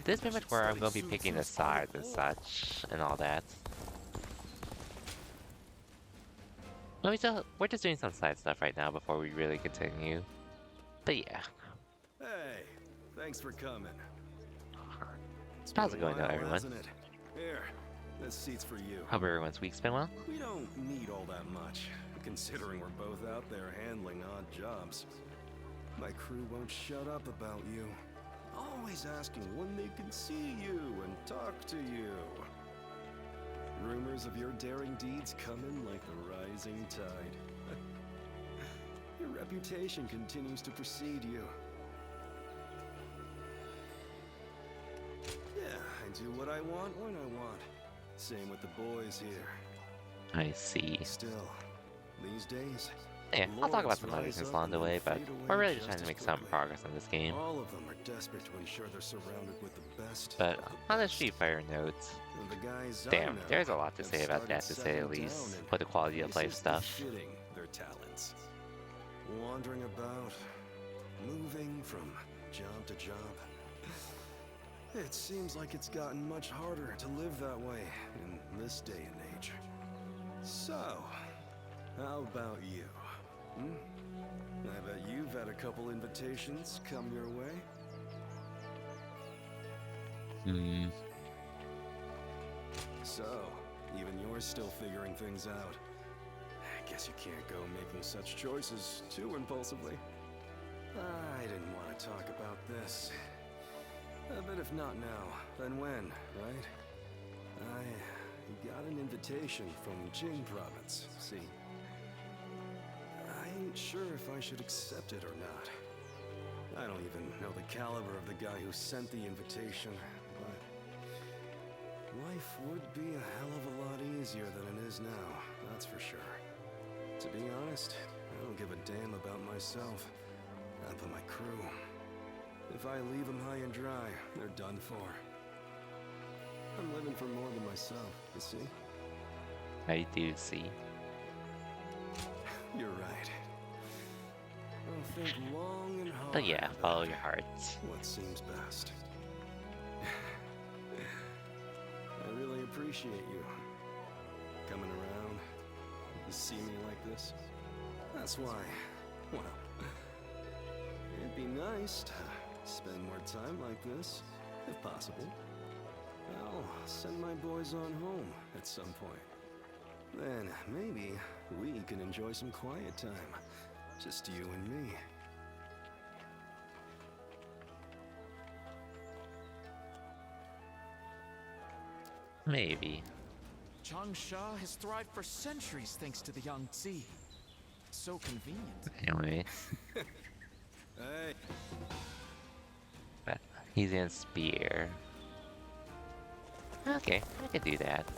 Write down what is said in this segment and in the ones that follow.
this is pretty much where I'm going to be picking the sides and such and all that. We're just doing some side stuff right now before we really continue. But yeah. Hey, thanks for coming. It's How's been it a going though, while, everyone? hasn't it? Here, this seat's for you. Hope everyone's week's been well. We don't need all that much, considering we're both out there handling odd jobs. My crew won't shut up about you. Always asking when they can see you and talk to you. Rumors of your daring deeds come in like the rising tide. Your reputation continues to precede you. Yeah, I do what I want when I want. Same with the boys here. I see. Still, these days, Yeah, I'll talk about some other rise things up along the and way, but fade away we're really just trying just to as make some quickly. progress in this game. All of them are desperate to ensure they're surrounded with the best. But of the on the best. Street Fighter notes, And the guys I damn, know there's a lot to have say about started that to say the settling least, down in with the quality of life places stuff. befitting their talents. Wandering about, moving from job to job. It seems like it's gotten much harder to live that way in this day and age. So, how about you? Hmm? I bet you've had a couple invitations come your way. Hmm. So, even you're still figuring things out. I guess you can't go making such choices too impulsively. I didn't want to talk about this. But if not now, then when, right? I got an invitation from Jing province, see? I ain't sure if I should accept it or not. I don't even know the caliber of the guy who sent the invitation, but life would be a hell of a lot easier than it is now, that's for sure. To be honest, I don't give a damn about myself, but my crew. If I leave them high and dry, they're done for. I'm living for more than myself, you see? I do see. You're right. I'll think long and hard But yeah, about follow your hearts. what seems best. I really appreciate you coming around to see me like this. That's why, well, it'd be nice to spend more time like this, if possible. I'll send my boys on home at some point. Then maybe we can enjoy some quiet time. Just you and me. Maybe. Changsha has thrived for centuries thanks to the Yangtze. So convenient. Anyway, Hey, but he's in spear. Okay, I could do that.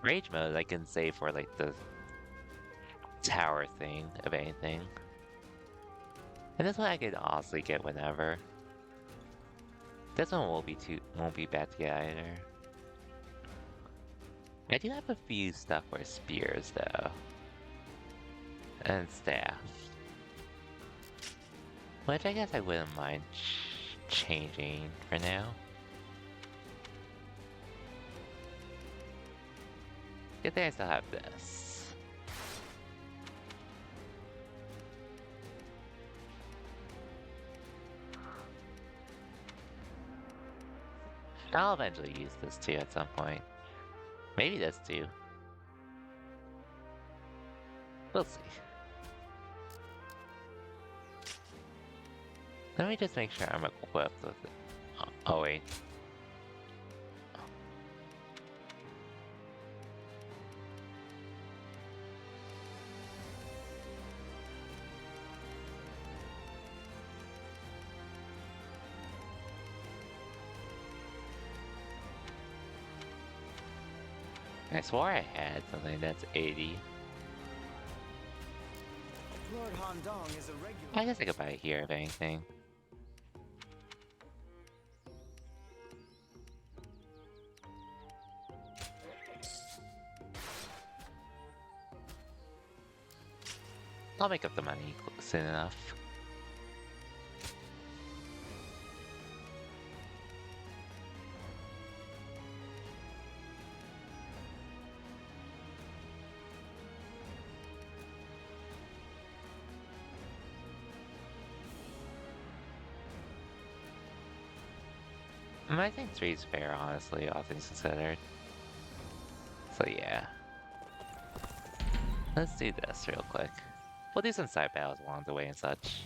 Rage mode I can save for like the tower thing, of anything. And this one I could honestly get whenever. This one won't be bad to get either. I do have a few stuff for spears though. And staff. Which I guess I wouldn't mind changing for now. Good thing I still have this. I'll eventually use this too at some point. Maybe this too. We'll see. Let me just make sure I'm equipped with it. Oh wait. I swore I had something that's 80. Lord Handong is a regular. I guess I could buy it here if anything. I'll make up the money soon enough. I think 3 is fair, honestly, all things considered. So yeah. Let's do this real quick. We'll do some side battles along the way and such.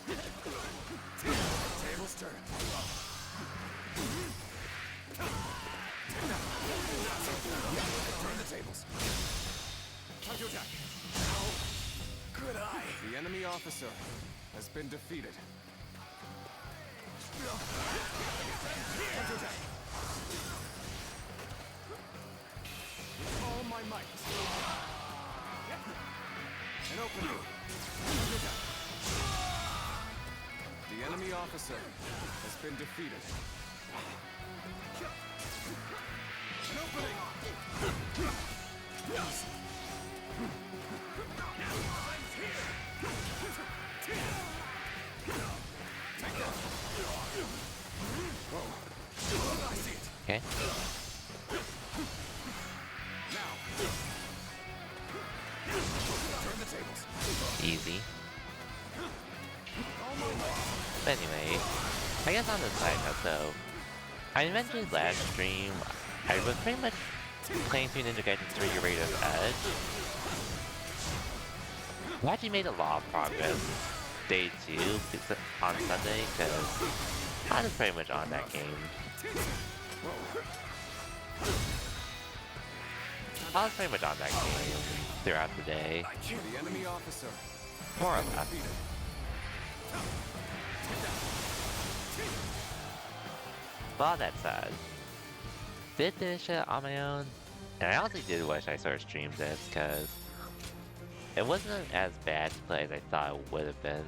Tables turn. Turn the tables. Time to attack. Good eye. The enemy officer has been defeated. Time to attack. With all my might. An opening. Time to attack. The enemy officer has been defeated. An opening! Take that! Whoa. I see it. Okay. Now. Turn the tables. Easy. But anyway, I guess on the side note though, I mentioned last stream, I was pretty much playing through Ninja Gaiden 3 Raiders Edge. I actually made a lot of progress day 2 on Sunday, because I was pretty much on that game. I was pretty much on that game throughout the day. The enemy officer. More or less. But all that said, did finish it on my own, and I honestly did wish I sort of streamed this, because it wasn't as bad to play as I thought it would have been.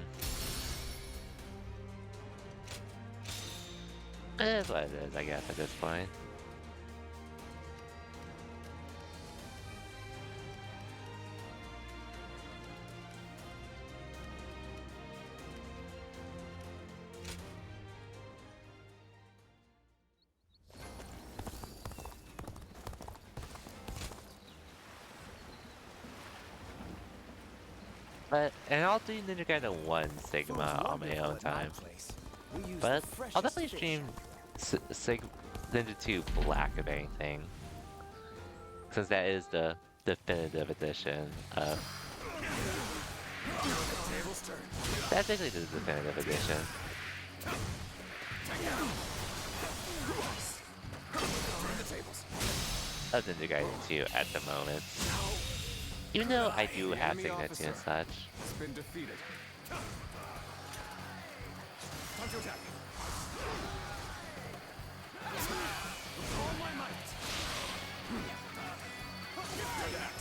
It is what it is, I guess, at this point. And I'll do Ninja Gaiden 1 Sigma on my own time. But I'll definitely stream Ninja 2 Black if anything, since that is the definitive edition of... That's basically the definitive edition of Ninja Gaiden 2 at the moment. Even though I do have Signature and such. Has been defeated. Time to attack. With all my might. Good act.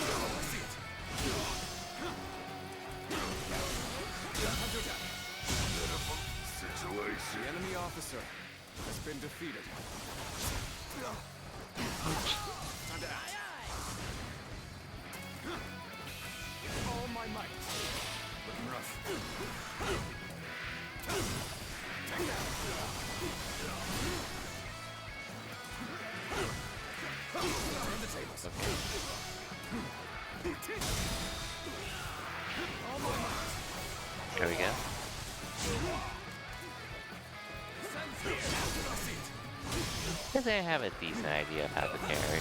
I see it. Time to attack. The enemy officer has been defeated. Time to act. All my might. Looking rough. Take that. Turn the tables. All my might. There we go. I guess I have a decent idea of how to carry.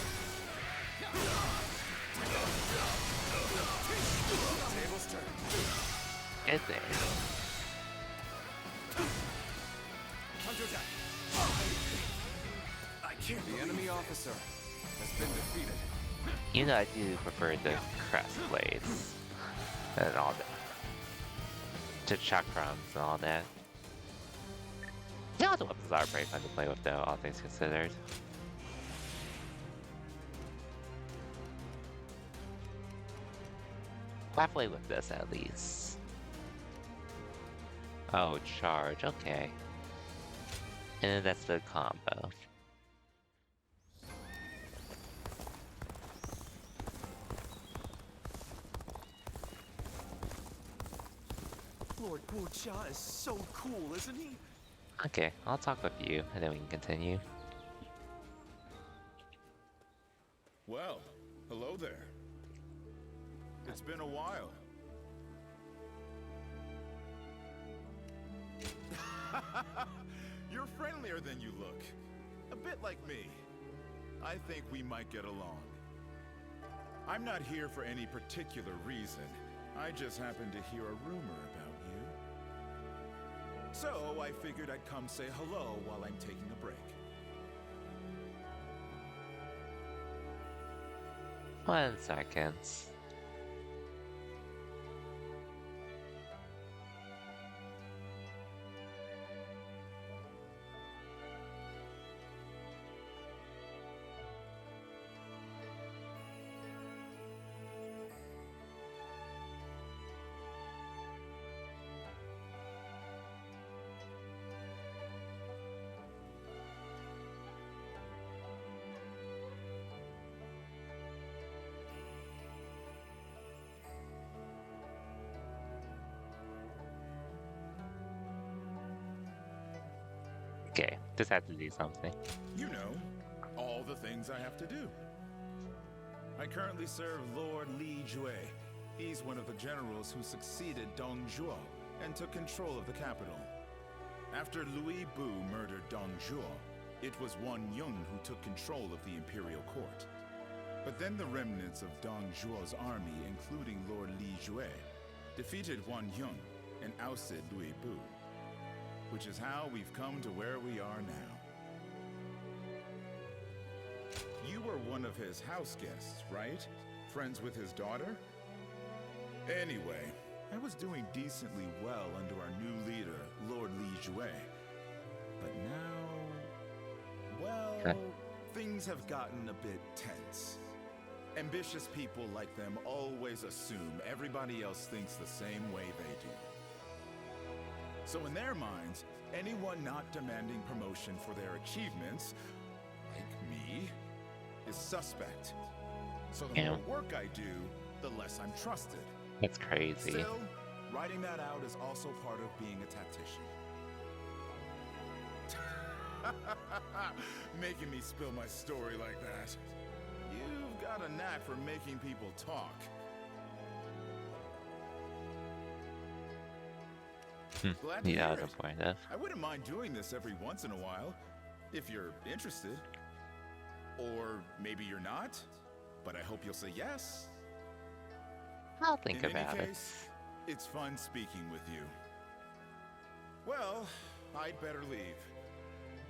It's there. The enemy officer has been defeated. You know, I do prefer the crest blades and all that. To chakrams and all that. Yeah, the weapons are pretty fun to play with though, all things considered. Halfway with this at least. Oh, charge, okay. And then that's the combo. Lord Guocha is so cool, isn't he? Okay, I'll talk with you, and then we can continue. Well, hello there. It's been a while. You're friendlier than you look. A bit like me. I think we might get along. I'm not here for any particular reason. I just happened to hear a rumor about you. So I figured I'd come say hello while I'm taking a break. 1 second. Okay, just had to do something. You know, all the things I have to do. I currently serve Lord Li Jue. He's one of the generals who succeeded Dong Zhuo and took control of the capital. After Louis Bu murdered Dong Zhuo, it was Wan Yun who took control of the imperial court. But then the remnants of Dong Zhuo's army, including Lord Li Jue, defeated Wan Yun and ousted Louis Bu. Which is how we've come to where we are now. You were one of his house guests, right? Friends with his daughter? Anyway, I was doing decently well under our new leader, Lord Li Jue. But now... well, things have gotten a bit tense. Ambitious people like them always assume everybody else thinks the same way they do. So in their minds, anyone not demanding promotion for their achievements, like me, is suspect. So the more work I do, the less I'm trusted. That's crazy. Still, writing that out is also part of being a tactician. Making me spill my story like that. You've got a knack for making people talk. Glad to Yeah, hear the it. point of. I wouldn't mind doing this every once in a while, if you're interested. Or maybe you're not, but I hope you'll say yes. I'll think In about any it. case, it's fun speaking with you. Well, I'd better leave.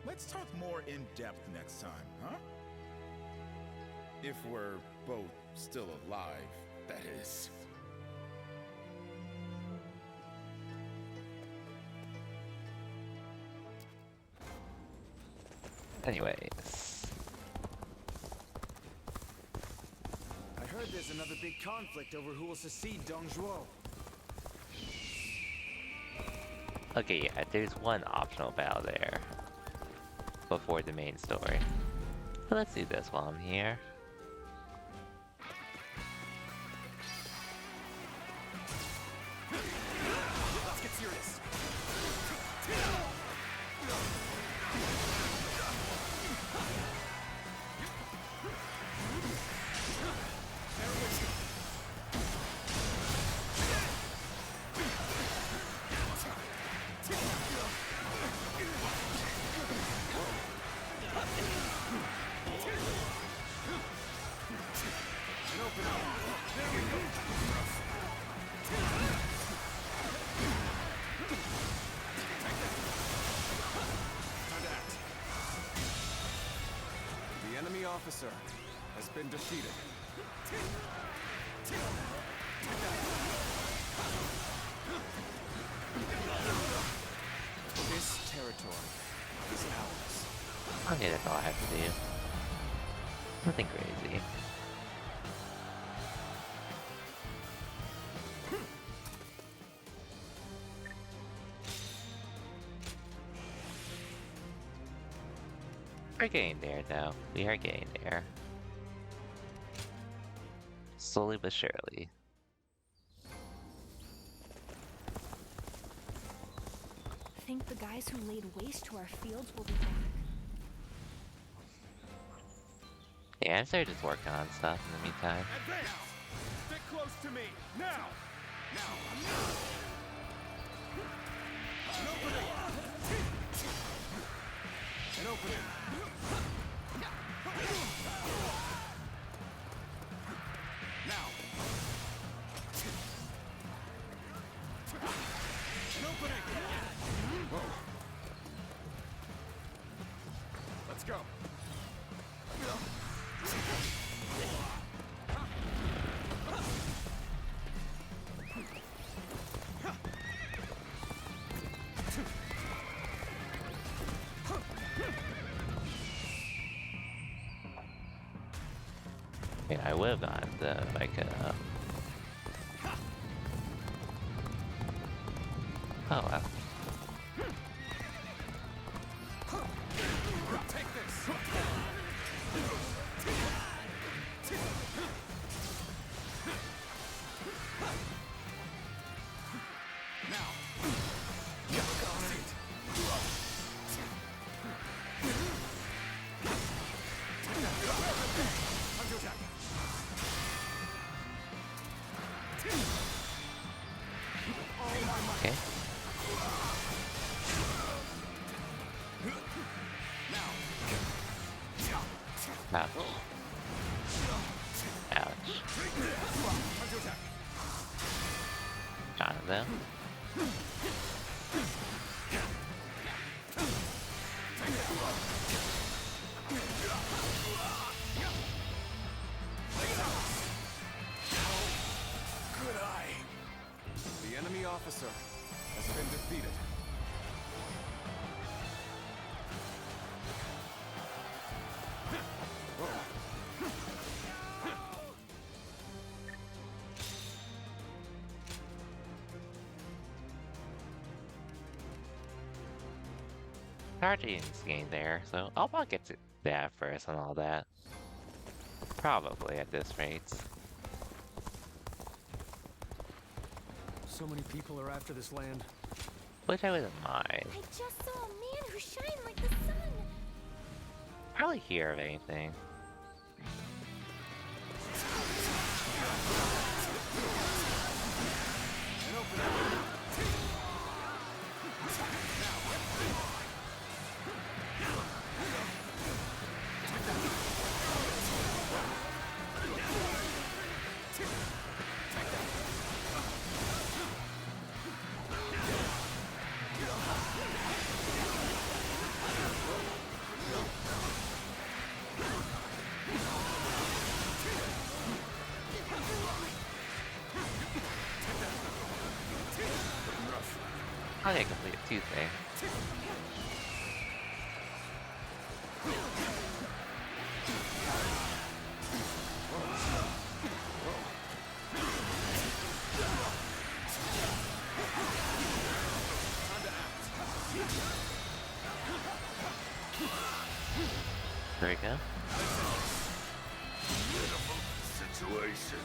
Let's talk more in depth next time, huh? If we're both still alive, that is. Anyways. I heard there's another big conflict over who will succeed Dong Zhuo. Okay, yeah, there's one optional battle there. Before the main story. So let's do this while I'm here. Let's get serious. The enemy officer has been defeated. This territory is ours. Okay, that's all I have to do. Nothing crazy. We're getting there, though. We are getting there. Slowly but surely. Think the guys who laid waste to our fields will be back? Yeah, I'm starting just working on stuff in the meantime. Advance! Stick close to me, now! Now! An opening! An opening! Now! An opening! Whoa! Let's go! I mean, I would have gone the like oh well. Take this! Now! Look on it! Time to attack! Okay. Ouch. Ouch. Time to attack! Jonathan. Good eye! The enemy officer has been defeated. Charging's getting there, so I'll probably get to that first and all that. Probably at this rate. So many people are after this land. Which I wouldn't mind. I just saw a man who shined like the sun. Probably hear of anything. An opening! I think I complete Tuesday. There we go. Situation.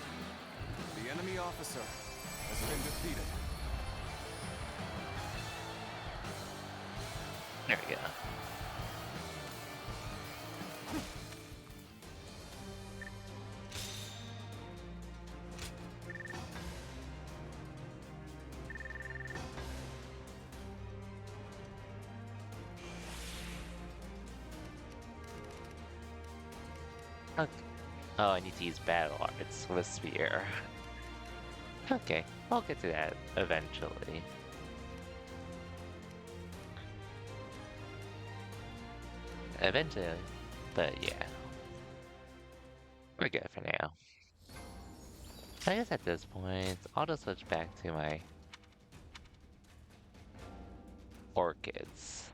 The enemy officer has been defeated. There we go. Okay. Oh, I need to use battle arts with spear. Okay, I'll get to that eventually. Eventually, but yeah. We're good for now. I guess at this point, I'll just switch back to my orchids.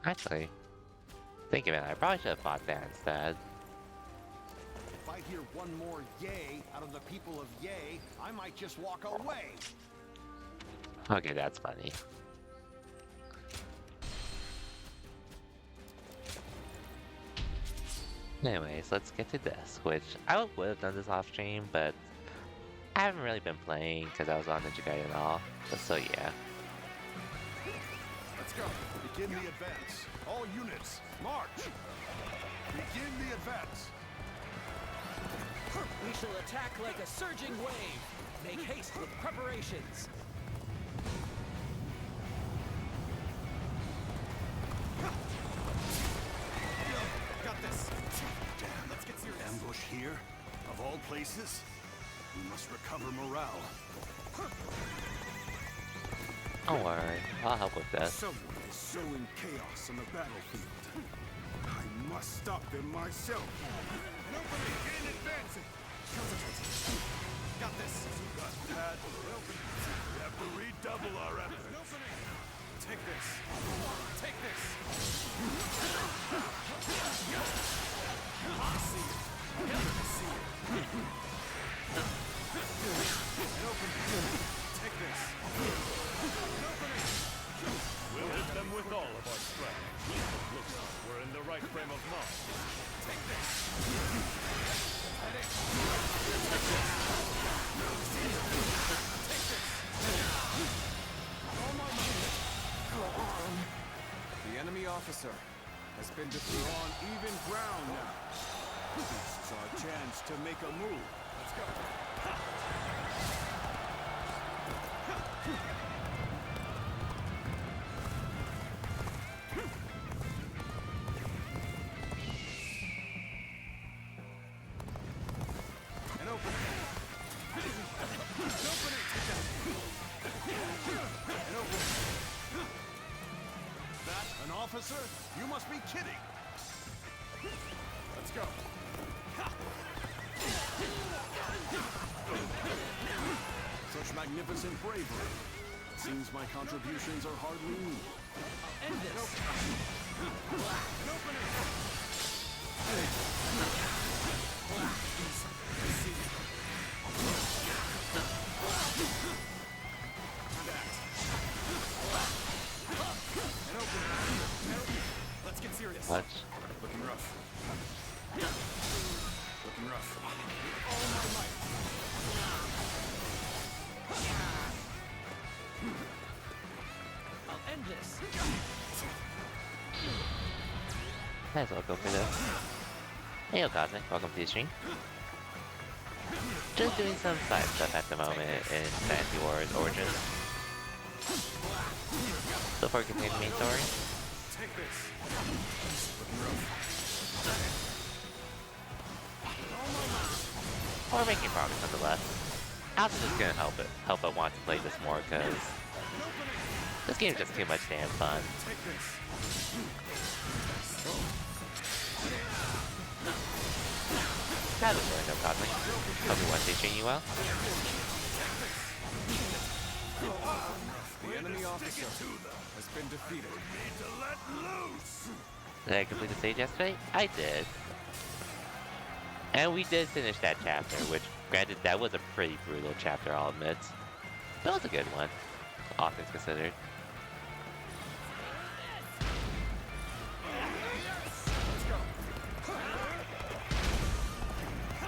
Actually, think of it, I probably should have bought that instead. I hear one more yay out of the people of yay, I might just walk away. Okay, that's funny. Anyways, let's get to this, which I would have done this off stream, but I haven't really been playing because I was on Ninja Gaiden and all. So yeah. Let's go. Begin the advance. All units, march. Begin the advance. We shall attack like a surging wave. Make haste with preparations. Got this. Damn, let's get serious. Ambush here? Of all places? We must recover morale. Don't worry, I'll help with this. Someone is sowing chaos on the battlefield. I must stop them myself. Nobody in advancing. Concentrate. Got this. Got that. We have to redouble our efforts. Take this. Take this. I see it. I see it. An opening. Take this. An opening. We'll hit them with all of our strength. Looks like we're in the right frame of mind. Take this. The enemy officer has been defeated. We're on even ground now. This is our chance to make a move. Let's go. An opening. An opening. An opening. That an officer? You must be kidding. Let's go. Such magnificent bravery. Seems my contributions are hardly needed. End this. An opening. An opening. Let's get serious. What? Looking rough. Looking rough. All my might. I'll end this. Might as well go for this. Hey, Okaze, welcome to the stream. Just doing some side stuff at the moment in Dynasty Wars Origins. Before continuing the main story. Take this. Looking rough. We're making progress nonetheless. I'm also just gonna help I want to play this more because this game is just too much damn fun. Take this. How's it going, Okaze? Hope everyone's treating you well. The enemy officer has been defeated. Did I complete the stage yesterday? I did. And we did finish that chapter, which, granted, that was a pretty brutal chapter, I'll admit. But it was a good one, all things considered.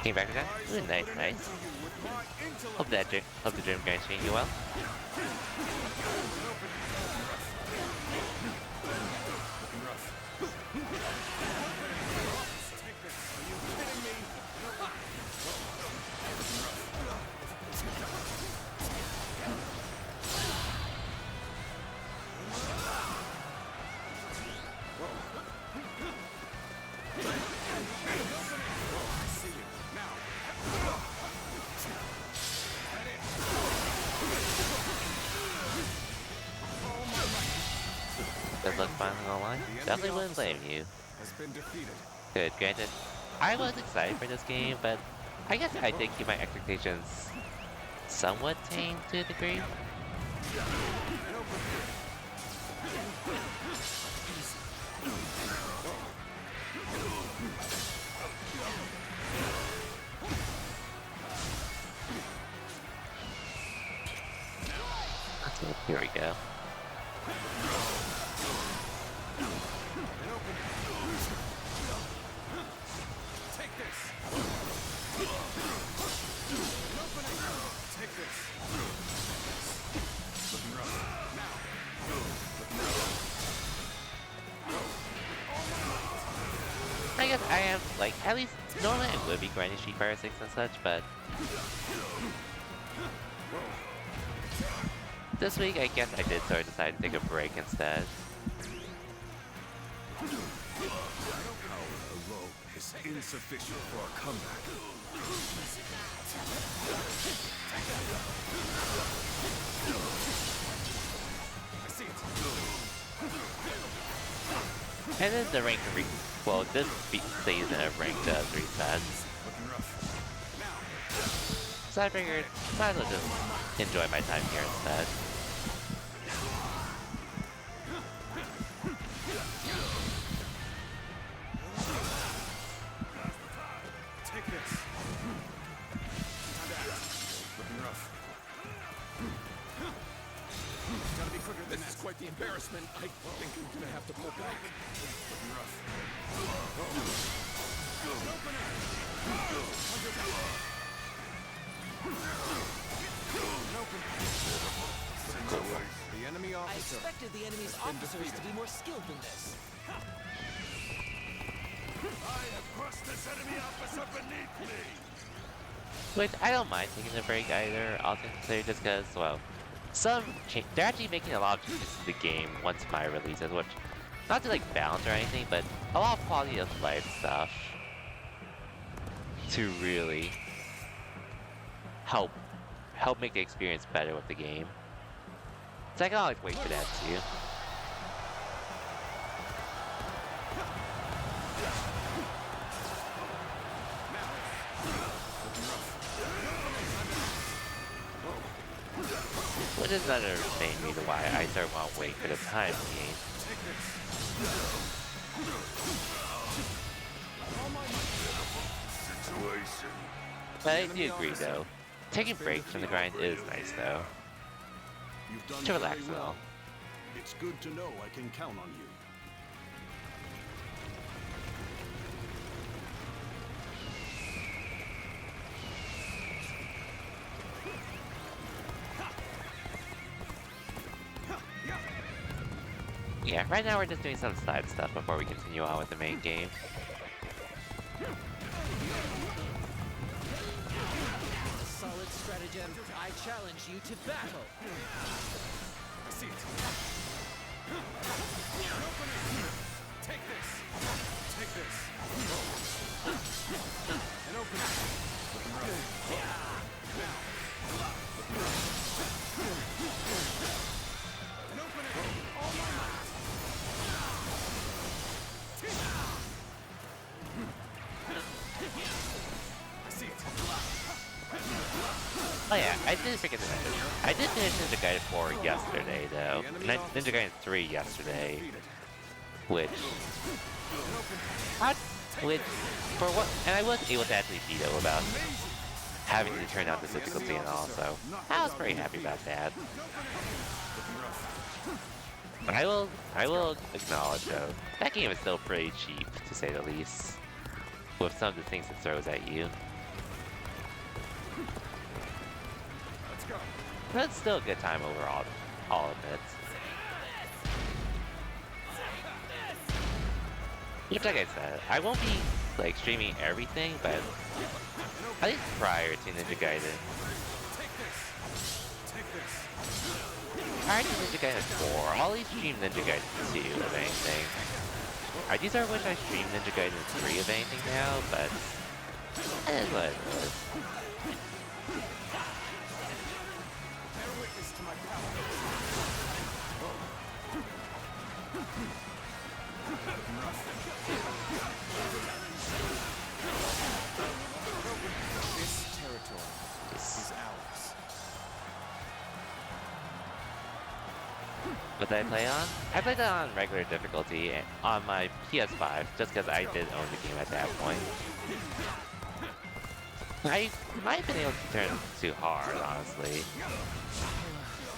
Came back to that? Ooh, nice, nice. Hope the dream guy's treating you well. Good luck finally online. Definitely wouldn't blame you. Has been defeated. Good, granted, I was excited for this game, but I guess I did keep my expectations somewhat tame to a degree. Here we go. Take this. Take this. Looking rough. Now. Looking rough. I guess I am, like, at least, normally I would be grinding Street Fighter 6 and such, but this week I guess I did sort of decide to take a break instead. Power alone is insufficient for a comeback. I see it. And then the rank well, this season of rank does reset. Looking rough. So I figured, might as well just enjoy my time here instead. Take this. Time to act. Looking rough. Gotta be quicker than This is quite the embarrassment. I think I'm gonna have to pull back. Looking rough. The enemy I officer. expected the enemy's officers to be more skilled than this. I have crushed this enemy officer beneath me. Which I don't mind taking a break either, I'll consider just because, well, they're actually making a lot of changes to the game once my releases, which, not to like balance or anything, but a lot of quality of life stuff to really help make the experience better with the game. So I can always wait for that too. Which is another main reason why I sort of want to wait for the time being. But I do agree though, taking breaks from the grind is nice though. You've done To relax very and all. well. It's good to know I can count on you. Yeah, right now we're just doing some side stuff before we continue on with the main game. A solid stratagem. I challenge you to battle. I see it. Take this. Take this. And open it. Looking rough. Now. Looking rough. And open it. All my might. I see it. Oh yeah, I did forget to mention. I did finish Ninja Gaiden 4 yesterday though. Ninja Gaiden 3 yesterday. Which for what, and I was able to actually beat it without having to turn out the difficulty and all, so I was pretty happy about that. But I will acknowledge though, that game is still pretty cheap to say the least, with some of the things it throws at you. Let's go. But it's still a good time overall, all of it. Which, like I said, I won't be like streaming everything, but I think prior to Ninja Gaiden, Take this. Take this. prior to Ninja Gaiden 4, I'll at least stream Ninja Gaiden 2 of anything. I do sort of wish I streamed Ninja Gaiden 3 of anything now, but that is what it is. Bear witness to my power. This territory is ours. What did I play on? I played that on regular difficulty on my PS5, just because I did own the game at that point. I might have been able to turn it too hard, honestly.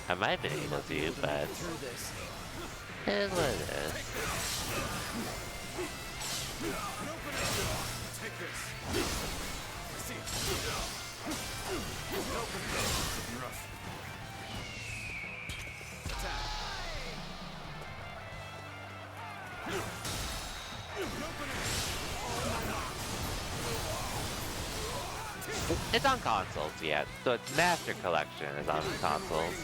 I might have been able to, but Through this. it is what it is. Take this. See. Rough. Attack. It's on consoles, yeah. The Master Collection is on consoles.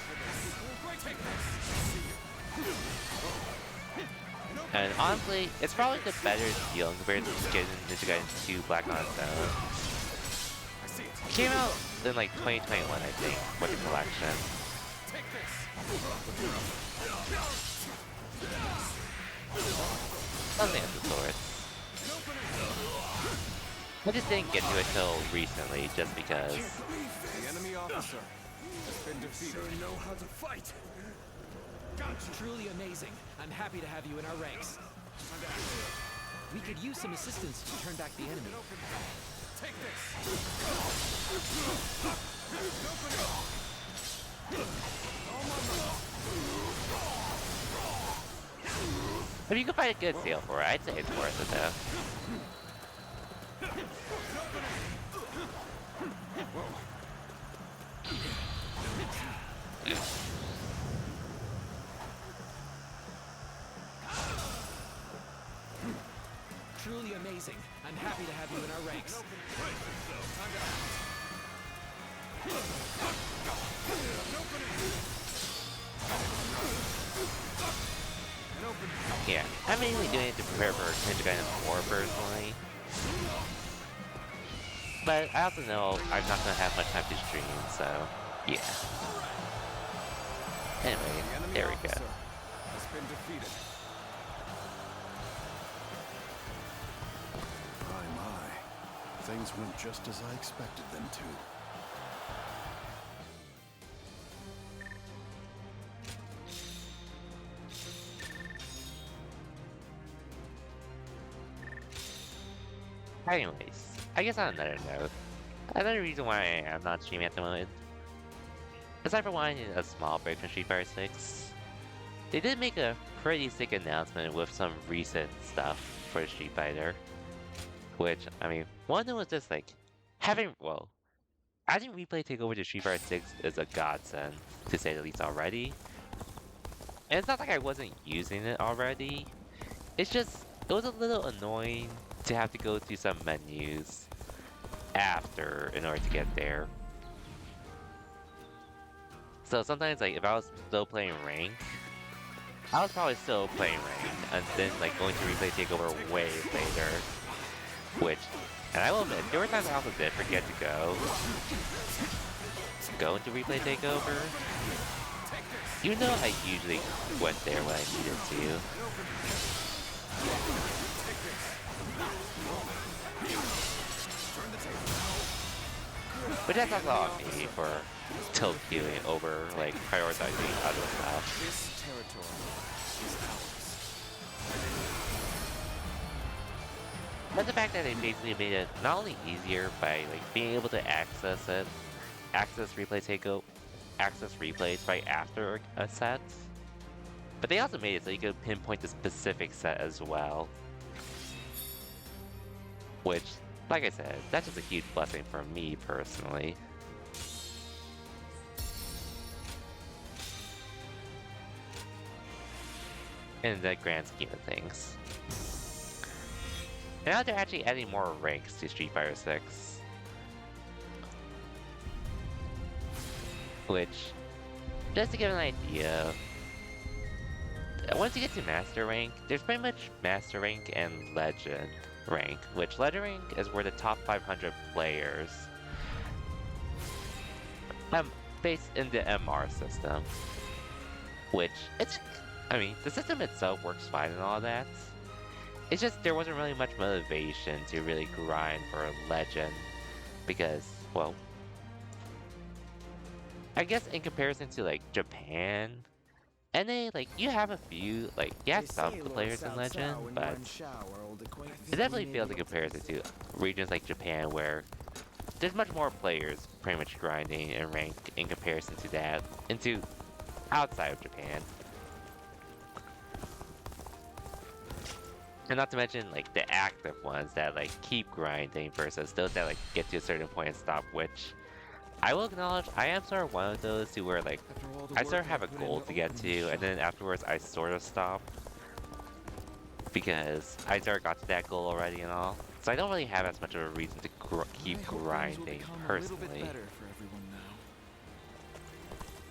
And honestly, it's probably the better deal compared to getting Ninja Gaiden 2 Black on its own. It came out in like 2021, I think, with the collection. Something of the sort. I just didn't get to it till recently, just because. The enemy officer has been defeated. Sure know how to fight. Truly amazing. I'm happy to have you in our ranks. We could use some assistance to turn back the enemy. Take this. If you can find a good sale for it, I'd say it's worth it though. Truly amazing. I'm happy to have you in our ranks. Yeah, I'm mainly doing it to prepare for Ninja Gaiden 4 personally. But I also know I'm not gonna have much time to stream, so yeah. Anyway, The enemy there we go. officer has been defeated. My. Things went just as I expected them to. Anyways, I guess on another note, another reason why I am not streaming at the moment, aside from wanting a small break from Street Fighter 6, they did make a pretty sick announcement with some recent stuff for Street Fighter. Which, I mean, one of them was just like, adding replay takeover to Street Fighter 6 is a godsend, to say the least already. And it's not like I wasn't using it already, it's just, it was a little annoying to have to go through some menus after in order to get there. So sometimes, like, if I was still playing rank, I was probably still playing rank, and then, like, going to replay takeover way later. Which, and I will admit, there were times I also did forget to go into replay takeover. Even though I usually went there when I needed to. But that's also on me for tilt queuing over, like, prioritizing other stuff. This territory is ours. But the fact that they basically made it not only easier by, like, being able to access replays right after a set, but they also made it so you could pinpoint the specific set as well. Which, like I said, that's just a huge blessing for me personally. In the grand scheme of things. And now they're actually adding more ranks to Street Fighter 6. Which, just to give an idea, once you get to Master Rank, there's pretty much Master Rank and Legend Rank, which Legend Rank is where the top 500 players based in the MR system. Which, I mean, the system itself works fine and all that. It's just there wasn't really much motivation to really grind for a Legend because, well, I guess in comparison to, like, Japan, NA, like, you have a few, like, you have some players in Legend, but it definitely fails in comparison to regions like Japan where there's much more players pretty much grinding and rank in comparison to that, and to outside of Japan. And not to mention, like, the active ones that, like, keep grinding versus those that, like, get to a certain point and stop, which I will acknowledge, I am sort of one of those who were, like, I sort of have a goal to get to, and then afterwards I sort of stop. Because I sort of got to that goal already and all. So I don't really have as much of a reason to keep grinding, personally.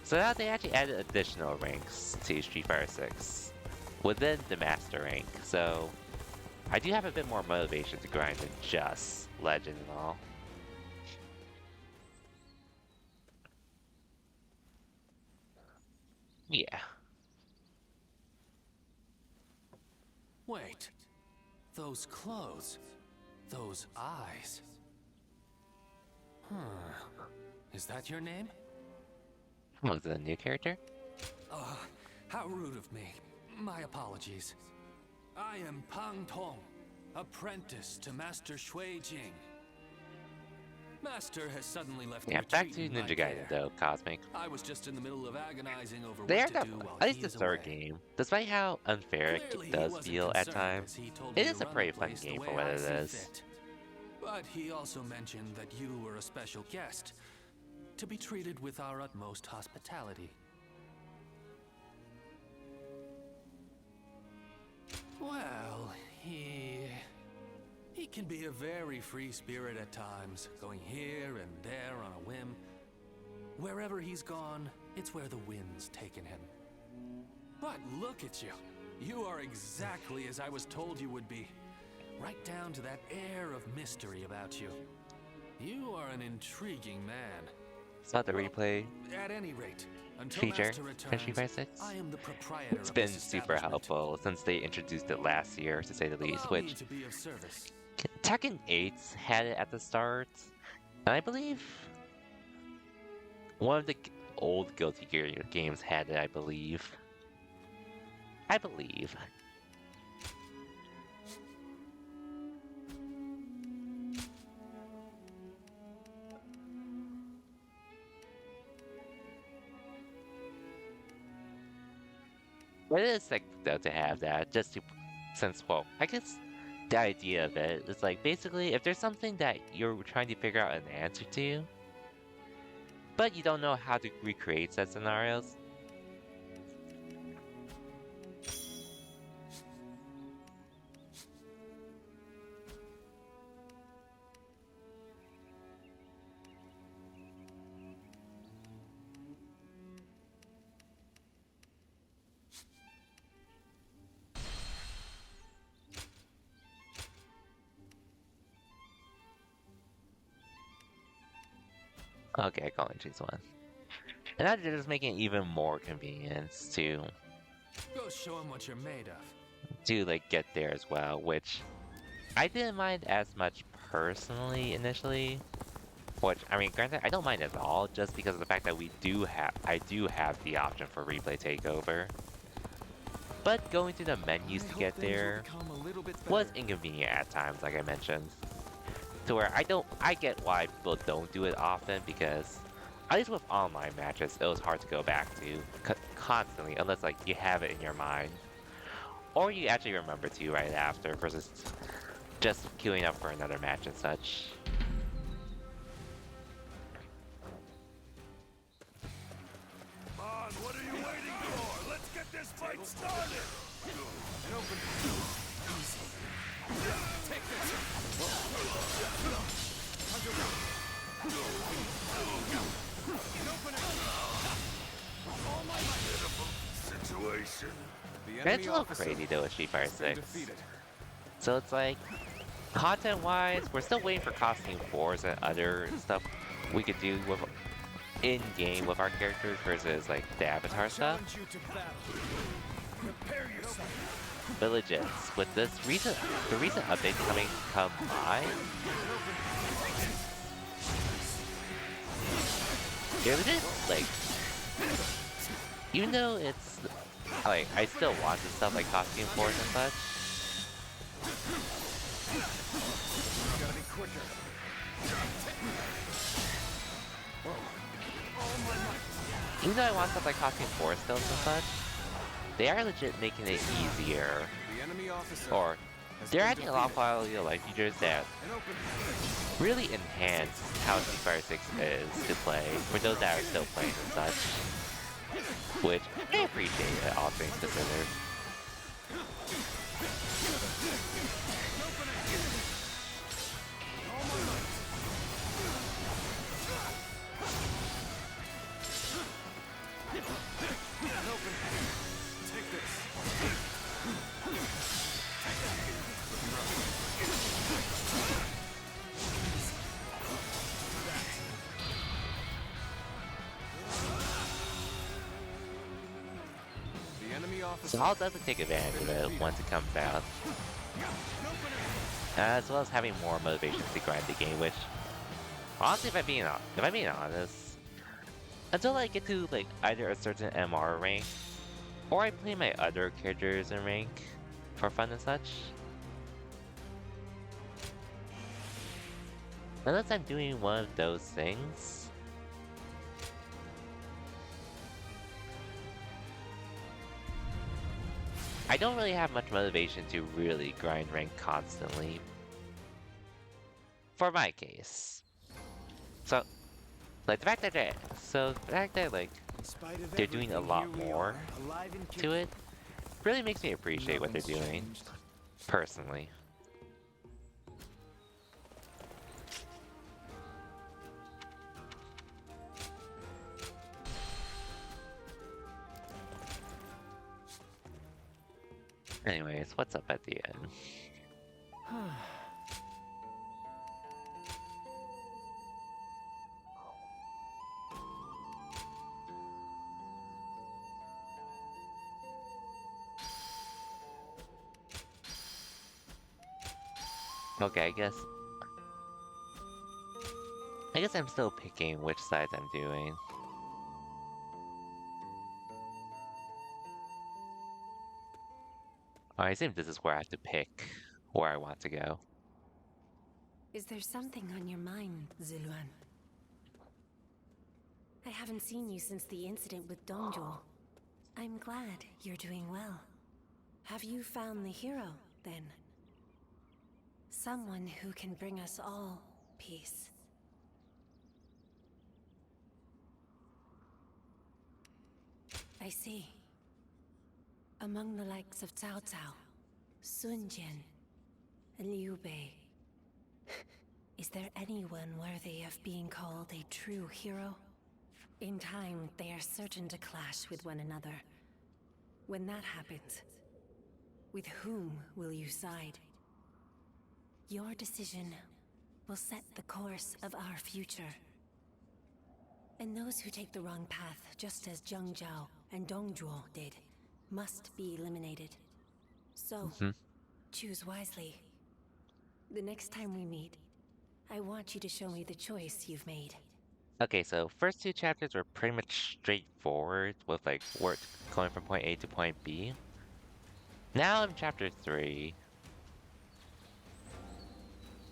So now they actually added additional ranks to Street Fighter 6 within the Master rank, so I do have a bit more motivation to grind than just Legend and all. Yeah. Wait. Those clothes. Those eyes. Is that your name? Was it a new character? How rude of me. My apologies. I am Pang Tong, apprentice to Master Shui Jing. Master has suddenly left Yeah, me back to treating my Ninja Gaiden care. though, Cosmic. I was just in the middle of agonizing over They what are to do while at least he the is third away. game, despite how unfair Clearly, it he does wasn't feel at concerned, times, as he told it me is to a run pretty the fun place the game for way what I it see is. fit. But he also mentioned that you were a special guest, to be treated with our utmost hospitality. Well, he can be a very free spirit at times, going here and there on a whim. Wherever he's gone, it's where the wind's taken him. But look at you. You are exactly as I was told you would be. Right down to that air of mystery about you. You are an intriguing man. It's not the replay At any rate, until feature Master for returns, Street Fighter 6. I am the proprietor It's of been this super establishment. helpful since they introduced it last year, to say the least, Allow me which to be of service. Tekken 8 had it at the start, and I believe one of the old Guilty Gear games had it, I believe. It is sick though to have that, just to, since, well, I guess the idea of it is like, basically, if there's something that you're trying to figure out an answer to, but you don't know how to recreate said scenarios. Okay, I can only choose one. And now they're just making it even more convenience to Go show him what you're made of. like get there as well, which I didn't mind as much personally initially. Which, I mean, granted, I don't mind at all, just because of the fact that I do have the option for replay takeover. But going through the menus to get there was inconvenient at times, like I mentioned. To where I get why people don't do it often, because at least with online matches, it was hard to go back to constantly, unless like you have it in your mind. Or you actually remember to right after, versus just queuing up for another match and such. Come on, what are you waiting for? Let's get this fight started! And open. Easy. Take this. And open it. All my might. Situation. The It's a little crazy though with Street Fighter has been 6. defeated. So it's like, content-wise, we're still waiting for costume wars and other stuff we could do with in-game with our characters versus like the avatar stuff. Challenge you to battle. Prepare yourself. But legit, with the recent update come by, it legit, like, even though it's like I still want this stuff like costume wars and such. Gotta be quicker. even though I want stuff like costing 4 skills and such, they are legit making it easier. The enemy officer Or has they're been adding a lot of defeated. quality of life features that An open really enhance how Fire 6 is to play for those that are still playing and such. Which I appreciate it, all things considered. Take this. The enemy officer. So I'll definitely take advantage of it once it comes out. As well as having more motivation to grind the game, which honestly, if I'm being honest, until I get to like either a certain MR rank, or I play my other characters in rank for fun and such. Unless I'm doing one of those things, I don't really have much motivation to really grind rank constantly. For my case. So, like the fact that like In spite of they're doing a everything, lot here we more are, alive and to it really makes me appreciate what they're Nothing's doing, changed. personally. Anyways, what's up at the end? Okay, I guess I'm still picking which sides I'm doing. I assume this is where I have to pick where I want to go. Is there something on your mind, Ziluan? I haven't seen you since the incident with Dongjuo. I'm glad you're doing well. Have you found the hero, then? Someone who can bring us all peace. I see. Among the likes of Cao Cao, Sun Jian, and Liu Bei, is there anyone worthy of being called a true hero? In time, they are certain to clash with one another. When that happens, with whom will you side? Your decision will set the course of our future. And those who take the wrong path, just as Zheng Zhao and Dongjuo did, must be eliminated. So, choose wisely. The next time we meet, I want you to show me the choice you've made. Okay, so first 2 chapters were pretty much straightforward with like work going from point A to point B. Now I'm chapter 3.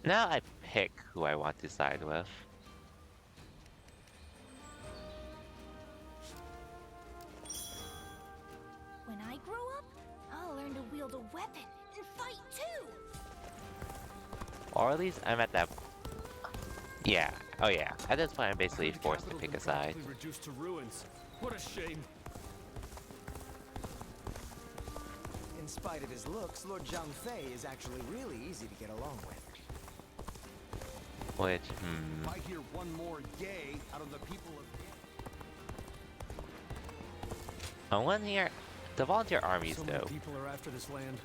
Now I pick who I want to side with. When I grow up, I'll learn to wield a weapon and fight too! Or at least I'm at that. Yeah. Oh yeah. At this point, I'm basically The forced to capital's pick been a side. practically reduced to ruins. What a shame. In spite of his looks, Lord Zhang Fei is actually really easy to get along with. Which, If I hear one more yay out of the people of... on one here, the volunteer armies So many though. people are after this land.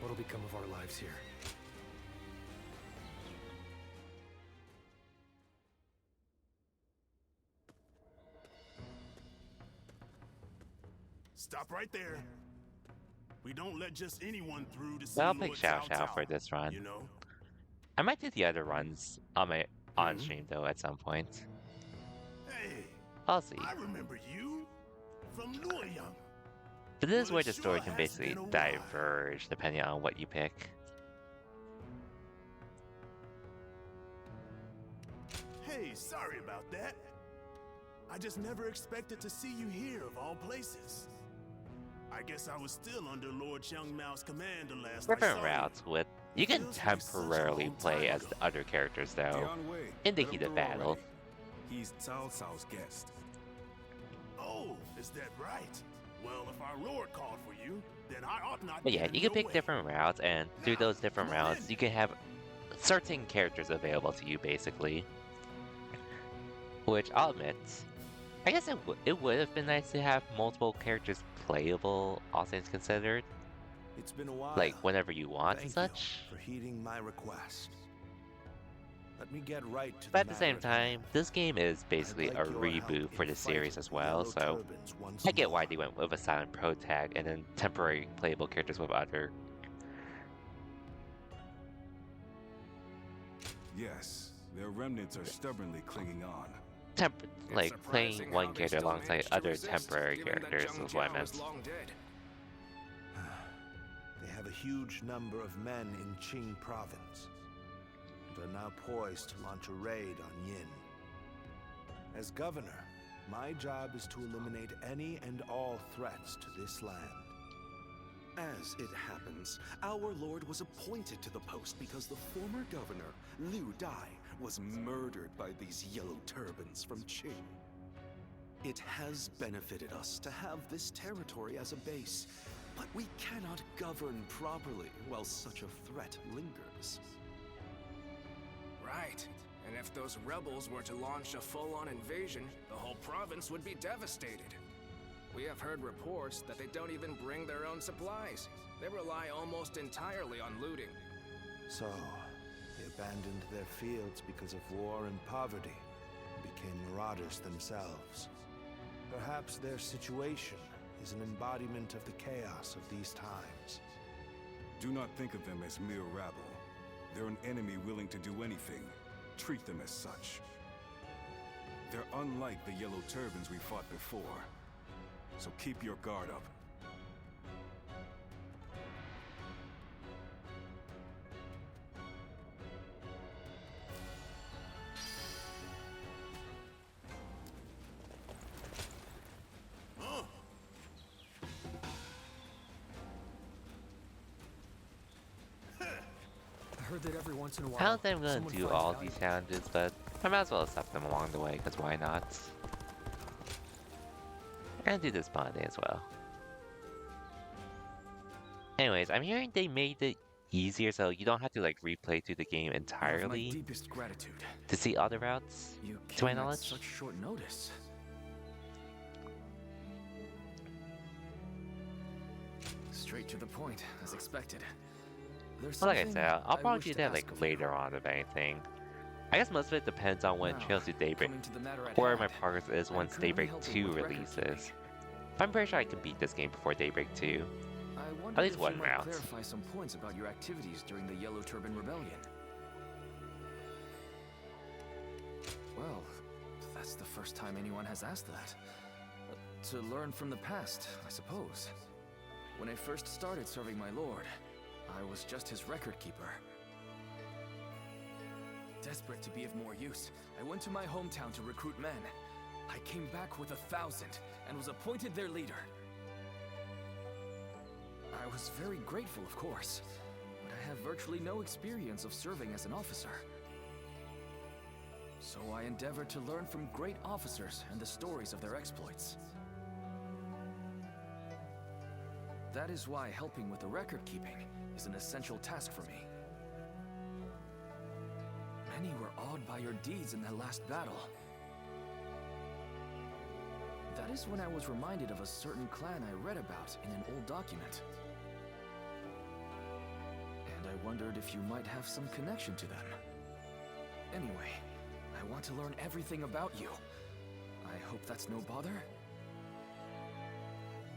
What'll become of our lives here? Stop right there. We don't let just anyone through to see I'll Lord pick Xiao Cao Xiao Cao, for this run. You know? I might do the other runs on my on stream though at some point. Hey, I'll see. I remember you from Luoyang. But this is Well, where it the story sure can has basically been a while. diverge depending on what you pick. Hey, sorry about that. I just never expected to see you here of all places. I guess I was still under Lord Xiangmao's command the last I Different saw routes with you can Feels like such a temporarily long play time as ago. the other characters though Dion Wei, in the let him heat of through battle. already. He's Cao Cao's guest. Oh, is that right? Well, if our lord called for you, then I ought not But yeah, get in you can your pick way. different routes, and through Now, those different come on routes, in. you can have certain characters available to you, basically. Which I'll admit, I guess it would have been nice to have multiple characters playable, all things considered, It's been a while. like whenever you want and Thank such. you for heeding my request. Let me get right to But at the matter same at time, hand. this game is basically I'd a like your help reboot for in the series fighting as the well, Yellow so Turbans once I get why more. they went with a silent pro tag and then temporary playable characters with other. Yes, their remnants are stubbornly clinging on. Like playing one character alongside other temporary characters is what I meant. They have a huge number of men in Qing province, and are now poised to launch a raid on Yin. As governor, my job is to eliminate any and all threats to this land. As it happens, our lord was appointed to the post because the former governor, Liu Dai, was murdered by these yellow turbans from Qing. It has benefited us to have this territory as a base, but we cannot govern properly while such a threat lingers. Right. And if those rebels were to launch a full-on invasion, the whole province would be devastated. We have heard reports that they don't even bring their own supplies. They rely almost entirely on looting. So, they abandoned their fields because of war and poverty, and became marauders themselves. Perhaps their situation is an embodiment of the chaos of these times. Do not think of them as mere rabble. They're an enemy willing to do anything. Treat them as such. They're unlike the Yellow Turbans we fought before. So keep your guard up. I heard that every once in a while. I don't think I'm gonna someone do finds all value. these challenges, but I might as well accept them along the way, because why not? And do this bonding as well. Anyways, I'm hearing they made it easier so you don't have to like replay through the game You have my entirely deepest gratitude. to see other routes. You To my came at knowledge. such short notice. Straight to the point, as expected. There's Well, like I something said, I'll probably wish do to that ask like of you. later on if anything. I guess most of it depends on when Now, Trails to Daybreak, coming to the matter at or hand, my progress is I'm once currently Daybreak helping 2 with record releases. keeping. But I'm pretty sure I can beat this game before Daybreak 2. I wondered least if one you might route. clarify some points about your activities during the Yellow Turban Rebellion. Well, that's the first time anyone has asked that. To learn from the past, I suppose. When I first started serving my lord, I was just his record keeper. Desperate to be of more use, I went to my hometown to recruit men. I came back with 1,000 and was appointed their leader. I was very grateful, of course, but I have virtually no experience of serving as an officer. So I endeavored to learn from great officers and the stories of their exploits. That is why helping with the record keeping is an essential task for me. Many were awed by your deeds in that last battle. That is when I was reminded of a certain clan I read about in an old document. And I wondered if you might have some connection to them. Anyway, I want to learn everything about you. I hope that's no bother?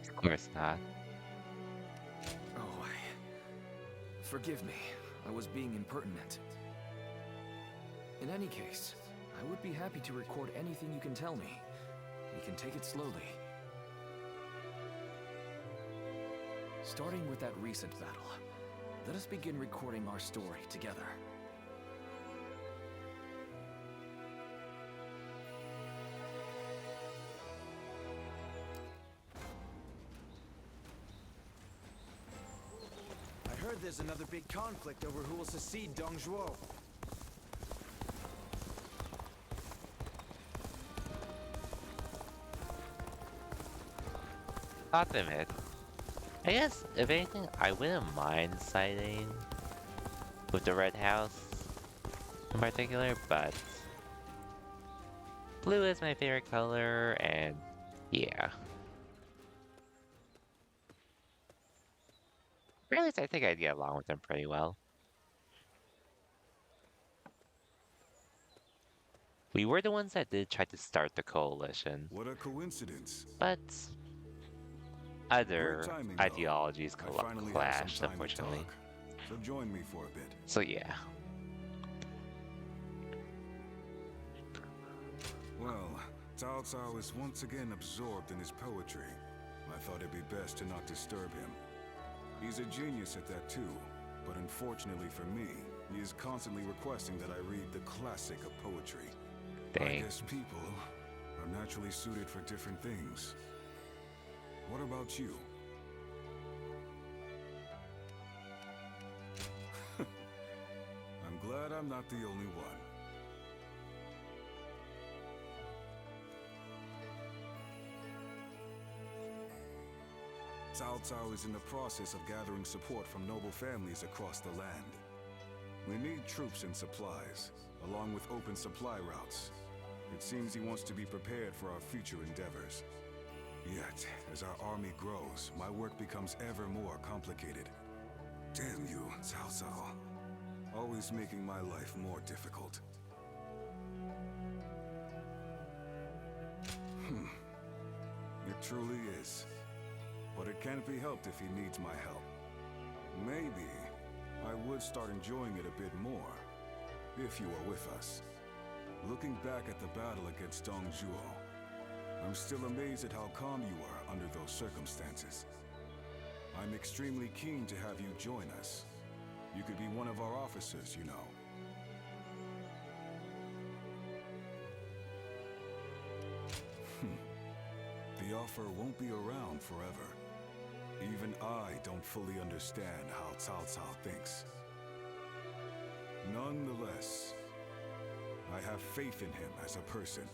Of course not. Oh, forgive me. I was being impertinent. In any case, I would be happy to record anything you can tell me. We can take it slowly. Starting with that recent battle, let us begin recording our story together. Heard there's another big conflict over who will succeed Dong Zhuo. Not to admit. I guess, if anything, I wouldn't mind siding with the Red House in particular, but blue is my favorite color, and yeah. Or at least I think I'd get along with them pretty well. We were the ones that did try to start the coalition, What a coincidence. but other Great timing, though. ideologies I finally have clashed, some time to unfortunately. talk. So join me for a bit. So yeah. Well, Cao Cao is once again absorbed in his poetry. I thought it'd be best to not disturb him. He's a genius at that too, but unfortunately for me, he is constantly requesting that I read the classic of poetry. I Dang. guess people are naturally suited for different things. What about you? I'm glad I'm not the only one. Cao Cao is in the process of gathering support from noble families across the land. We need troops and supplies, along with open supply routes. It seems he wants to be prepared for our future endeavors. Yet, as our army grows, my work becomes ever more complicated. Damn you, Cao Cao. Always making my life more difficult. It truly is. But it can't be helped if he needs my help. Maybe I would start enjoying it a bit more, if you were with us. Looking back at the battle against Dong Zhuo, I'm still amazed at how calm you were under those circumstances. I'm extremely keen to have you join us. You could be one of our officers, you know. The offer won't be around forever. Even I don't fully understand how Cao Cao thinks. Nonetheless, I have faith in him as a person.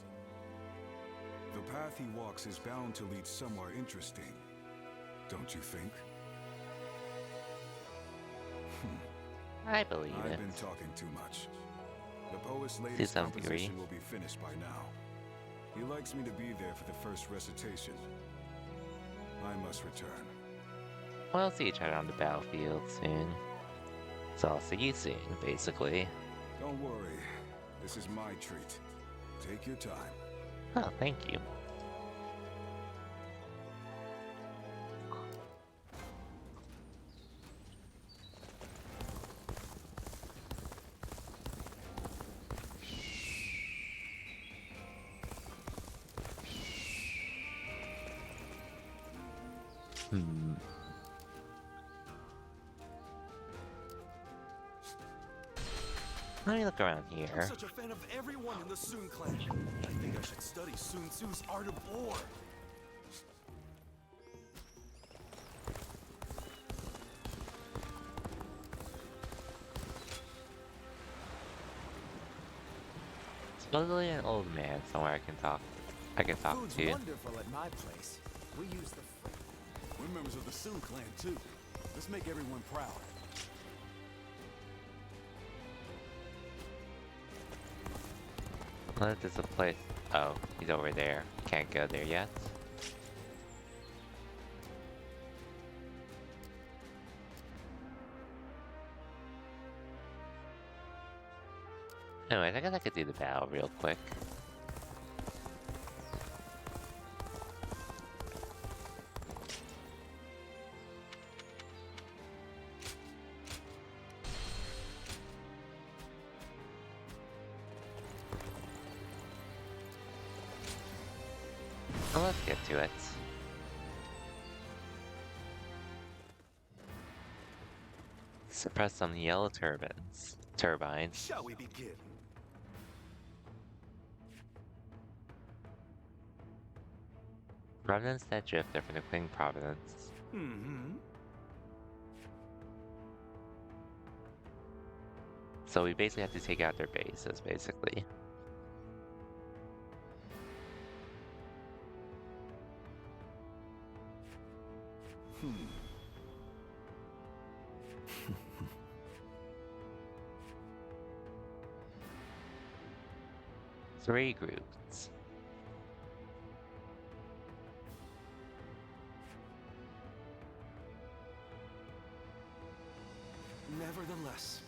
The path he walks is bound to lead somewhere interesting, don't you think? I believe it. I've been talking too much. The poet's To latest some degree. composition will be finished by now. He likes me to be there for the first recitation. I must return. Well, I'll see each other on the battlefield soon. So I'll see you soon, basically. Don't worry. This is my treat. Take your time. Oh, thank you. Let me look around I'm here. such a fan of everyone in the Sun clan. I think I should study Sun Tzu's Art of War. Supposedly an old man somewhere I can talk Food's to. wonderful at my place. We use the We're members of the Sun clan, too. Let's make everyone proud. What is a place? Oh, he's over there. Can't go there yet. Anyways, I guess I could do the battle real quick. Well, let's get to it. Suppress some yellow turbines. Shall we begin? Remnants that drift are from the Qing province. Mm-hmm. So we basically have to take out their bases, basically. Three groups. Nevertheless,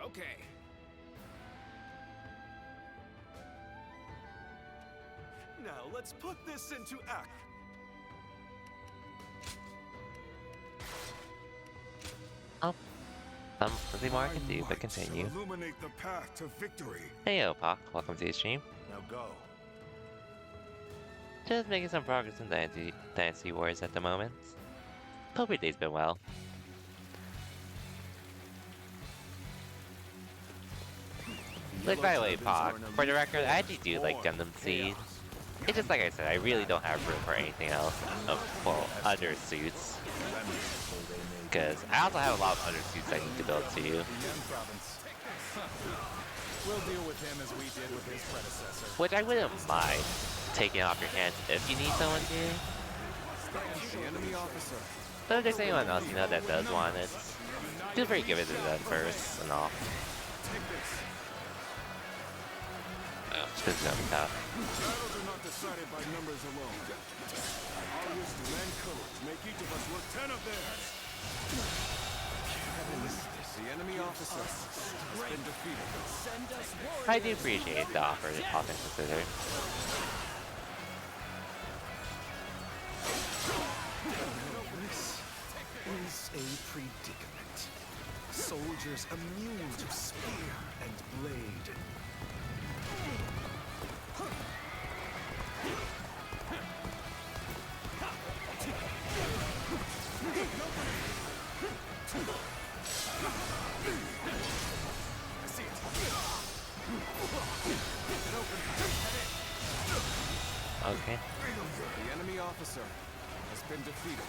Okay. now let's put this into act. Oh. Something more I can do, but continue. Illuminate the path to victory. Hey Opak, welcome to the stream. Now go. Just making some progress in Dynasty Wars at the moment. Hope your day's been well. Like, by the way, Pak, for the record, I actually do like Gundam Seed. It's just like I said, I really don't have room for anything else. Well, other suits. Because I also have a lot of other suits I need to build too. We'll deal with him as we did with his predecessor. Which I wouldn't mind taking off your hands if you need someone to. The enemy officer. But if there's anyone else you know that does want it, feel free to give it to them first and all. Oh, this is gonna be tough. Battles are not decided by numbers alone. Our wisdom and courage make each of us worth 10 of theirs. The enemy officer has been defeated. I do appreciate the offer to talk and consider. This is a predicament. Soldiers immune to spear and blade. Okay. The enemy officer has been defeated.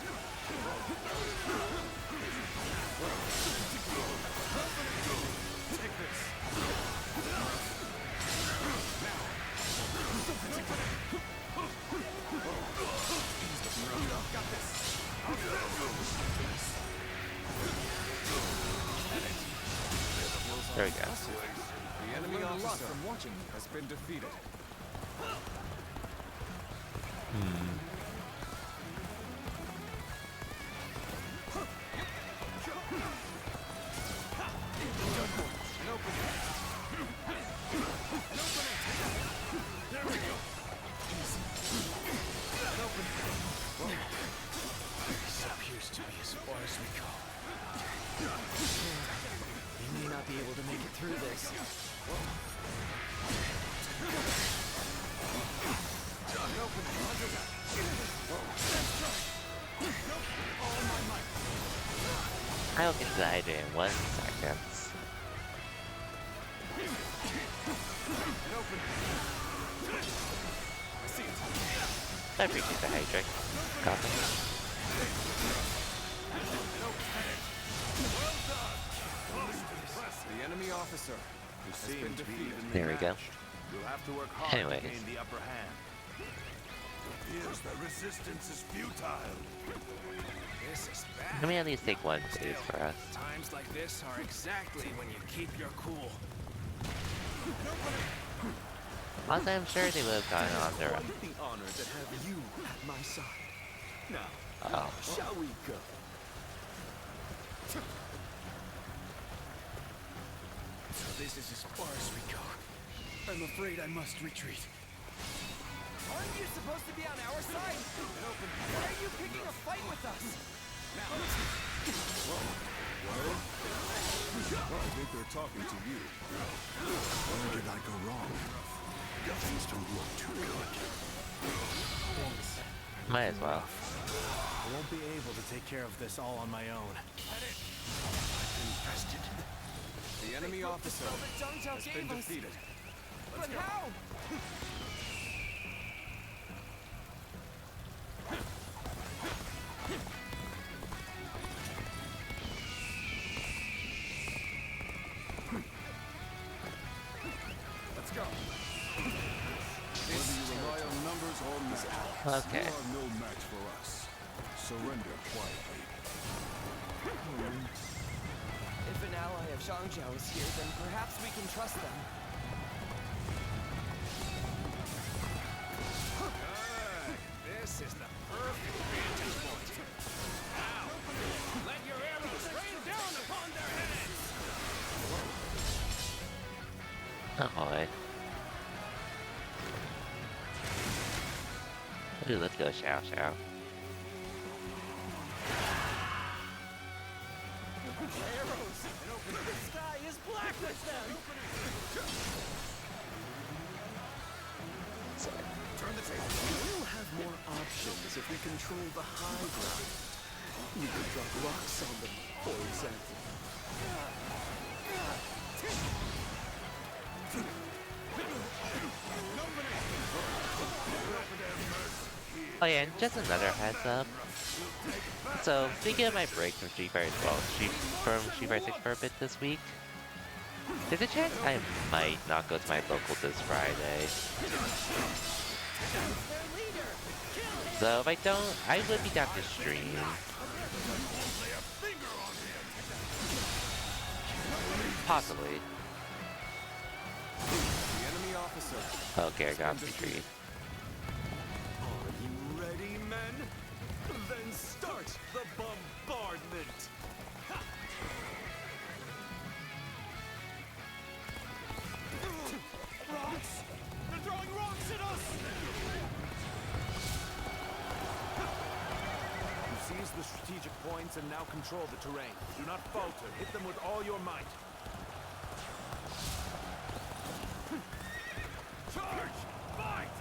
Take this. Got this. There we go. The enemy officer from watching has been defeated. This appears to be as far as we go. We may not be able to make it through this. I'll get to the Hydra in 1 second. I appreciate the Hydra. Copy. The enemy officer has been defeated. There we go. You'll have to work hard Anyways. to gain the upper hand. Appears that resistance is futile. This is Let bad. me at least take 1 phase for us. Times like this are exactly when you keep your cool. Also, I'm sure they would have gotten on their own. Quite the honor to have you at my side. Now, Oh. shall we go? So this is as far as we go. I'm afraid I must retreat. Aren't you supposed to be on our side? Why are you picking a fight with us? I think they're talking to you. Where did I go wrong? Things don't look too good. Might as well. I won't be able to take care of this all on my own. Infested. The enemy officer has been defeated. But how? Let's go. Whether you rely on numbers or math, Okay. you are no match for us. Surrender quietly. If an ally of Shangjiao is here, then perhaps we can trust them. This is the perfect vantage point. Now, let your arrows rain down upon their heads! Oh boy. Ooh, let's go Xiao Xiao. Arrows! The sky is black with them! Turn the table. We'll have more options if we control the high ground. We could drop rocks on them, for example. Oh yeah, and just another heads up. So, speaking of my break from Street Fighter 6 for a bit this week, there's a chance I might not go to my local this Friday. So if I don't, I would be down to stream. Possibly. The enemy officer. Okay, I got the stream. Are you ready, men? Then start the bombardment! Rocks! They're throwing rocks at us! You seized the strategic points and now control the terrain. Do not falter. Hit them with all your might. Charge! Fight!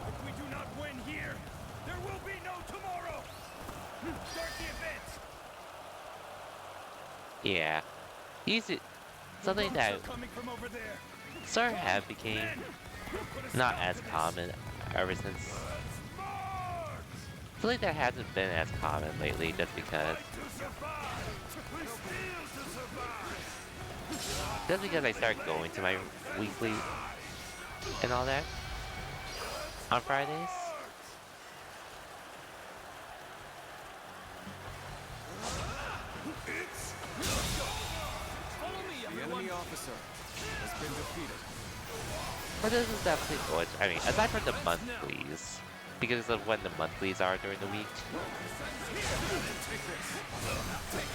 If we do not win here, there will be no tomorrow! Start the advance! Yeah. Easy. Something that Rocks are coming from over there! sort of became not as common ever since. Something that hasn't been as common lately just because. Just because I started going to my weekly and all that on Fridays. The enemy officer has been defeated. But this is definitely good. I mean, aside from the monthlies, because of when the monthlies are during the week.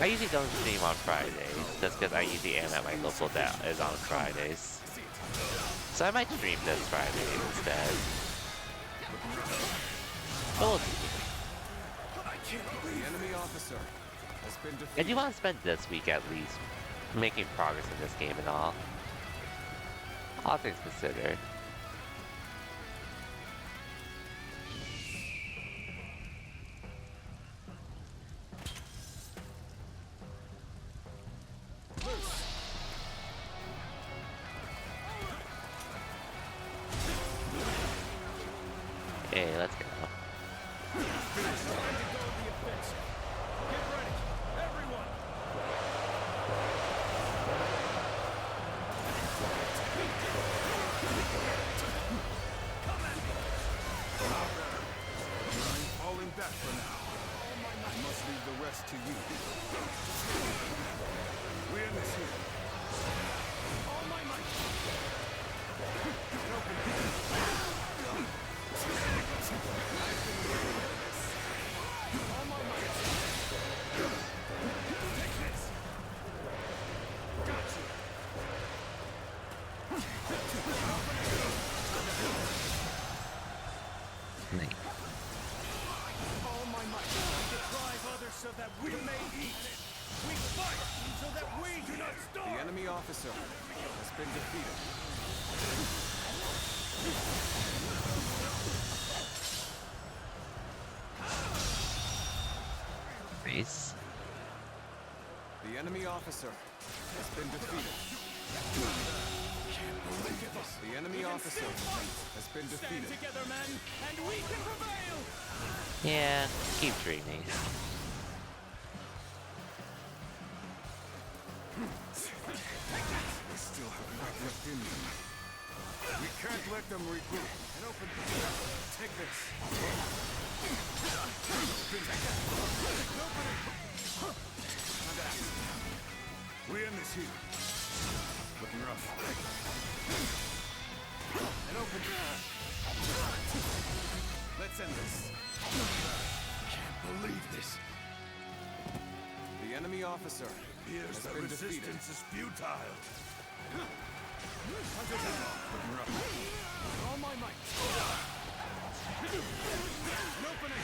I usually don't stream on Fridays, just because I usually am at my local that is on Fridays. So I might stream this Friday instead. But we'll see. The enemy officer has been defeated. I do want to spend this week at least making progress in this game and all. All things considered. Hey, let's go. Falling back for now. I must leave the rest to you. We end this here. All my might. All my might. Take this. Got you. Nice. All my might. We deprive others so that we may eat. We fight so that we do not The starve. enemy officer has been defeated. Nice. The enemy officer has been defeated. The enemy officer has been defeated. Together, men, and we can prevail. Yeah, keep dreaming. They still have not left in them. We can't let them regroup. An open. Take this. We end this here. Looking rough. An open. Let's end this. Can't believe this. The enemy officer Here's has the been resistance defeated. is futile. Looking rough. All my might. An opening.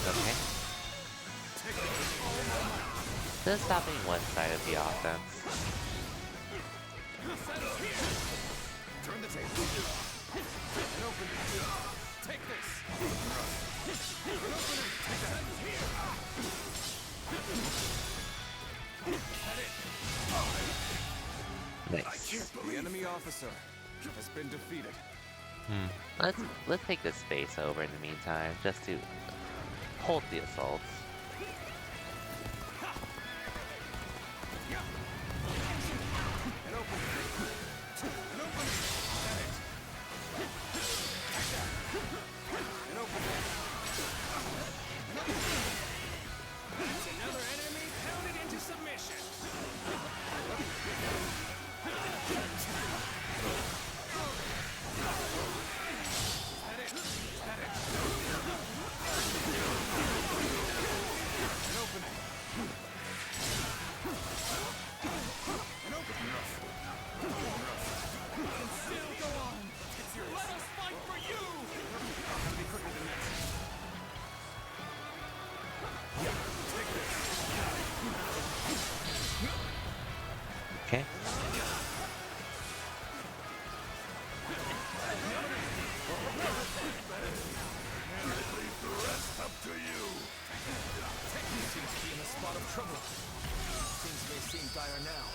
Okay. Just stopping one side of the offense. Turn the table. An opening. Take this. An opening. Take that. Nice. The enemy officer has been defeated. Let's take this space over in the meantime, just to hold the assaults. Another enemy pounded into submission. Okay. Up to you. Seems to be in a spot of trouble. Things may seem dire now.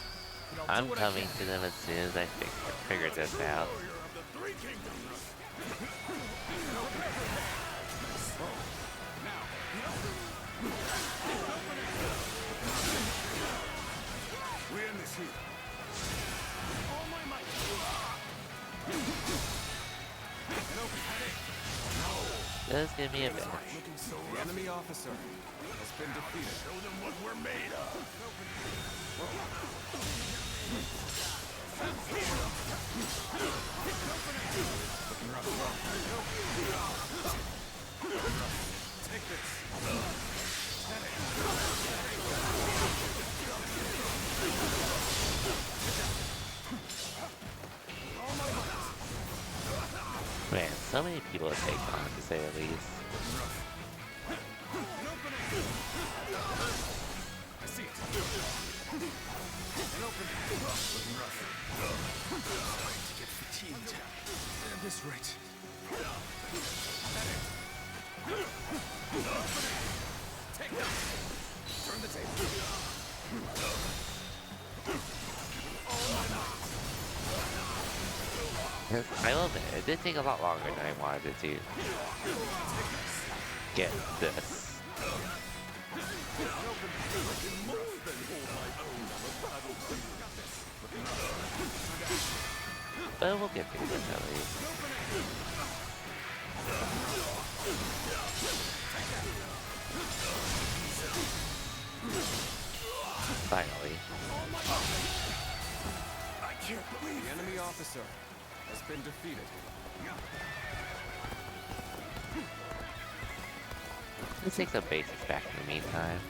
but I'll I'm do what coming I can. to them as soon as I figure this out. Warrior of the Three Kingdoms. We end this here. All my might. Just give me a bit. Looking so rough. The enemy officer has been defeated. Show them what we're made of. Take this. Man, so many people to take on, to say the least. I see it. An opening. Looking rough. Starting to get fatigued. At this rate. Take that. Turn the table. I will admit, it did take a lot longer than I wanted it to get this. But we'll get through this at least. Finally. I can't believe the enemy officer has been defeated. Let's take some basics back in the meantime.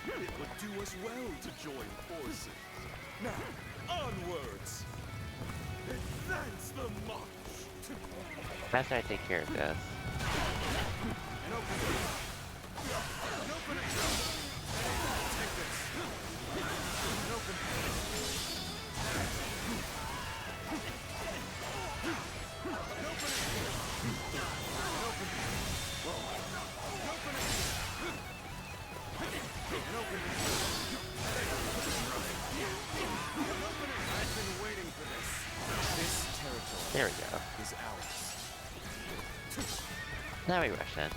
It would do us well to join forces. Now, onwards. Advance the march. After I take care of this. There we go. is ours. Now we rush in.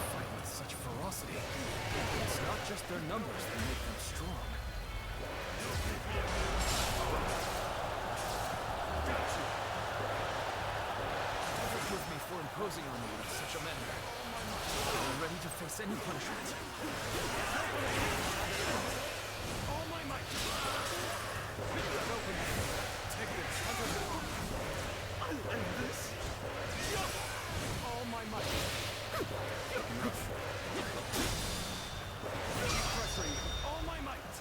Fight with such ferocity. It's not just their numbers that make them strong. Forgive me for imposing on you in such a manner. I'm ready to face any punishment. All my might. Take this. I'll end this. All my might. Pressure you. All my might.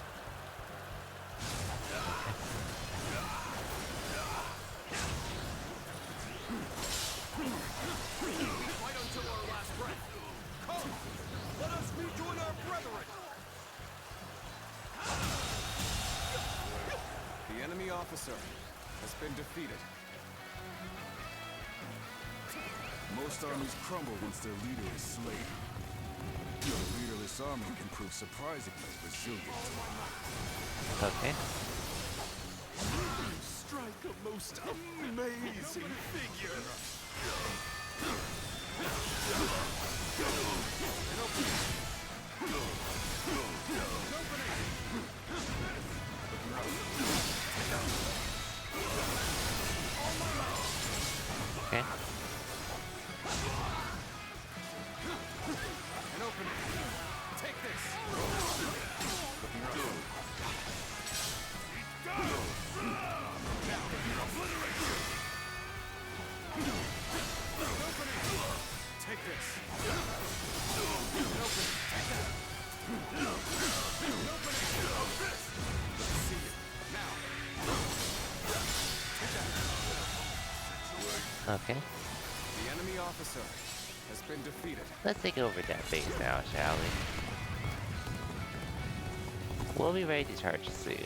Fight until our last breath. Come, let us rejoin our brethren. The enemy officer has been defeated. Most armies crumble once their leader is slain. Your leaderless army can prove surprisingly resilient. Okay. Strike a most amazing figure. Okay. An opening. Take this. Take this. Let's see it. Now. Okay. The enemy officer has been defeated. Let's take over that base now, shall we? We'll be ready to charge soon.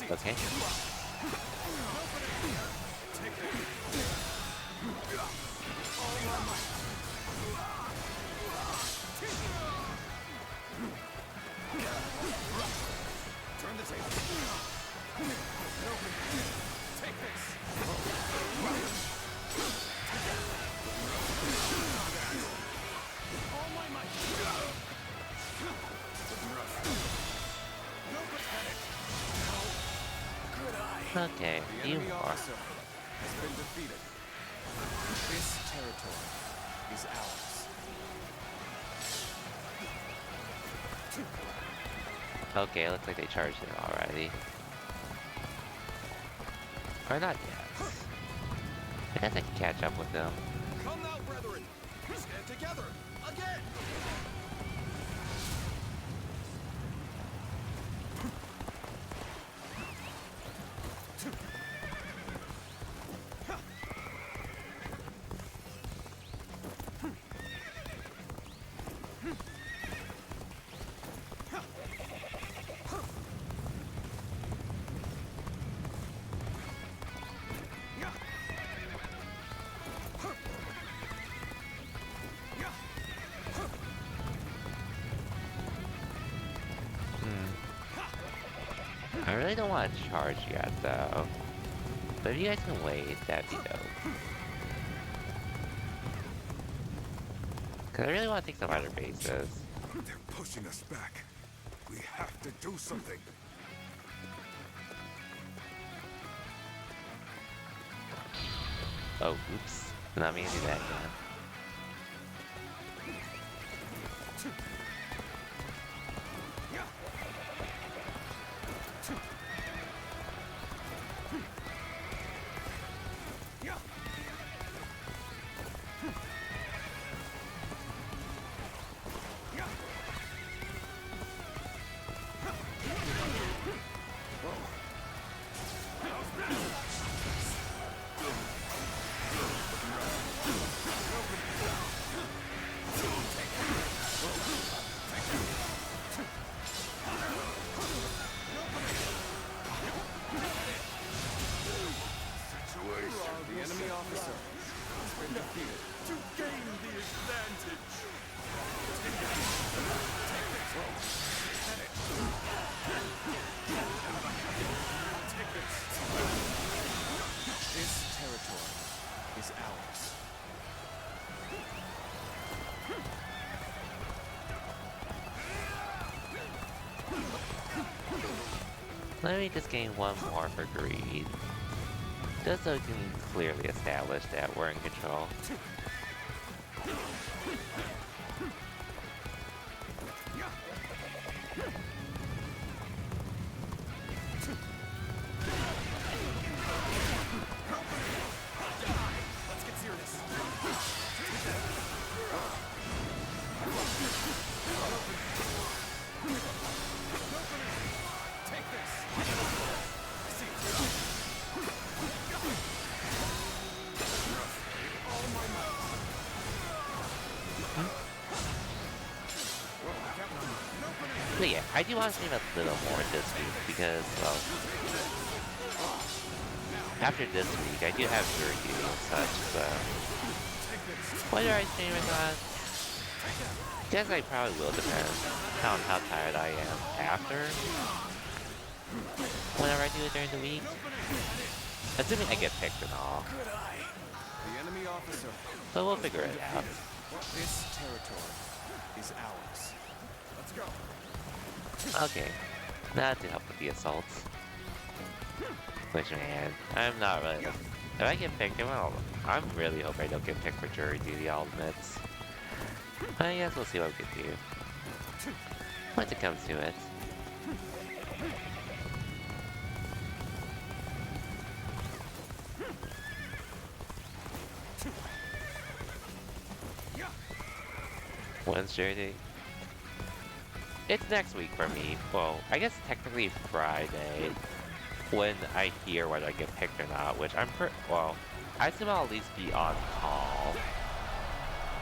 Okay. Turn the table. Take this. All my might. No panic. Good eye. Okay, The you enemy are. officer has been defeated. This territory is ours. Okay, looks like they charged it already. Or not yet. I guess I can catch up with them. Come now, brethren. Stand together. Again. I really don't want to charge yet, though. But if you guys can wait, that'd be dope. Cause I really want to take some other bases. They're pushing us back. We have to do something. Oh, oops. Not me to do that again. Let me just gain one more for greed. Just so we can clearly establish that we're in control. But yeah, I do want to stream a little more this week because, well, after this week, I do have jury duty and such, so whether I stream or not, guess I probably will depend on how tired I am after, whenever I do it during the week, assuming I get picked and all. The enemy officer. So we'll figure it out. This territory is ours. Let's go. Okay, that to help with the assaults. Which, man, I'm not really. If I get picked, well, I'm really hoping I don't get picked for jury duty ultimates. But I guess we'll see what we can do once it comes to it. When's jury duty? It's next week for me. Well, I guess technically Friday when I hear whether I get picked or not, which I'm well, I assume I'll at least be on call.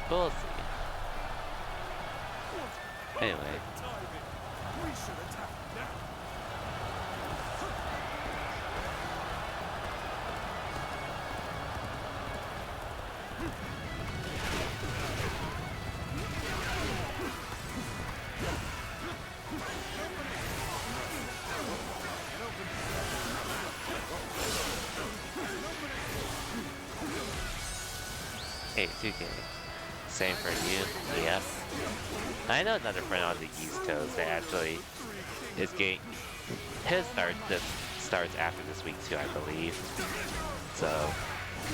But we'll see. Anyway. Hey, 2K. Same for you. Yep. I know another friend on the East Coast that actually is getting his starts after this week too, I believe. So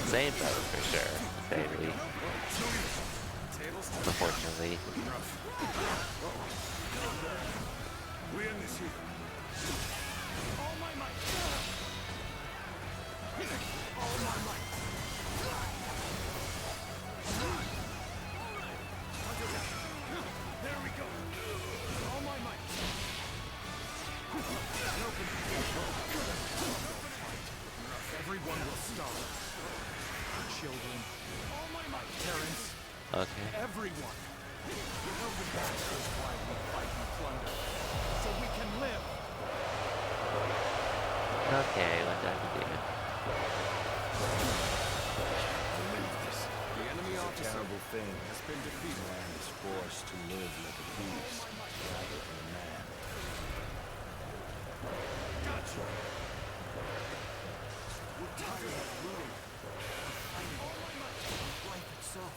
same boat for sure, baby. Unfortunately. We end this here. All my might. All my might. There we go. All my might. Everyone will stop. Children. All my might. Parents. Okay. Everyone. That is why we fight and plunder. So we can live. Okay, what do I have to do? The enemy officer Terrible thing. has been defeated. Man is forced to live like a beast rather than a man. Gotcha. We're tired of living. Life itself.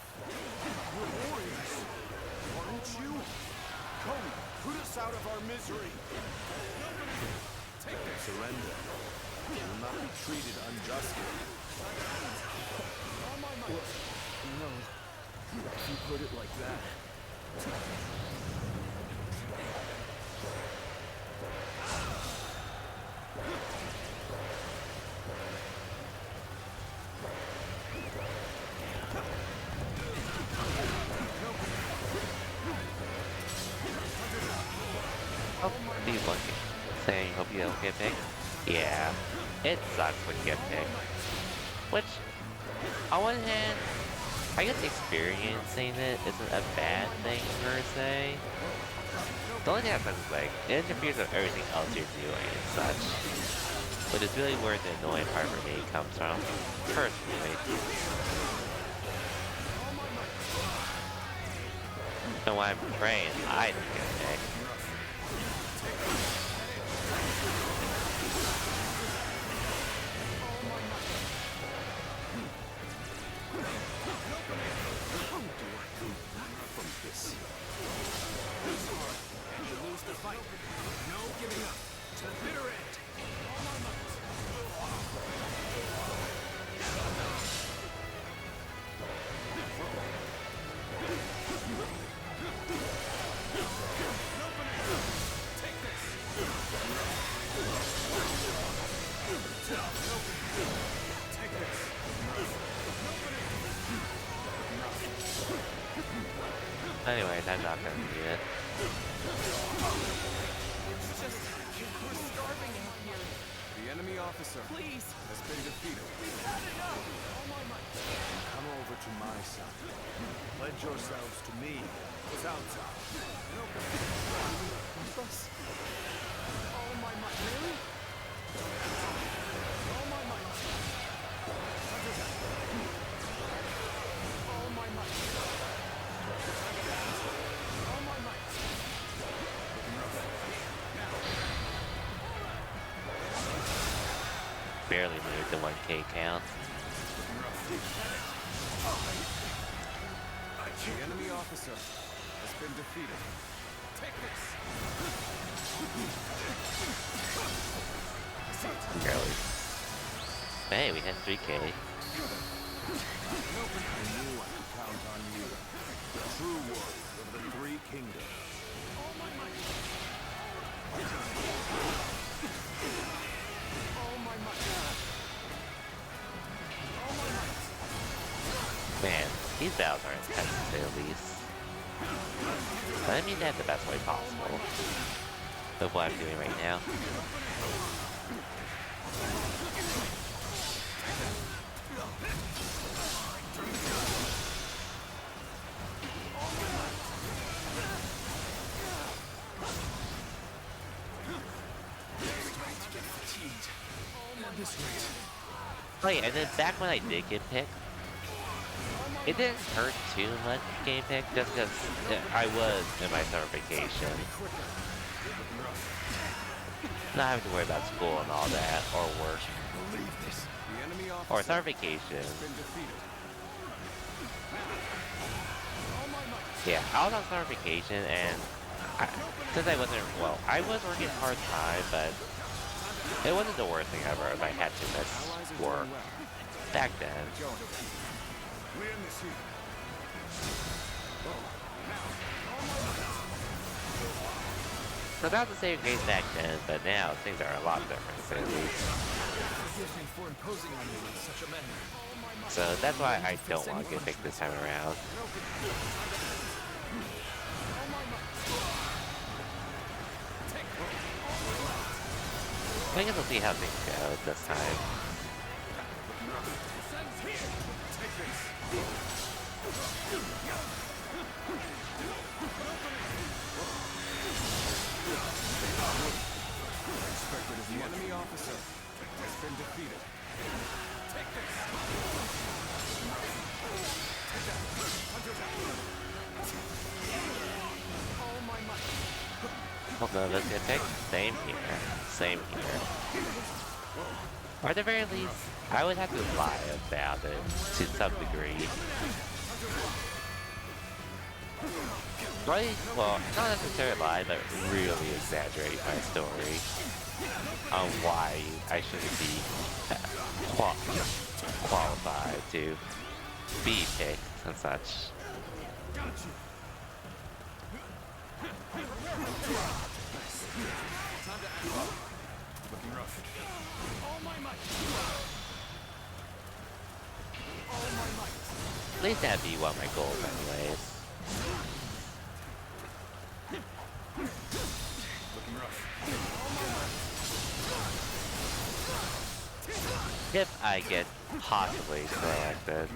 We're warriors. Aren't you? Come, put us out of our misery. Take this. Surrender. You will not be treated unjustly. All my might. No. If you put it like that. Oh, these lucky. Saying hope you don't get picked? Yeah. It sucks when you get picked. Which, on one hand, I guess experiencing it isn't a bad thing per se. The only thing that sucks is like, it interferes with everything else you're doing and such. But it's really where the annoying part for me comes from, personally. And when I'm praying, I don't get picked. You lose the fight. No giving up. To the bitter end. anyways, I'm not gonna do it. It's just... we're starving out here. The enemy officer Please, has been defeated. we've had enough. All my might. Come over to my side. Pledge yourselves to me. Cao Cao. All my might. Really? All my might. All my might. All my might. Barely moved the 1K count. The enemy officer has been defeated. Take this. Barely. Hey, we had 3K. I knew I could count on you. The true warrior of the Three Kingdoms. All my might. All my might. All my might. Man, these battles are intense to say the least. But I mean that the best way possible. Of what I'm doing right now. Oh yeah, and then back when I did get picked, it didn't hurt too much getting picked just because I was in my summer vacation. Not having to worry about school and all that, or work. The enemy Or officer summer vacation. has been defeated. Yeah, I was on summer vacation and since I wasn't, well, I was working part-time, but it wasn't the worst thing ever if I had to miss work back then. We in this heat. So that was the same case back then, but now things are a lot different, to say the least. Forgive me for imposing on you in such a manner. So that's why I don't want to get picked this time around. I guess we'll see how things go this time. The enemy officer has been defeated. Hope none of us get picked. Same here. Same here. Or at the very least, I would have to lie about it to some degree. Right? Well, not necessarily lie, but really exaggerate my story on why I shouldn't be qualified to be picked and such. Looking rough. At least that'd be one of my goals anyways. Looking rough. If I get possibly selected.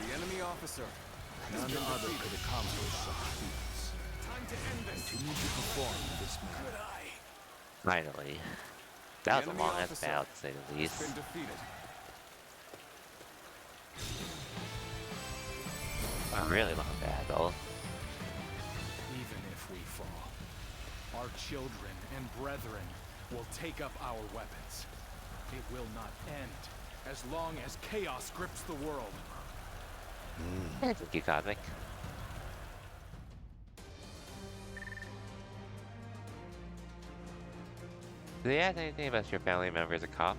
The enemy officer, none other could accomplish such feats. Time to end this. Continue to perform in this manner. Finally. That was a long ass battle to say the least. Been defeated. A really long battle. Even if we fall, our children and brethren will take up our weapons. It will not end as long as chaos grips the world. Thank you, Cosmic. Do they ask anything about your family members a cop?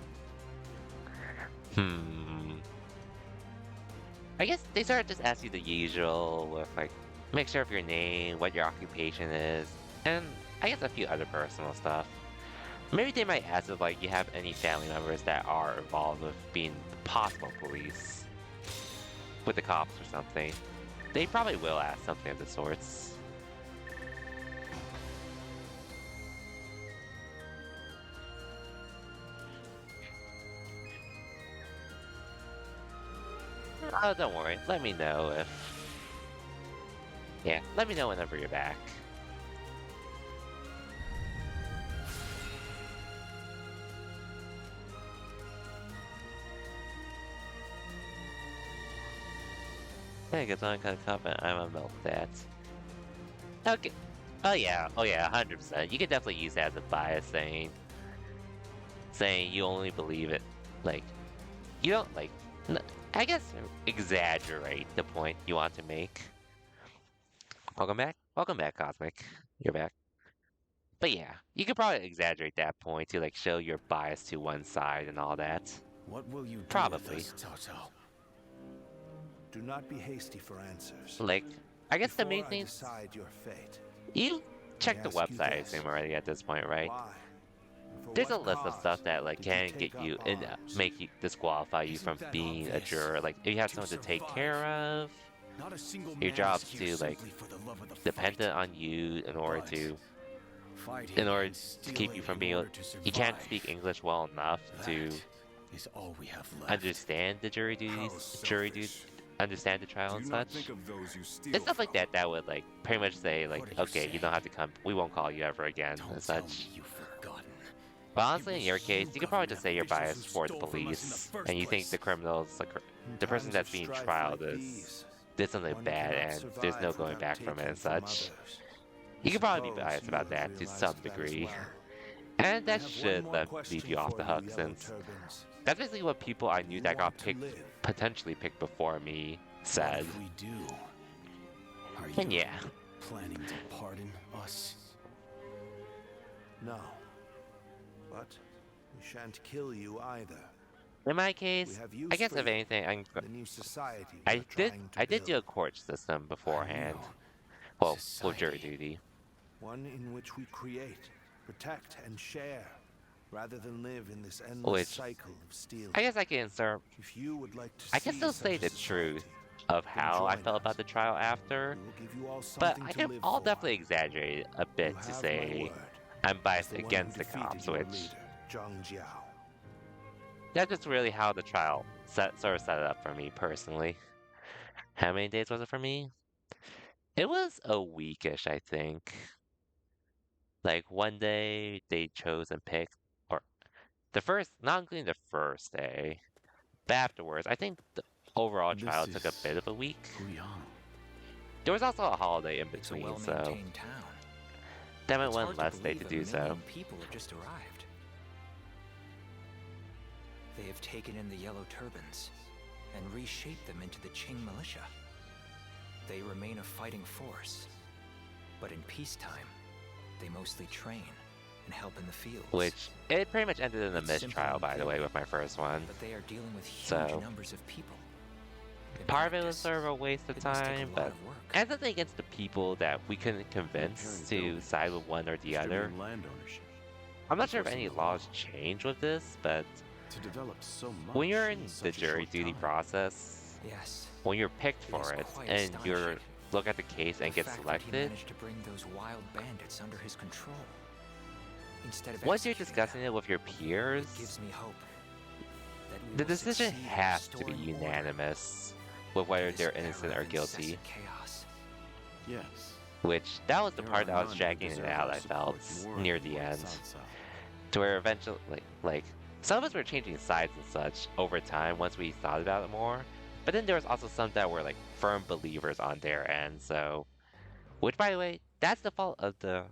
I guess they sort of just ask you the usual with like, Mixture of your name, what your occupation is, and I guess a few other personal stuff. Maybe they might ask if like you have any family members that are involved with being possible police. With the cops or something. They probably will ask something of the sorts. Oh, don't worry. Let me know if... Yeah, let me know whenever you're back. Hey, it's on kind of comment. I'm a melt that. Okay. Oh yeah, 100%. You can definitely use that as a bias saying you only believe it. Like, you don't like. I guess exaggerate the point you want to make. Welcome back. Welcome back, Cosmic. You're back. But yeah, you could probably exaggerate that point to like show your bias to one side and all that. What will you do Probably. with us, Cao Cao? Do not be hasty for answers. Like, I guess the Before main I thing. decide your fate, You checked the ask you website, I this. assume, already at this point, right? why? And for There's a what list of cause stuff that like did you can take get you up and arms? make you disqualify you from Isn't that being a obvious? juror. Like if you have To someone to take survive. care of, Not a single your man job's is here to like simply for the love of the dependent fight. on you in order But to fighting in order and to keep you stealing from in being able. order to You can't survive. speak English well enough to That is all we have left. understand the jury How duties, selfish. understand the trial Do and you not such. think of those you steal It's stuff like from? that that would like pretty much say like, What are you okay, you don't saying? have to come. We won't call you ever again Don't and tell such. me you've forgotten. But honestly, It in was your case, you could probably just say you're government biased officials who towards the stole from us in the police, first and you think the place. criminals, like In the person times that's of being strife trialed like is these, did something one bad, cannot and there's no survive going without back from it taking and from such. others. You could probably be Suppose biased you about have that to realized some that as degree, well. and I that have one should more leave you off question the for hook, you, Yellow since Turbans. that's basically what people I knew You that got want to picked, live. potentially picked before me, What said. if we do? Are And you yeah, planning to pardon us? No. But we shan't kill you either. in my We case, have I use guess for if you, anything, the new society we're trying to I did do a build. court system beforehand. know. Well, with jury Society. duty. One in which we create, protect, and share, rather than live in this endless Which, cycle of stealing. I guess I can insert. If you would like to I can see still such say a the truth society, of then how I join felt us. about the trial after, We will give you all but something I to can. live I'll for. definitely exaggerate it a You bit to have my say word, I'm as biased the one who against the defeated cops, your which leader, Zhang Jiao. that's just really how the trial sort of set it up for me personally. How many days was it for me? It was a weekish, I think. Like one day they chose and picked, or the first, not including the first day, but afterwards, I think the overall trial took a bit of a week. There was also a holiday in It's a between, so well-maintained town. that meant It's one hard less to day believe to a do so. million people have just arrived. They have taken in the Yellow Turbans and reshaped them into the Qing militia. They remain a fighting force, but in peacetime, they mostly train and help in the fields. Which, it pretty much ended in a It's simple mistrial, in by the theory, way, with my first one. But they are dealing with huge So, numbers of people. In part of it was practice, sort of a waste of it must take a time, lot but of work. as nothing against the people that we couldn't convince to side with one or the other. Land ownership. I'm not sure if any laws change with this, but To develop so much when you're in the such a jury short duty time. process, Yes. when you're picked It for is it, quite and you're astonishing. look at the case and The get fact that he selected, managed to bring those wild bandits under his control. Instead of once you're executing discussing them, it with your peers, it gives me hope that we the will decision succeed in has to be restoring order unanimous with whether to they're this innocent era or of guilty. incessant chaos. Yes. Which, that was the There part are that I was none who dragging it deserve out, our I felt, support more near than the Lord end. Cao Cao. To where eventually, like, some of us were changing sides and such over time once we thought about it more. But then there was also some that were, like, firm believers on their end, so... Which, by the way, that's the fault of the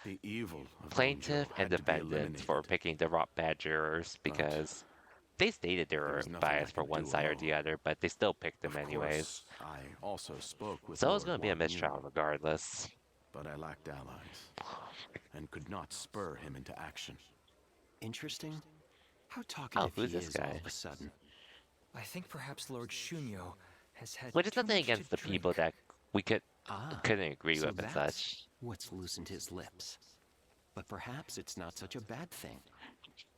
The evil of plaintiff Dongzhou and had to be defendants for eliminated. picking the bad jurors, because they stated they were was nothing I biased for could one do side or the alone. other, but they still picked them Of anyways. course, I also spoke with So it was Lord going to be a Guan Yu, mistrial regardless. but I lacked allies and could not spur him into action. Interesting. How talkative who's he this is all guy? of a sudden. I think perhaps Lord Shunyo has had Which is too nothing much to against the people drink. that we could Ah, couldn't agree so with and that's such. what's loosened his lips. But perhaps it's not such a bad thing.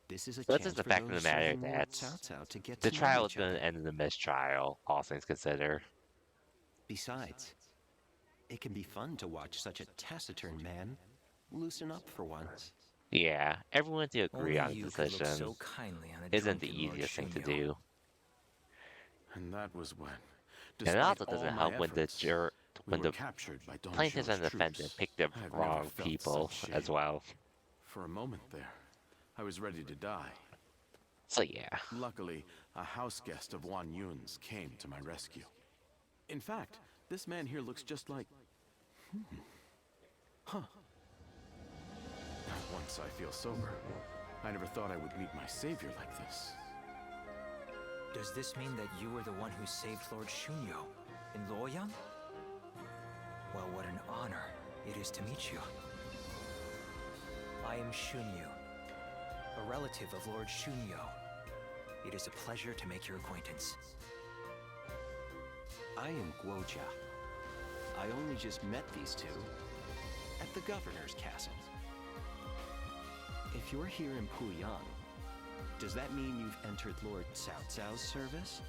This is a But it's chance just the for fact of those the matter serving Lord that Cao Cao to get the to know trial is each going other. to end in a mistrial, all things considered. Besides, it can be fun to watch such a taciturn man loosen up for once. Yeah, everyone to agree Only on a you could look decision so kindly on a isn't the drunken Lord easiest thing to Shunyo. do. And that was when, And it despite also all doesn't my help when efforts, we when were the captured by Don plaintiffs Zhou's and defendant troops. pick the I have never wrong felt people such as shame. well. For a moment there, I was ready to die. So yeah. Luckily, a house guest of Wan Yun's came to my rescue. In fact, this man here looks just like... Huh. Once I feel sober, I never thought I would meet my savior like this. Does this mean that you were the one who saved Lord Shunyo in Luoyang? Well, what an honor it is to meet you. I am Shunyu, a relative of Lord Shunyo. It is a pleasure to make your acquaintance. I am Guojia. I only just met these two at the governor's castle. If you're here in Puyang, does that mean you've entered Lord Cao Cao's service?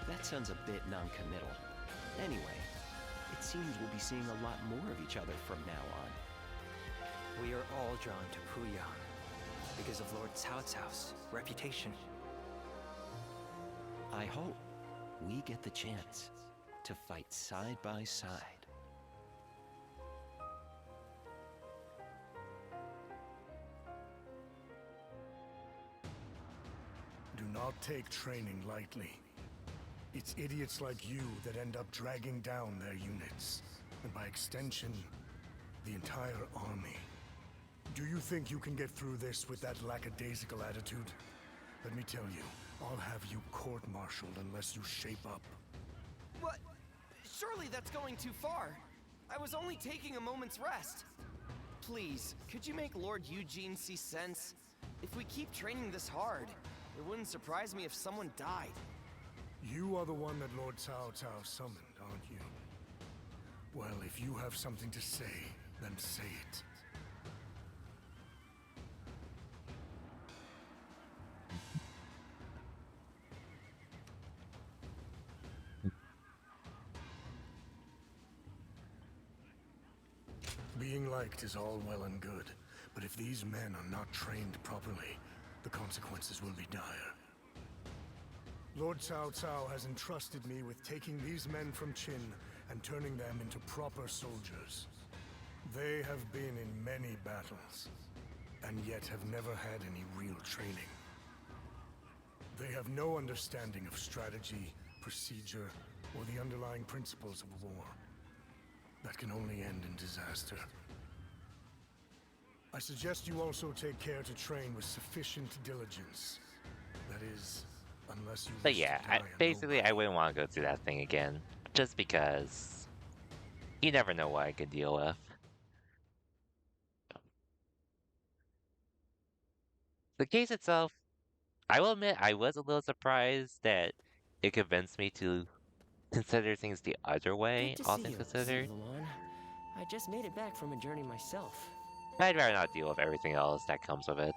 That sounds a bit non-committal. Anyway, it seems we'll be seeing a lot more of each other from now on. We are all drawn to Puyang because of Lord Cao Cao's reputation. I hope we get the chance to fight side by side. Do not take training lightly. It's idiots like you that end up dragging down their units, and by extension, the entire army. Do you think you can get through this with that lackadaisical attitude? Let me tell you, I'll have you court-martialed unless you shape up. What? Surely that's going too far. I was only taking a moment's rest. Please, could you make Lord Eugene see sense? If we keep training this hard, it wouldn't surprise me if someone died. You are the one that Lord Cao Cao summoned, aren't you? Well, if you have something to say, then say it. Being liked is all well and good, but if these men are not trained properly, the consequences will be dire. Lord Cao Cao has entrusted me with taking these men from Qin and turning them into proper soldiers. They have been in many battles, and yet have never had any real training. They have no understanding of strategy, procedure, or the underlying principles of war. That can only end in disaster. I suggest you also take care to train with sufficient diligence. That is, unless you But wish yeah, to die a basically noble. I wouldn't want to go through that thing again. Just because you never know what I could deal with. The case itself, I will admit I was a little surprised that it convinced me to consider things the other way, Good to all see things you, considered. Luan. I just made it back from a journey myself. I'd rather not deal with everything else that comes with it,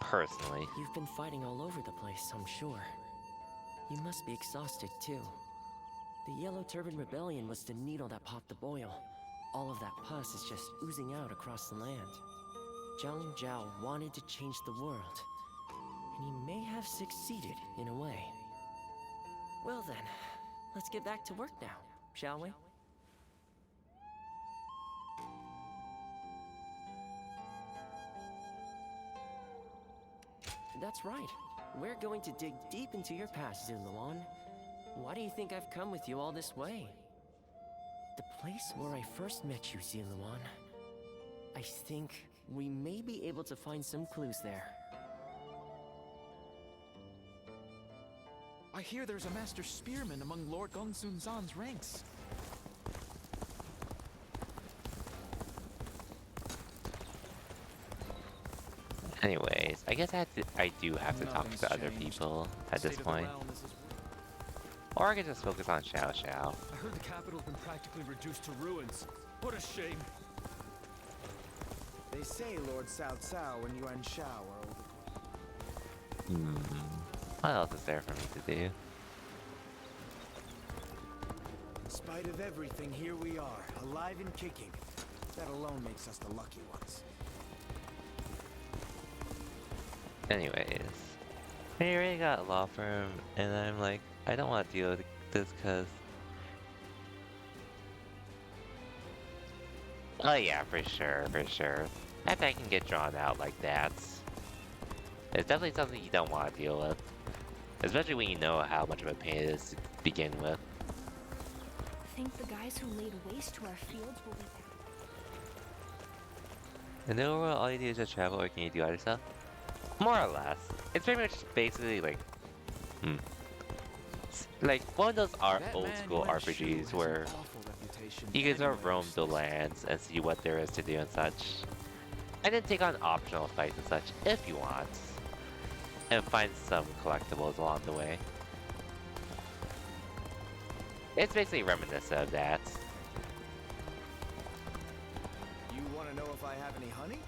personally. You've been fighting all over the place, I'm sure. You must be exhausted, too. The Yellow Turban Rebellion was the needle that popped the boil. All of that pus is just oozing out across the land. Zhang Zhao wanted to change the world, and he may have succeeded in a way. Well then, let's get back to work now, shall we? That's right. We're going to dig deep into your past, Zuluan. Why do you think I've come with you all this way? The place where I first met you, Zuluan. I think we may be able to find some clues there. I hear there's a master spearman among Lord Gongsun Zan's ranks. Anyways, I guess I do have to talk to other people at this point. Or I could just focus on Xiao Xiao. I heard the capital's been practically reduced to ruins. What a shame. They say Lord Cao Cao and Yuan Shao are over. What else is there for me to do? In spite of everything, here we are, alive and kicking. That alone makes us the lucky ones. Anyways, we already got a law firm, and I'm like, I don't want to deal with this because... Oh yeah, for sure, for sure. If I can get drawn out like that, it's definitely something you don't want to deal with. Especially when you know how much of a pain it is to begin with. Think the guys who laid waste to our fields will be back? In the overall, all you do is just travel, or can you do other stuff? More or less. It's pretty much basically like... Like, one of those old school RPGs where you can sort of roam the lands and see what there is to do and such. And then take on optional fights and such if you want. And find some collectibles along the way. It's basically reminiscent of that. You want to know if I have any honey?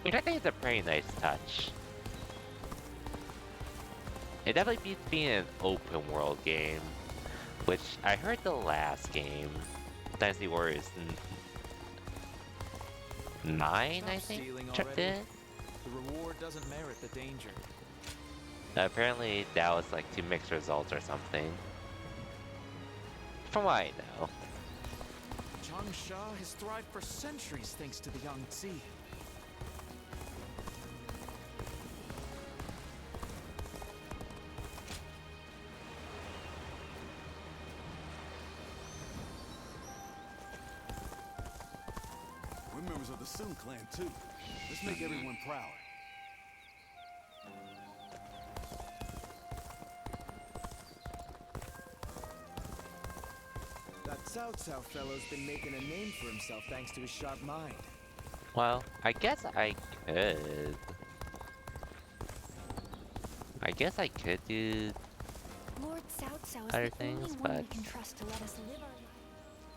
Which I think is a pretty nice touch. It definitely beats being an open world game, which I heard the last game, Dynasty Warriors 9, I think, did. The reward doesn't merit the danger. Apparently that was like two mixed results or something. From what I know. Changsha has thrived for centuries thanks to the Yangtze. We're members of the Sun clan, too. Let's make everyone proud. That Cao Cao fellow's been making a name for himself thanks to his sharp mind. Well, I guess I could. I guess I could do Lord Cao Cao is other the things, only one but we can trust to let us live our lives.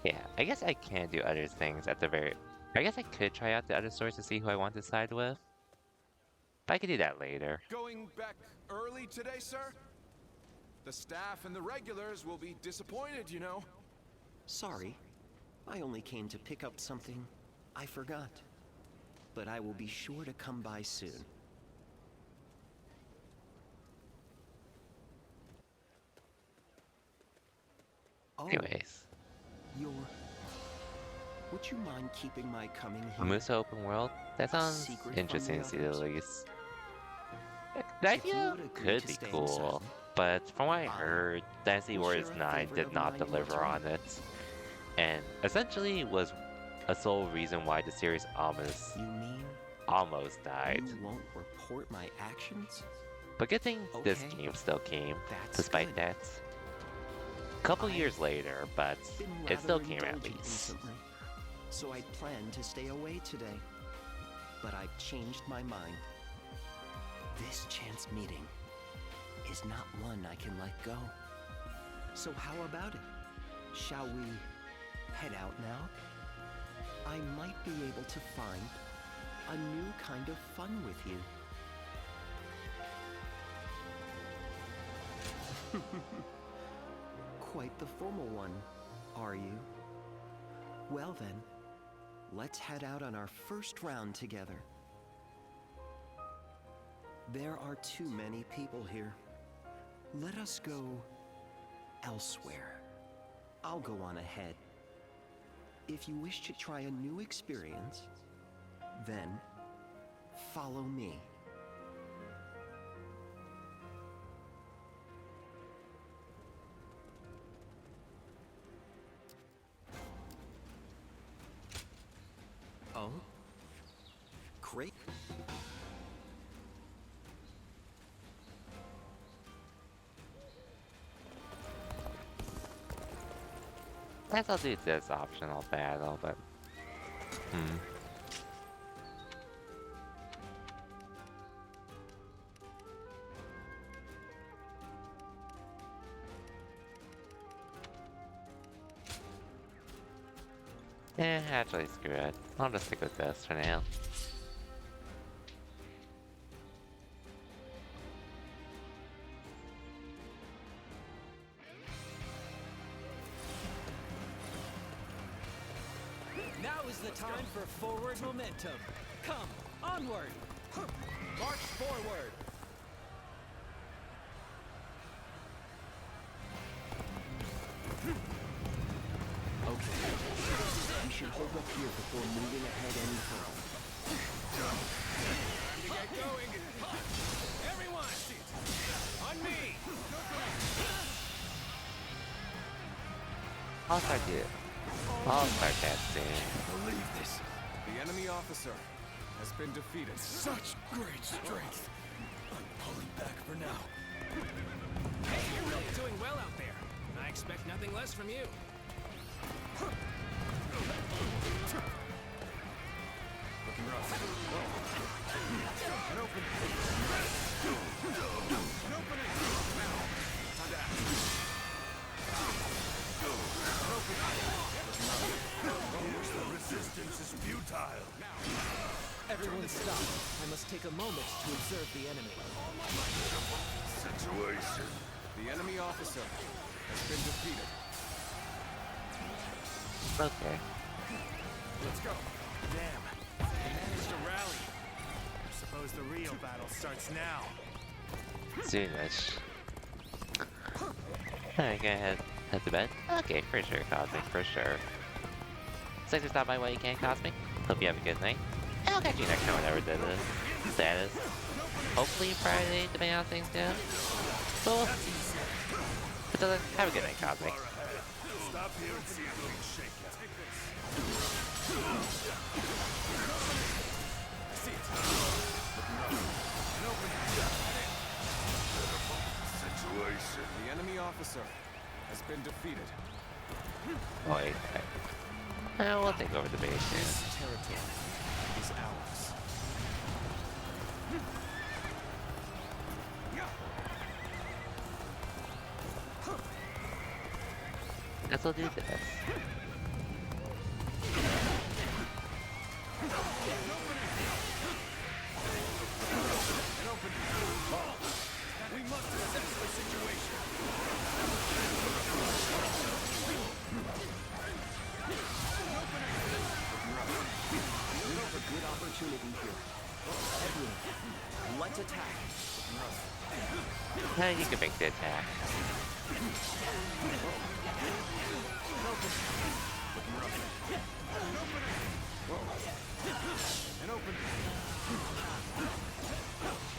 yeah, I guess I can do other things at the very... I guess I could try out the other stores to see who I want to side with. But I could do that later. Going back early today, sir? The staff and the regulars will be disappointed, you know. Sorry. I only came to pick up something I forgot. But I will be sure to come by soon. Anyways. Would you mind keeping my coming here? Moves to open world? That sounds interesting to see the least. The idea could be cool, but from what I heard, Dynasty Warriors 9 did not deliver on it. And essentially was a sole reason why the series almost died. You won't report my actions? But good thing this game still came, despite that. A couple years later, but it still came at least. Recently, so I'd planned to stay away today. But I've changed my mind. This chance meeting is not one I can let go. So how about it? Shall we head out now? I might be able to find a new kind of fun with you. Quite the formal one, are you? Well then, let's head out on our first round together. There are too many people here. Let us go elsewhere. I'll go on ahead. If you wish to try a new experience, then follow me. Oh? Great. Guess I'll do this optional battle, but... Actually, screw it. I'll just stick with this for now. Now is the time for forward momentum. Come, onward! March forward! Okay. We should hold up here before moving ahead any further. Time to get going! Everyone! On me! I'll start that soon. Believe this. The enemy officer has been defeated. Such great strength. I'm pulling back for now. Hey, you're really doing well out there. I expect nothing less from you. Looking rough. An opening. An opening. Now. Time to act. An opening. The resistance is futile. Everyone stop. I must take a moment to observe the enemy. Situation. The enemy officer has been defeated. Okay. Let's go. Damn. They managed to rally. I suppose the real battle starts now. Soonish. Alright, go ahead. Head to bed? Okay, for sure, Cosmic, for sure. Thanks for stopping by while you can, Cosmic. Hope you have a good night. And I'll catch you next time whenever the status. Hopefully Friday, depending on how things go. Cool. But have a good night, Cosmic. Stop here and see a little shakeout. See it. An opening. Situation. The enemy officer has been defeated. Boy, we'll take over the base soon. This territory is ours. Guess we'll do this. We must assess the situation. We have a good opportunity here. Everyone, let's attack. You can make the attack. An opening.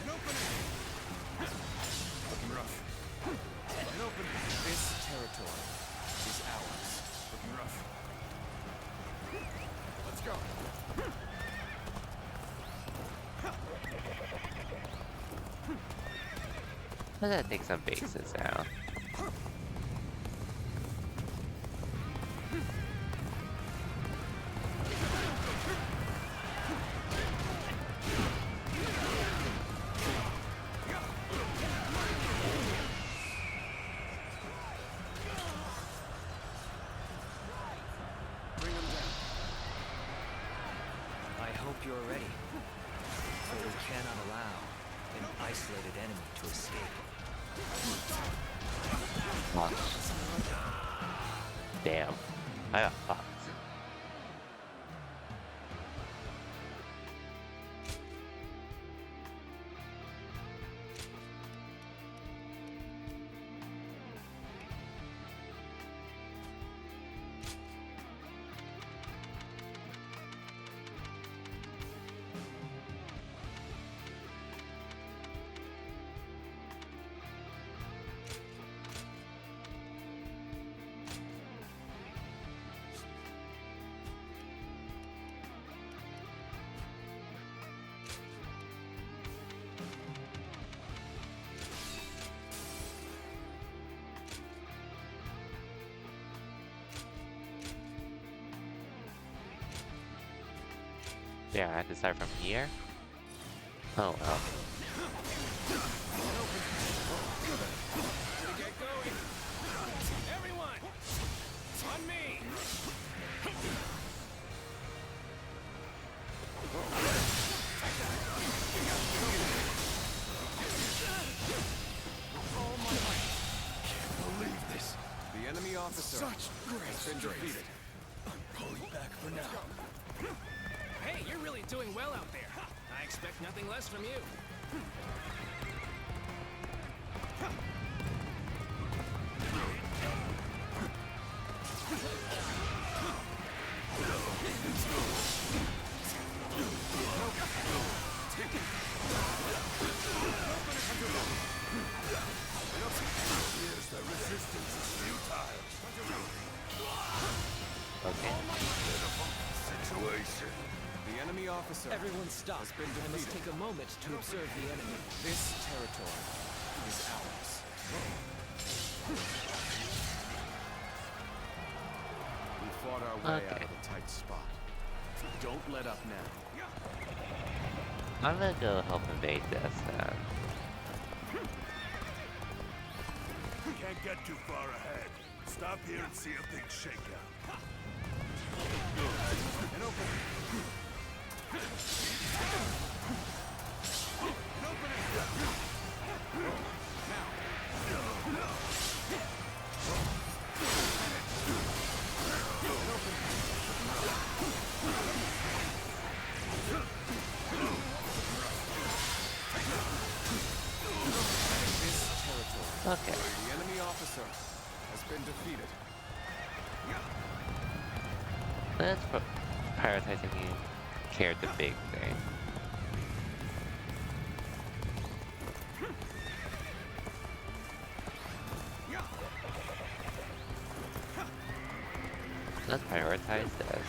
An opening. Looking rough. An opening. This territory is ours. Looking rough. Let's go. I'm gonna take some bases out. Bring them down. I hope you're ready. For we cannot allow an isolated enemy to escape. Launch. Damn. I got fucked. Yeah, I have to start from here? Oh well. Get going! Everyone! On me! Believe this. The enemy officer Such great has been strength. defeated. Pulling back for now. Hey, you're really doing well out there. I expect nothing less from you. Here's the resistance is futile. Okay. Situation. The enemy officer Everyone stop. has been I must defeated. take a moment to observe the enemy. This territory is ours. We fought our way out Okay. of a tight spot. Don't let up now. I'm gonna go help invade this then. Can't get too far ahead. Stop here and see how things shake out. And open. Okay. The enemy officer has been defeated. Let's prioritize if you care the big thing. Let's prioritize this.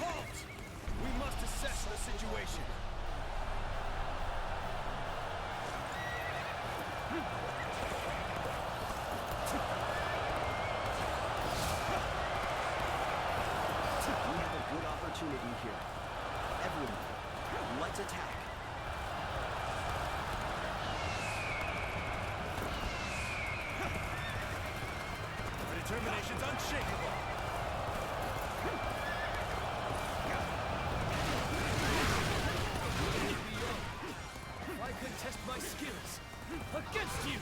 We must assess the situation. We have a good opportunity here. Everyone, let's attack. My determination's unshakable. I could test my skills against you.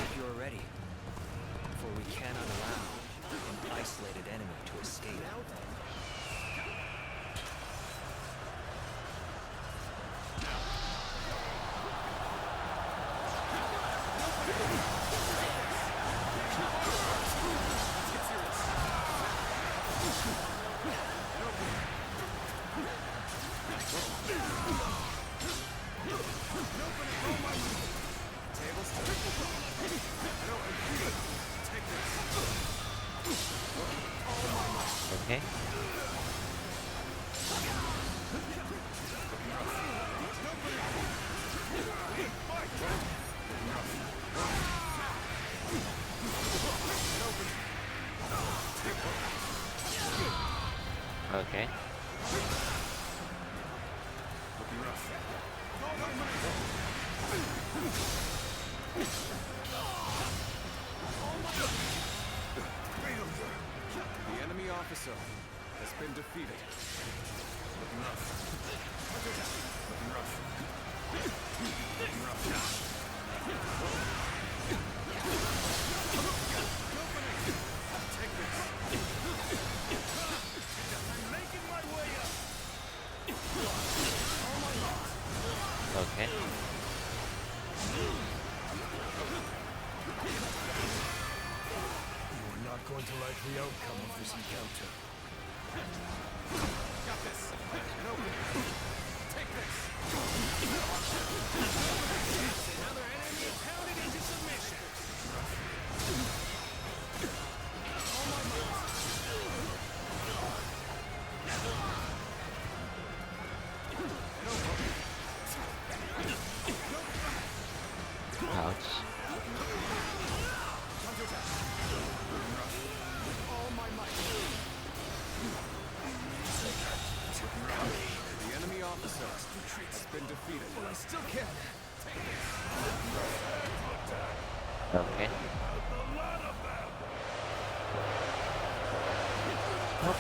If you're ready, for we cannot allow an isolated enemy to escape. Okay. Okay. The enemy officer has been defeated. Looking rough. Looking rough. Looking rough. Take this. I'm making my way up. Okay. You are not going to like the outcome of this encounter. Got this. No. Take this. Another enemy pounded into submission. Ouch. All my might. The enemy officer has been defeated. Well, I still can. Okay. A lot of them. Nope.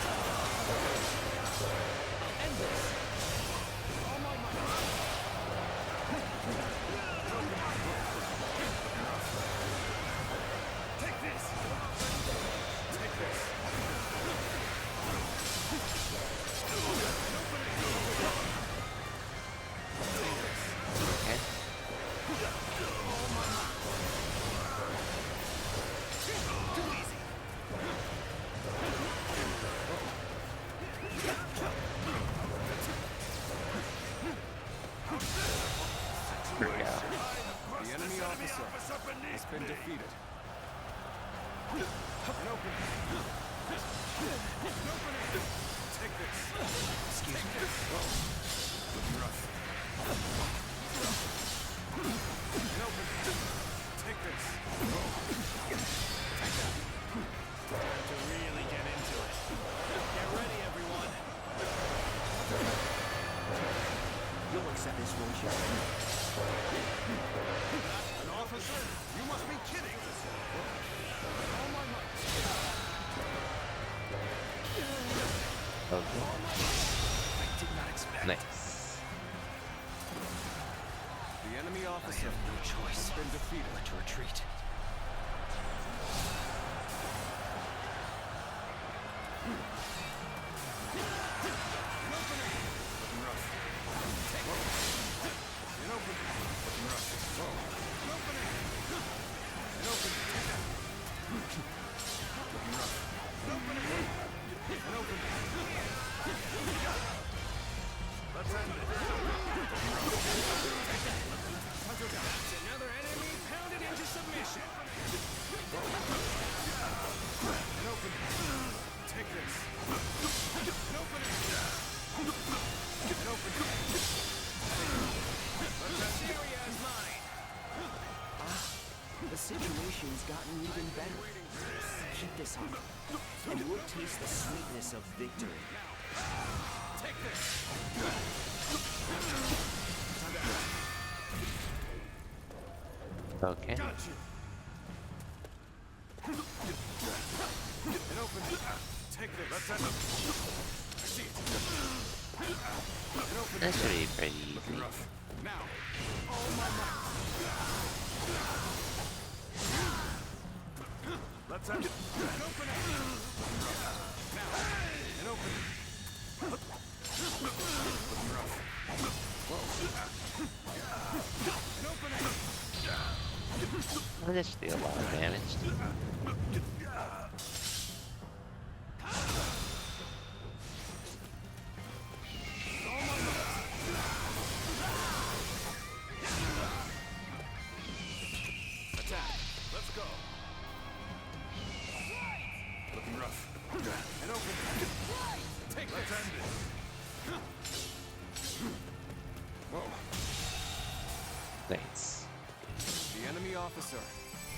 officer has been defeated. An opening. An opening. Take this. Excuse me. Looking rough. An opening. Take this. Take that. Time to really get into it. Get ready, everyone. You'll accept this, won't you? An officer? You must be kidding! All my might. Okay. I did not expect. Nice. The enemy I officer have no choice has been defeated. but to retreat. Looking rough. Take it. An opening. Looking rough. An opening. An opening. Take that. Looking rough. An opening. An opening. Let's end it. Looking rough. Take that. Hunter down. That's another enemy pounded into submission. An opening. Take this. An opening. An opening. This area is mine. The situation's gotten even better. Keep this up, and we'll taste the sweetness of victory. Take this. Okay. Got you. An opening. Take this. Let's end it. I see it. An opening. That should be pretty easy. Looking rough. Now. All my might. Let's end it. An opening. Looking rough. Now. An opening. Looking rough. An opening. Well, that should do a lot of damage. Attack. Let's go. Looking rough. An opening. Take Let's end it. Whoa. Nice. The enemy officer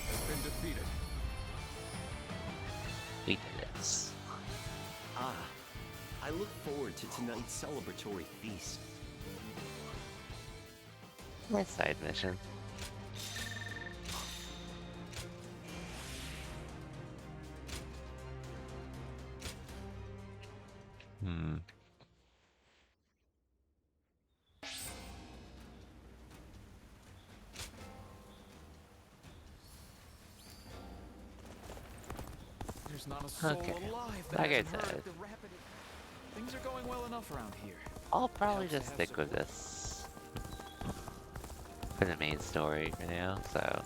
has been defeated. We did this. Ah, I look forward to tonight's celebratory feast. Nice side mission. Hmm. There's not a soul Okay. alive that Like I hasn't heard said, of the rapid. Things are going well enough around here. I'll probably Helps to just have stick with support. this for the main story for now, so.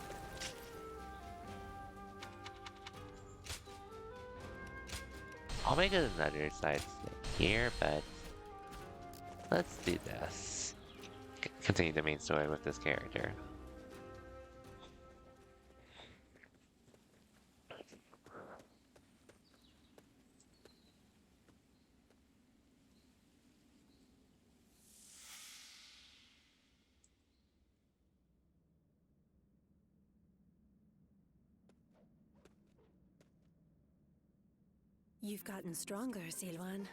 I'll make it another side here, but let's do this. Continue the main story with this character. You've gotten stronger, Silwan.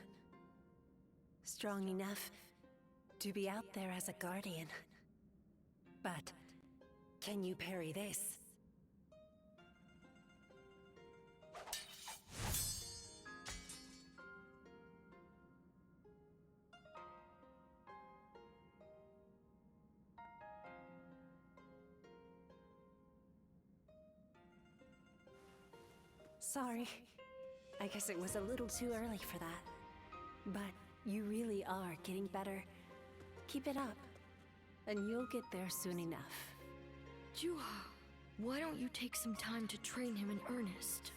Strong enough to be out there as a guardian. But can you parry this? Sorry. I guess it was a little too early for that. But you really are getting better. Keep it up, and you'll get there soon enough. Juha, why don't you take some time to train him in earnest?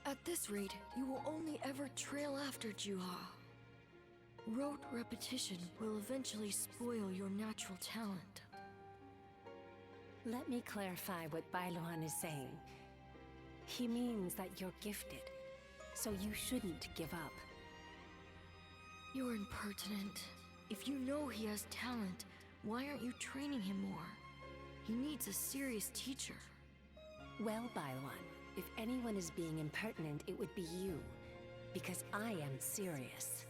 At this rate, you will only ever trail after Juha. Rote repetition will eventually spoil your natural talent. Let me clarify what Bailuan is saying. He means that you're gifted, so you shouldn't give up. You're impertinent. If you know he has talent, why aren't you training him more? He needs a serious teacher. Well, Bailuan, if anyone is being impertinent, it would be you. Because I am serious.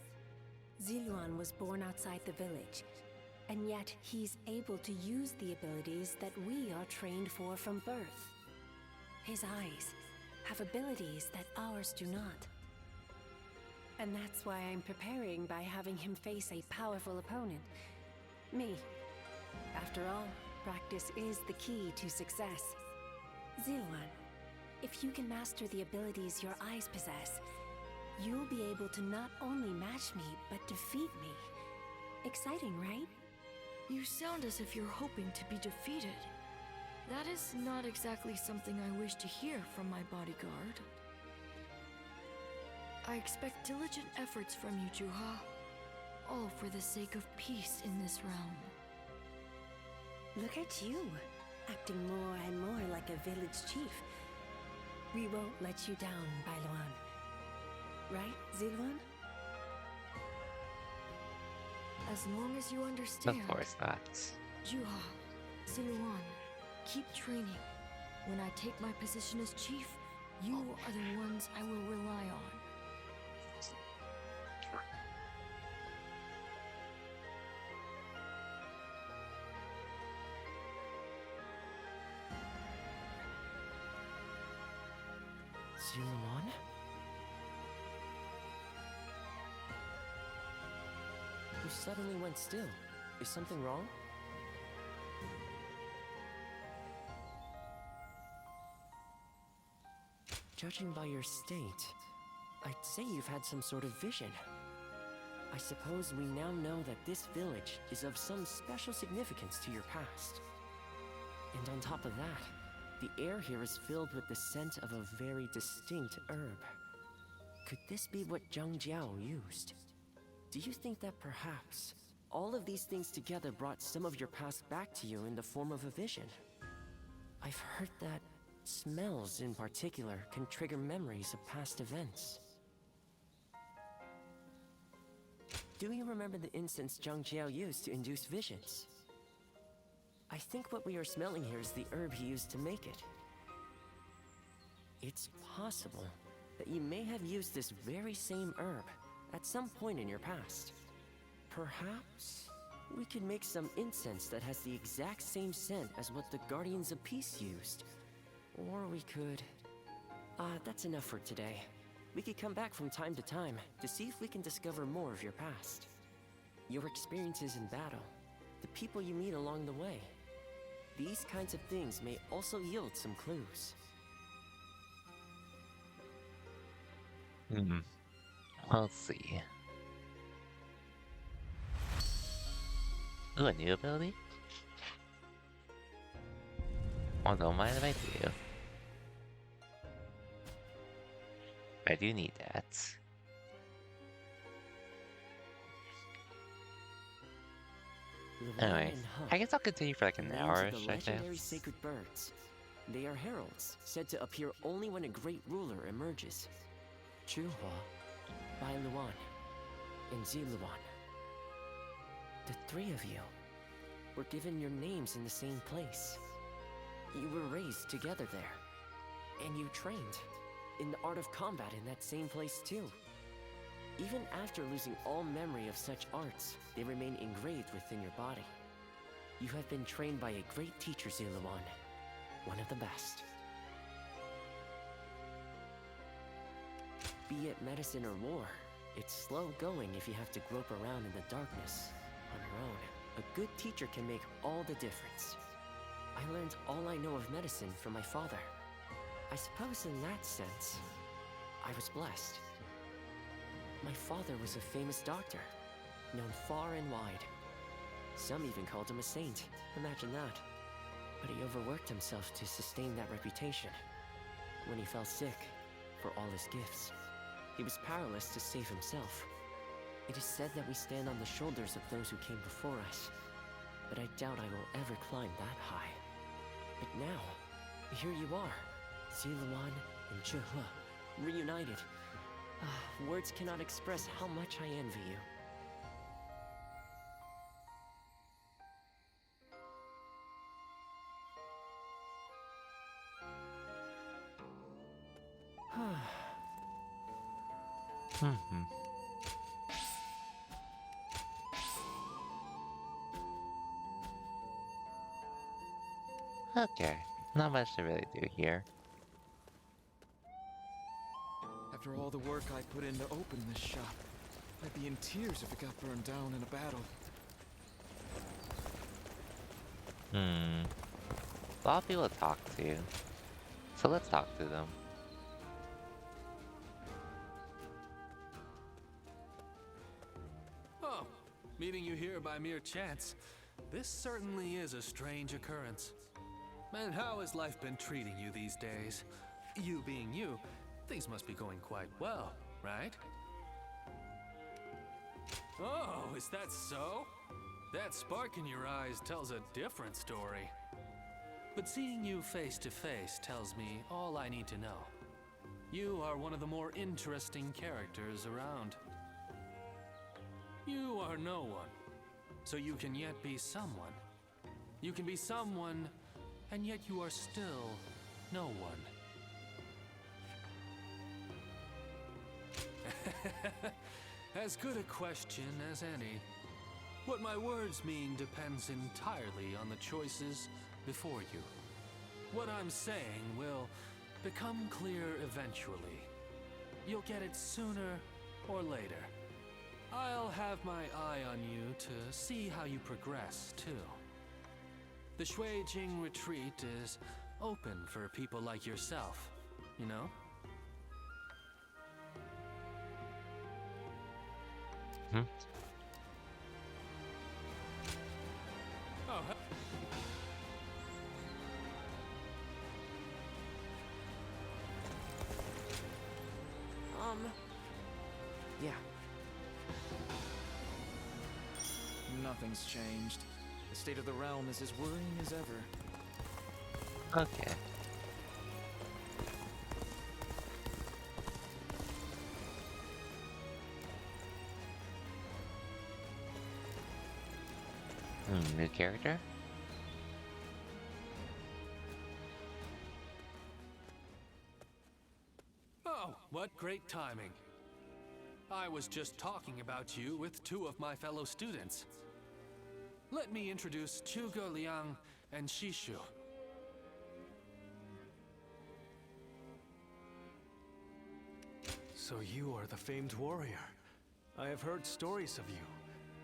Ziluan was born outside the village, and yet he's able to use the abilities that we are trained for from birth. His eyes have abilities that ours do not. And that's why I'm preparing by having him face a powerful opponent. Me. After all, practice is the key to success. Ziluan, if you can master the abilities your eyes possess, you'll be able to not only match me, but defeat me. Exciting, right? You sound as if you're hoping to be defeated. That is not exactly something I wish to hear from my bodyguard. I expect diligent efforts from you, Juha. All for the sake of peace in this realm. Look at you, acting more and more like a village chief. We won't let you down, Bailuan. Right, Ziluan? As long as you understand. Of course not. Juha, Ziluan, keep training. When I take my position as chief, you are the ones I will rely on. Ziluan? You suddenly went still. Is something wrong? Judging by your state, I'd say you've had some sort of vision. I suppose we now know that this village is of some special significance to your past. And on top of that, the air here is filled with the scent of a very distinct herb. Could this be what Zhang Jiao used? Do you think that perhaps all of these things together brought some of your past back to you in the form of a vision? I've heard that smells in particular can trigger memories of past events. Do you remember the incense Zhang Jiao used to induce visions? I think what we are smelling here is the herb he used to make it. It's possible that you may have used this very same herb at some point in your past. Perhaps we could make some incense that has the exact same scent as what the Guardians of Peace used. Or we could... that's enough for today. We could come back from time to time to see if we can discover more of your past. Your experiences in battle, the people you meet along the way. These kinds of things may also yield some clues. We'll see. Ooh, a new ability? Oh, don't mind if I do. I do need that. Anyway, I guess I'll continue for like an hour-ish, I Legendary guess. sacred birds. They are heralds, said to appear only when a great ruler emerges. Juha, Bailuan, and Ziluan. The three of you were given your names in the same place. You were raised together there, and you trained in the art of combat in that same place too. Even after losing all memory of such arts, they remain engraved within your body. You have been trained by a great teacher, Ziluan, one of the best. Be it medicine or war, it's slow going if you have to grope around in the darkness on your own. A good teacher can make all the difference. I learned all I know of medicine from my father. I suppose in that sense, I was blessed. My father was a famous doctor, known far and wide. Some even called him a saint, imagine that. But he overworked himself to sustain that reputation. When he fell sick, for all his gifts, he was powerless to save himself. It is said that we stand on the shoulders of those who came before us, but I doubt I will ever climb that high. But now, here you are, Ziluan and Zhehe, reunited. Words cannot express how much I envy you. Okay, not much to really do here. After all the work I put in to open this shop, I'd be in tears if it got burned down in a battle. A lot of people to talk to. So let's talk to them. Oh, meeting you here by mere chance. This certainly is a strange occurrence. And how has life been treating you these days? You being you, things must be going quite well, right? Oh, is that so? That spark in your eyes tells a different story. But seeing you face to face tells me all I need to know. You are one of the more interesting characters around. You are no one, so you can yet be someone. You can be someone, and yet you are still no one. As good a question as any. What my words mean depends entirely on the choices before you. What I'm saying will become clear eventually. You'll get it sooner or later. I'll have my eye on you to see how you progress, too. The Shuijing retreat is open for people like yourself, you know? Oh, yeah. Nothing's changed. The state of the realm is as worrying as ever. Okay. New character? Oh, what great timing. I was just talking about you with two of my fellow students. Let me introduce Zhuge Liang and Shishu. So you are the famed warrior. I have heard stories of you.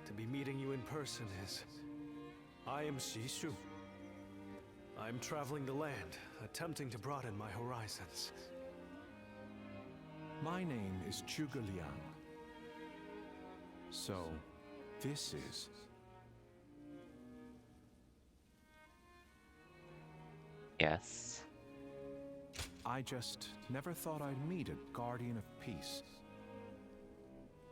To be meeting you in person is... I am Shishu. I am traveling the land, attempting to broaden my horizons. My name is Zhuge Liang. So, this is... Yes. I just never thought I'd meet a guardian of peace.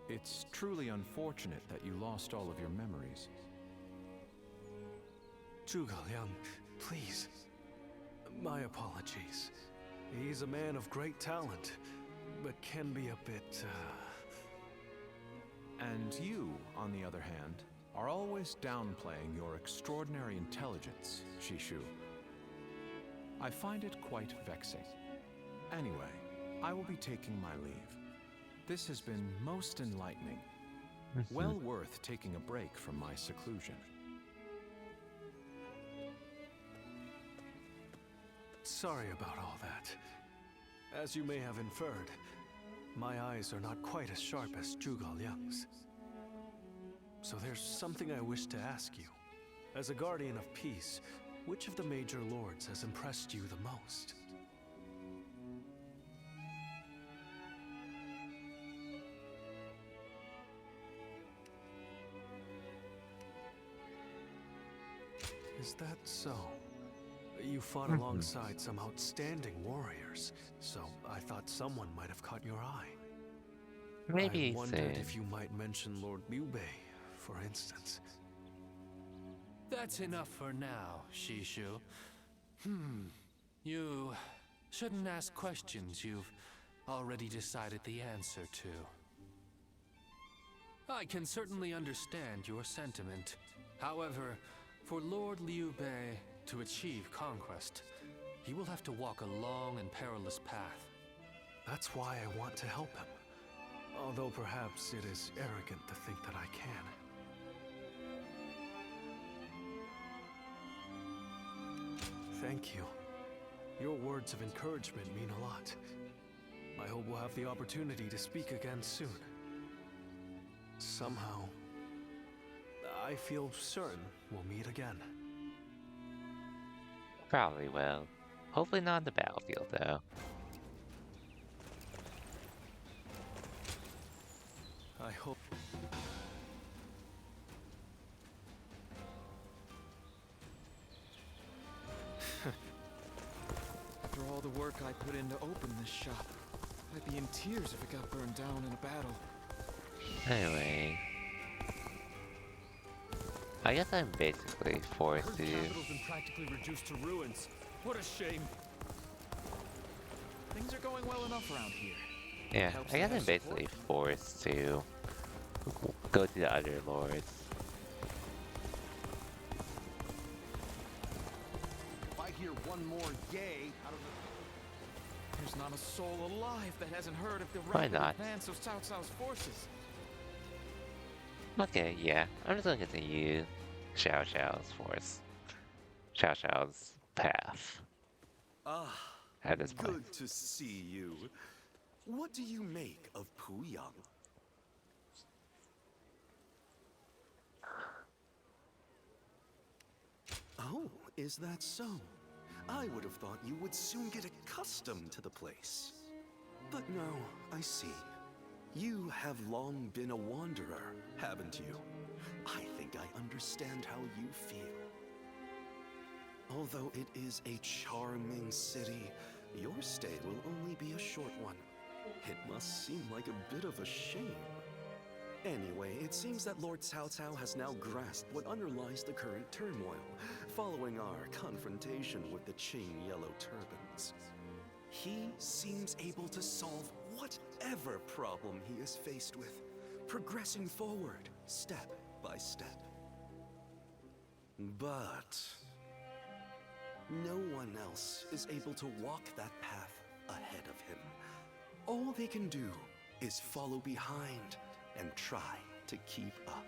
It's truly unfortunate that you lost all of your memories. Zhuge Liang, please. My apologies. He's a man of great talent, but can be a bit, And you, on the other hand, are always downplaying your extraordinary intelligence, Shishu. I find it quite vexing. Anyway, I will be taking my leave. This has been most enlightening. Well worth taking a break from my seclusion. Sorry about all that. As you may have inferred, my eyes are not quite as sharp as Zhuge Liang's. So there's something I wish to ask you. As a guardian of peace, which of the major lords has impressed you the most? Is that so? You fought alongside some outstanding warriors, so I thought someone might have caught your eye. Maybe I wondered soon. if you might mention Lord Liu Bei, for instance. That's enough for now, Shishu. You shouldn't ask questions you've already decided the answer to. I can certainly understand your sentiment. However, for Lord Liu Bei to achieve conquest, he will have to walk a long and perilous path. That's why I want to help him. Although perhaps it is arrogant to think that I can. Thank you. Your words of encouragement mean a lot. I hope we'll have the opportunity to speak again soon. Somehow, I feel certain we'll meet again. Probably will. Hopefully not on the battlefield, though. I hope... After all the work I put in to open this shop, I'd be in tears if it got burned down in a battle. Anyway... I guess I'm basically forced to... The capital's been practically reduced to ruins. What a shame. Things are going well enough around here. Yeah, I guess I'm basically forced to go to the other lords. If I hear one more yay out of the... There's not a soul alive that hasn't heard of the Why rapid not? advance of Cao Cao's forces. Okay, yeah, I'm just gonna continue Xiao Xiao's force. Xiao Xiao's path. Ah, At this point. good to see you. What do you make of Puyang? Oh, is that so? I would have thought you would soon get accustomed to the place. But no, I see. You have long been a wanderer, haven't you? I think I understand how you feel. Although it is a charming city, your stay will only be a short one. It must seem like a bit of a shame. Anyway, it seems that Lord Cao Cao has now grasped what underlies the current turmoil, following our confrontation with the Qing Yellow Turbans. He seems able to solve whatever problem he is faced with, progressing forward, step by step. But no one else is able to walk that path ahead of him. All they can do is follow behind and try to keep up.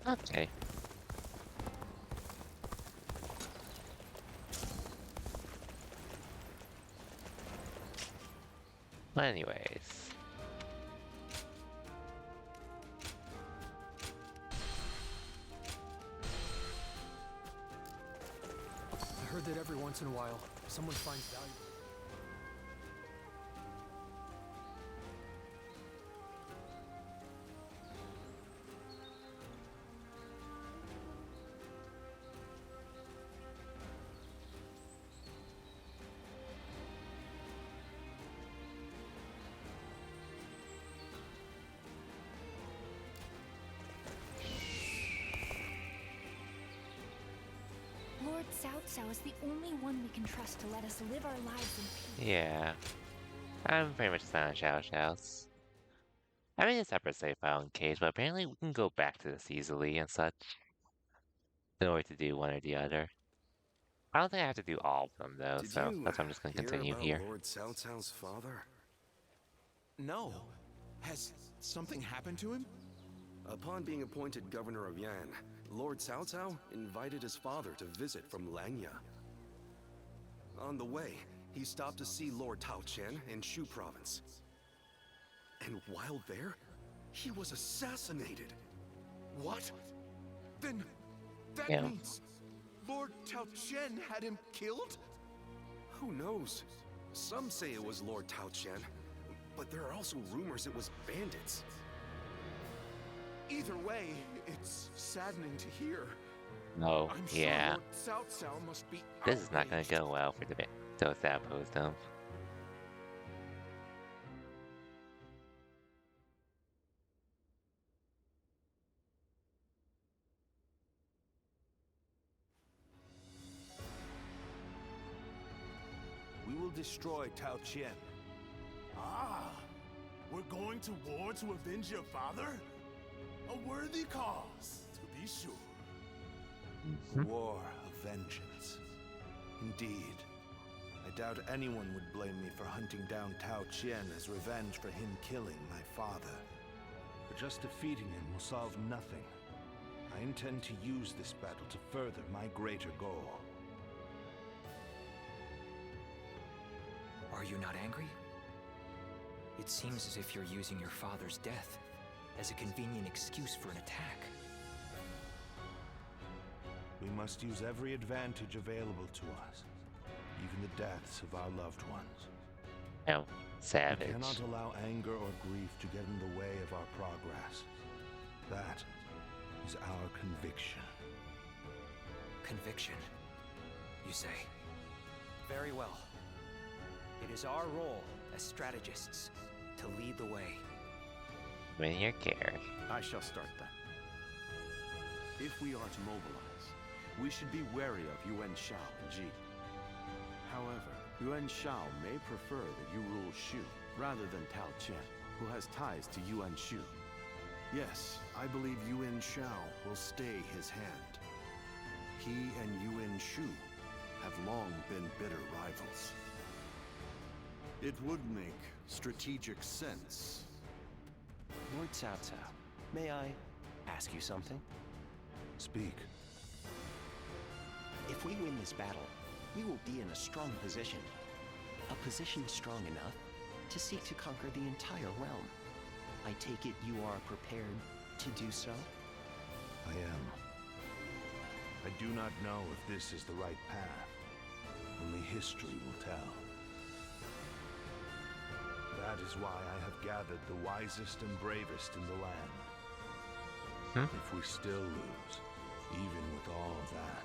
Okay. Well, anyways. I heard that every once in a while, someone finds valuable. Lord Cao Cao is the only one we can trust to let us live our lives in peace. Yeah. I'm pretty much fan of Xiao Xiao's. I made a separate save file in case, but apparently we can go back to this easily and such. In order to do one or the other. I don't think I have to do all of them though, Did so you that's why I'm just gonna continue about here. Lord Cao Cao's father? No. Has something happened to him? Upon being appointed governor of Yan, Lord Cao Cao invited his father to visit from Langya. On the way, he stopped to see Lord Tao Qian in Shu province. And while there, he was assassinated. What? Then that Yeah. means Lord Tao Qian had him killed? Who knows? Some say it was Lord Tao Qian, but there are also rumors it was bandits. Either way, it's saddening to hear. No, I'm sure yeah. Lord Cao Cao must be This is not gonna go well for those that opposed him. destroy Tao Qian. Ah, we're going to war to avenge your father? A worthy cause, to be sure. A war of vengeance. Indeed. I doubt anyone would blame me for hunting down Tao Qian as revenge for him killing my father. But just defeating him will solve nothing. I intend to use this battle to further my greater goal. Are you not angry? It seems as if you're using your father's death as a convenient excuse for an attack. We must use every advantage available to us, even the deaths of our loved ones. Oh, savage. We cannot allow anger or grief to get in the way of our progress. That is our conviction. Conviction, you say? Very well. It is our role as strategists to lead the way. When you're cared. I shall start then. If we are to mobilize, we should be wary of Yuan Shao and Ji. However, Yuan Shao may prefer that you rule Shu rather than Tao Qian, who has ties to Yuan Shu. Yes, I believe Yuan Shao will stay his hand. He and Yuan Shu have long been bitter rivals. It would make strategic sense. Lord Cao Cao, may I ask you something? Speak. If we win this battle, we will be in a strong position. A position strong enough to seek to conquer the entire realm. I take it you are prepared to do so? I am. I do not know if this is the right path. Only history will tell. That is why I have gathered the wisest and bravest in the land. If we still lose, even with all of that,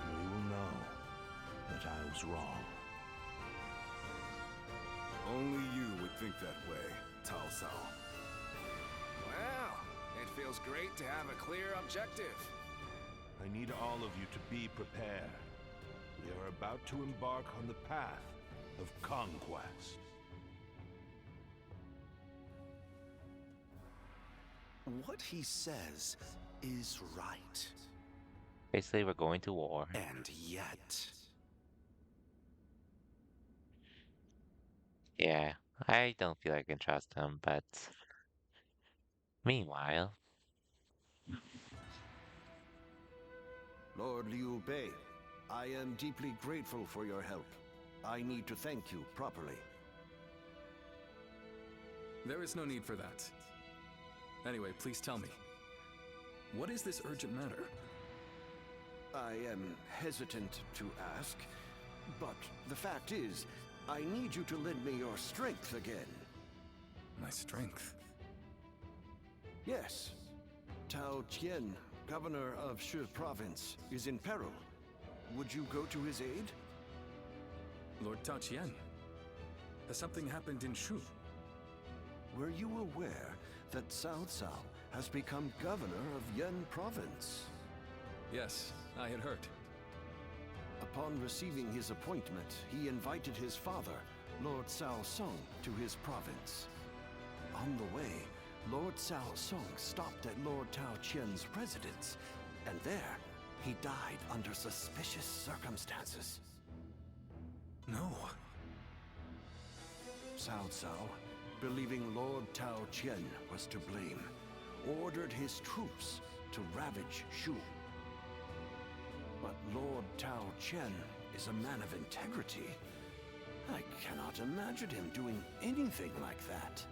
we will know that I was wrong. Only you would think that way, Cao Cao. Well, it feels great to have a clear objective. I need all of you to be prepared. We are about to embark on the path of conquest. What he says is right. Basically, we're going to war. And yet... Yeah, I don't feel I can trust him, but... Meanwhile... Lord Liu Bei, I am deeply grateful for your help. I need to thank you properly. There is no need for that. Anyway, please tell me. What is this urgent matter? I am hesitant to ask, but the fact is, I need you to lend me your strength again. My strength? Yes. Tao Qian, governor of Shu province, is in peril. Would you go to his aid? Lord Tao Qian? Has something happened in Shu? Were you aware that Cao Cao has become governor of Yan province? Yes, I had heard. Upon receiving his appointment, he invited his father, Lord Cao Song, to his province. On the way, Lord Cao Song stopped at Lord Tao Qian's residence, and there, he died under suspicious circumstances. No. Cao Cao, believing Lord Tao Qian was to blame, ordered his troops to ravage Shu. But Lord Tao Qian is a man of integrity. I cannot imagine him doing anything like that.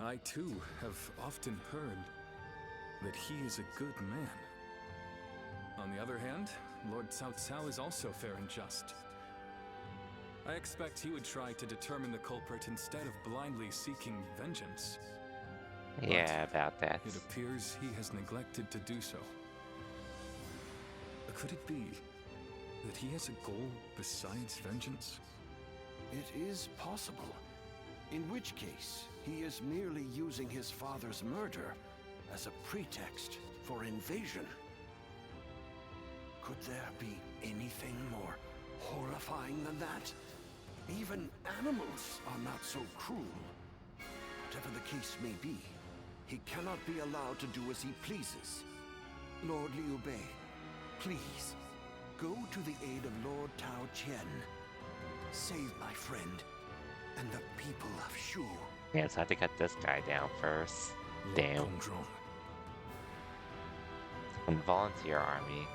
I too have often heard that he is a good man. On the other hand, Lord Cao Cao is also fair and just. I expect he would try to determine the culprit instead of blindly seeking vengeance. Yeah, about that. It appears he has neglected to do so. Could it be that he has a goal besides vengeance? It is possible. In which case, he is merely using his father's murder as a pretext for invasion. Could there be anything more horrifying than that? Even animals are not so cruel. Whatever the case may be, he cannot be allowed to do as he pleases. Lord Liu Bei, please, go to the aid of Lord Tao Qian. Save my friend and the people of Shu. Yeah, so I have to cut this guy down first. Damn. Volunteer army.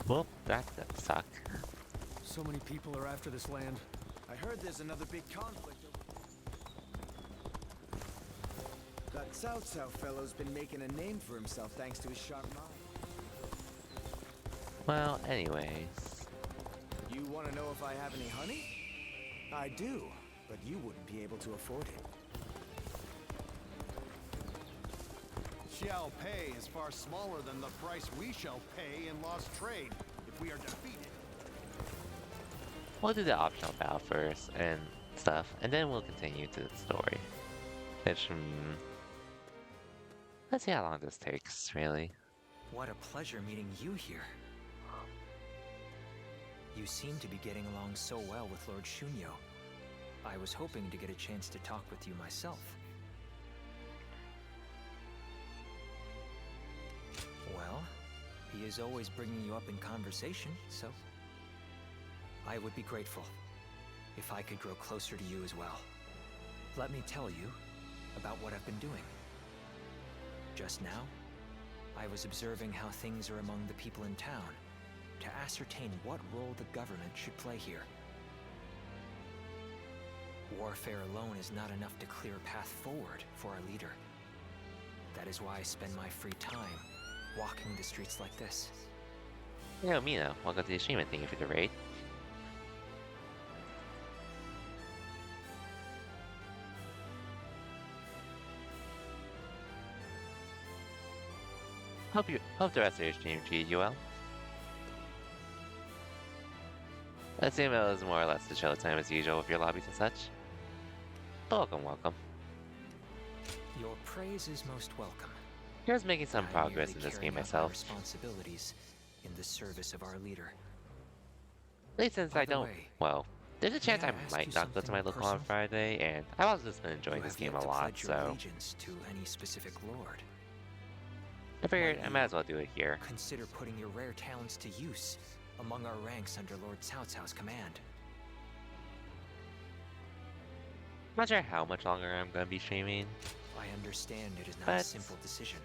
Well, that does suck. So many people are after this land. I heard there's another big conflict. That Cao Cao fellow's been making a name for himself thanks to his sharp mind. Well, anyways. You want to know if I have any honey? I do, but you wouldn't be able to afford it. Xiao Pei is far smaller than the price we shall pay in lost trade if we are defeated. We'll do the optional battle first and stuff, and then we'll continue to the story. Which, let's see how long this takes, really. What a pleasure meeting you here. You seem to be getting along so well with Lord Shunyo. I was hoping to get a chance to talk with you myself. Well, he is always bringing you up in conversation, so I would be grateful if I could grow closer to you as well. Let me tell you about what I've been doing. Just now, I was observing how things are among the people in town to ascertain what role the government should play here. Warfare alone is not enough to clear a path forward for our leader. That is why I spend my free time walking the streets like this. Yo, Mina, welcome to the stream and thank you for the raid. Hope the rest of your stream treated you well. I assume it was more or less the showtime as usual with your lobbies and such. Welcome, welcome. Your praise is most welcome. Here's making some progress in this game myself. Responsibilities in the service of our leader. At least since I don't, well, there's a chance I might not go to my local on Friday, and I've also just been enjoying this game a lot, so allegiance to any specific lord. I figured I might as well do it here. Consider putting your rare talents to use among our ranks under Lord Cao Cao's command. I'm not sure how much longer I'm going to be streaming. I understand it is not a simple decision,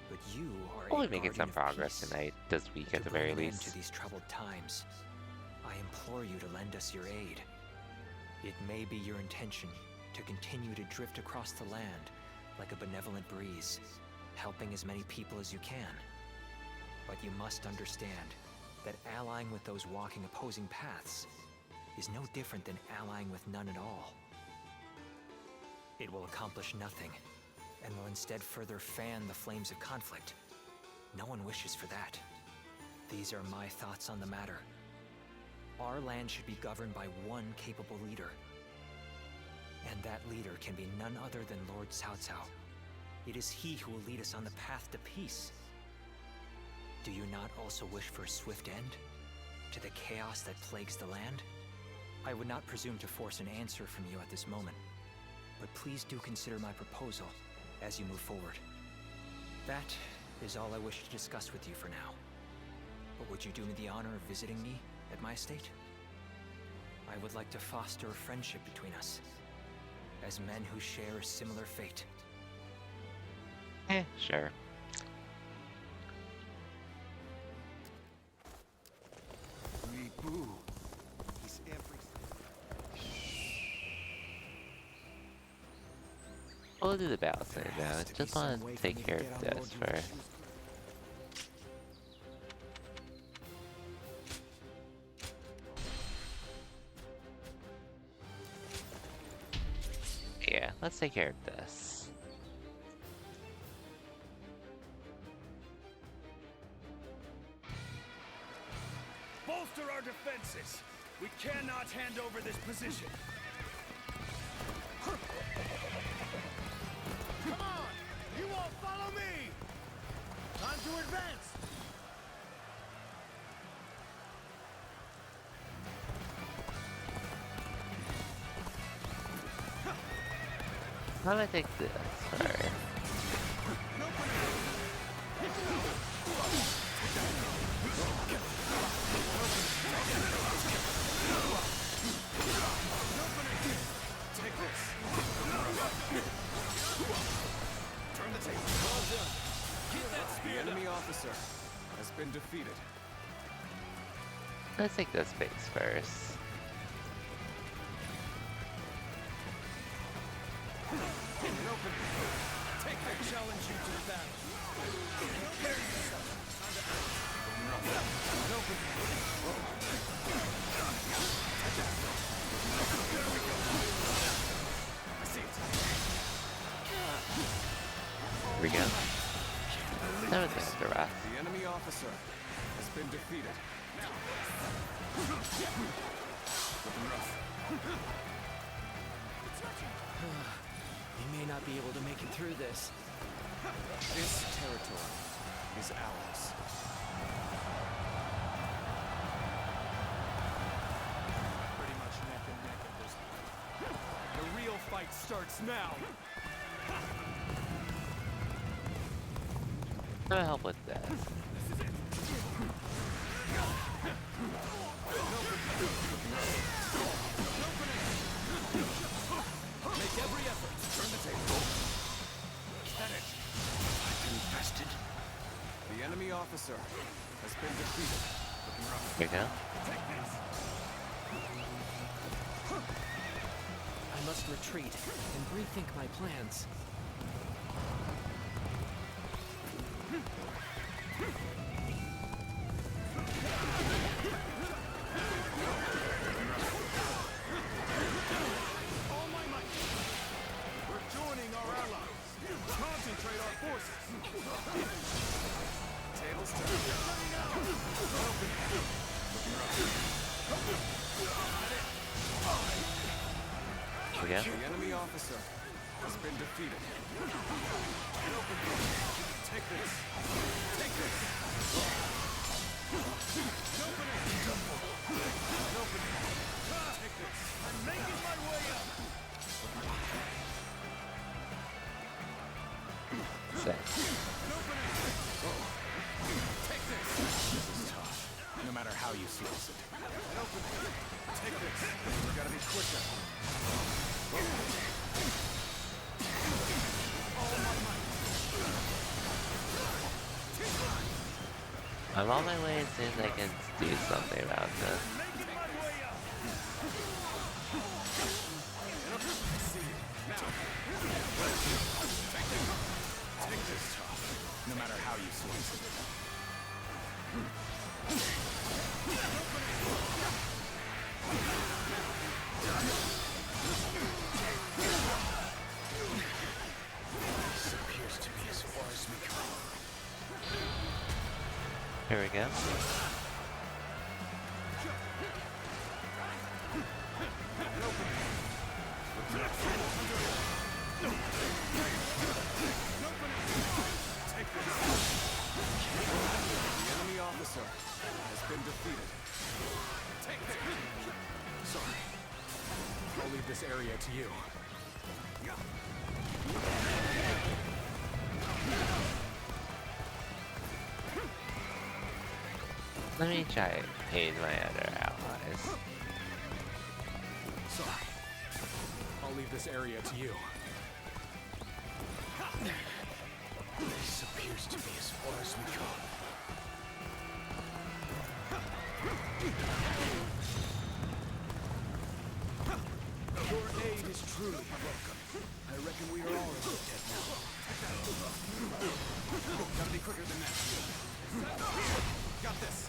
but you are we'll be making some progress tonight, this week at the very least. To these troubled times, I implore you to lend us your aid. It may be your intention to continue to drift across the land like a benevolent breeze, helping as many people as you can. But you must understand that allying with those walking opposing paths is no different than allying with none at all. It will accomplish nothing, and will instead further fan the flames of conflict. No one wishes for that. These are my thoughts on the matter. Our land should be governed by one capable leader. And that leader can be none other than Lord Cao Cao. It is he who will lead us on the path to peace. Do you not also wish for a swift end to the chaos that plagues the land? I would not presume to force an answer from you at this moment, but please do consider my proposal as you move forward. That is all I wish to discuss with you for now. But would you do me the honor of visiting me at my estate? I would like to foster a friendship between us, as men who share a similar fate. Sure. We'll do the battle thing now. I just want to take care of this first. Yeah, let's take care of this. Bolster our defenses! We cannot hand over this position! Follow me! Time to advance! How do I take this? Sorry. Take this. Turn the table. Well done. Get that spear. The enemy officer has been defeated. Let's take this base first. Take that challenge you to the battle. Here we go. That was nice to wrath. The enemy officer has been defeated. We may not be able to make it through this. This territory is ours. Pretty much neck and neck at this point. The real fight starts now. I'm gonna help with this. Make every effort. Turn the table. Get it. I've been bested. The enemy officer has been defeated. Here we go. I must retreat and rethink my plans. All my might. We're joining our allies. Concentrate our forces. Tables turned. We go. The enemy officer has been defeated. Take this. Take this. Take this. I'm making my way up. Six. Take this. This is tough, no matter how you slice it. Take this. We gotta be quicker. I'm on my way as soon as I can do something about this. Take this tough, no matter how you slice it. This appears to be as far as we come. Here we go. The enemy officer has been defeated. Take this. Sorry. I'll leave this area to you. Let me try and aid my other allies. Sorry. I'll leave this area to you. This appears to be as far as we come. Your aid is truly welcome. I reckon we are all in the dead now. Gotta be quicker than that. Got this.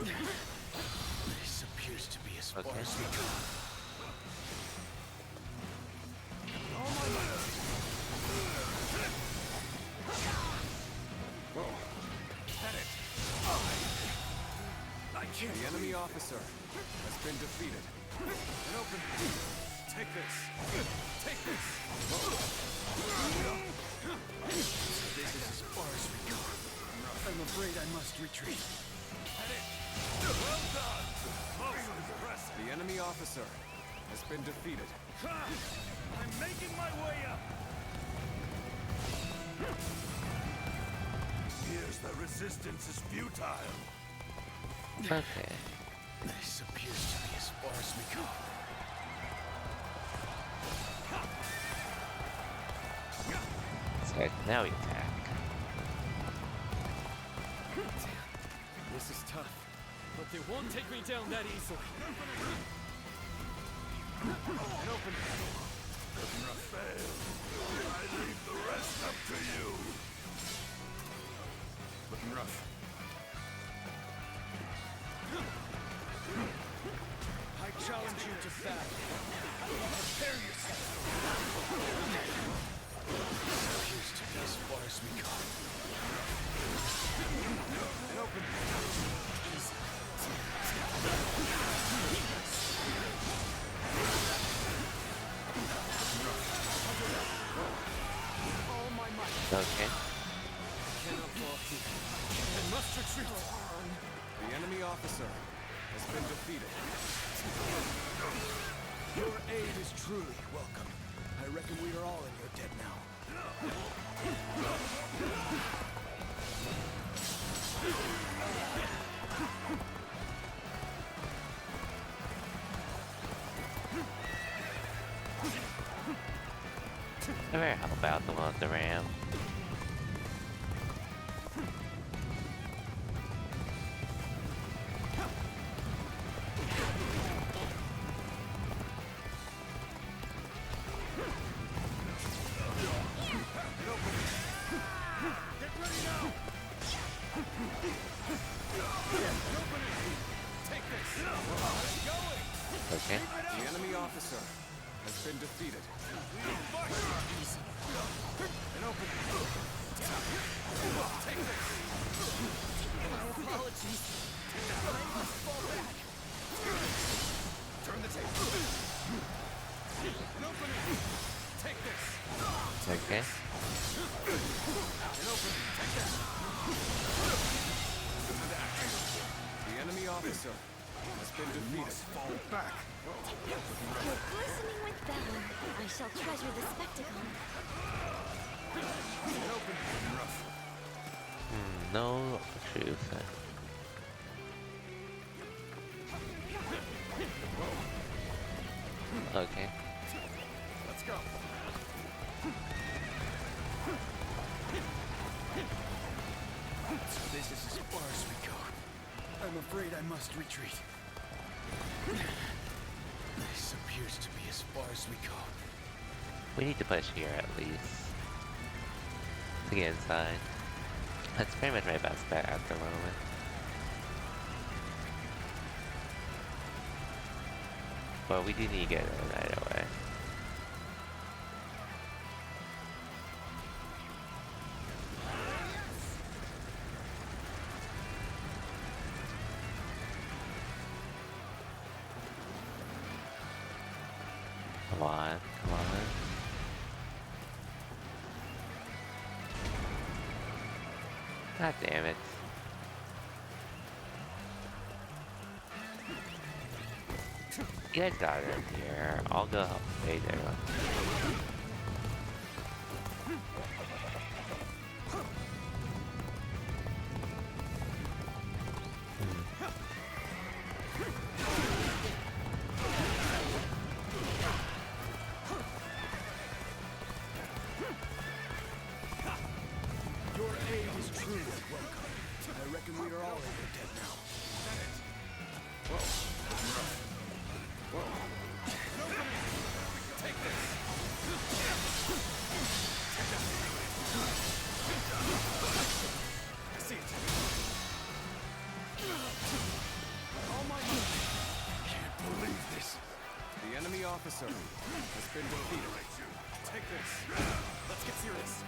This appears to be as far as we come. The enemy officer has been defeated. And open. Take this. Take this. This is as far as we go. I'm afraid I must retreat. Well done! Most impressive! The enemy officer has been defeated. I'm making my way up! Here's the resistance is futile. Okay. This appears to be as far as we go. So now we attack. This is tough, but they won't take me down that easily. And open it. Raphael, I leave the rest up to you. Looking rough. I challenge you to battle. Prepare yourself. Appears to be as far as we go. And open. All my might. Okay. Cannot fall here. I must retreat. The enemy officer has been defeated. Your aid is truly welcome. I reckon we are all in your debt now. I better help out the one with the ram. Okay. The enemy officer has been defeated. And open. Take this. My apologies. I must fall back. Turn the table. And open it. Take this. Okay. And open. Take this. The enemy officer has been defeated. Fall back. You're glistening with valor. I shall treasure the spectacle. And open. Rough. No truth. Okay. Let's go. So this is as far as we go. I'm afraid I must retreat. This appears to be as far as we go. We need to push here at least. To get inside. That's pretty much my best bet at the moment. But we do need to get in either way. Come on, come on. God damn it. You guys got it in here. I'll go help. Hey, there you go. Your aid is truly welcome. I reckon we are all in your debt now. Take this. I see it. All my might. Can't believe this. The enemy officer has been defeated. Take this. Let's get serious.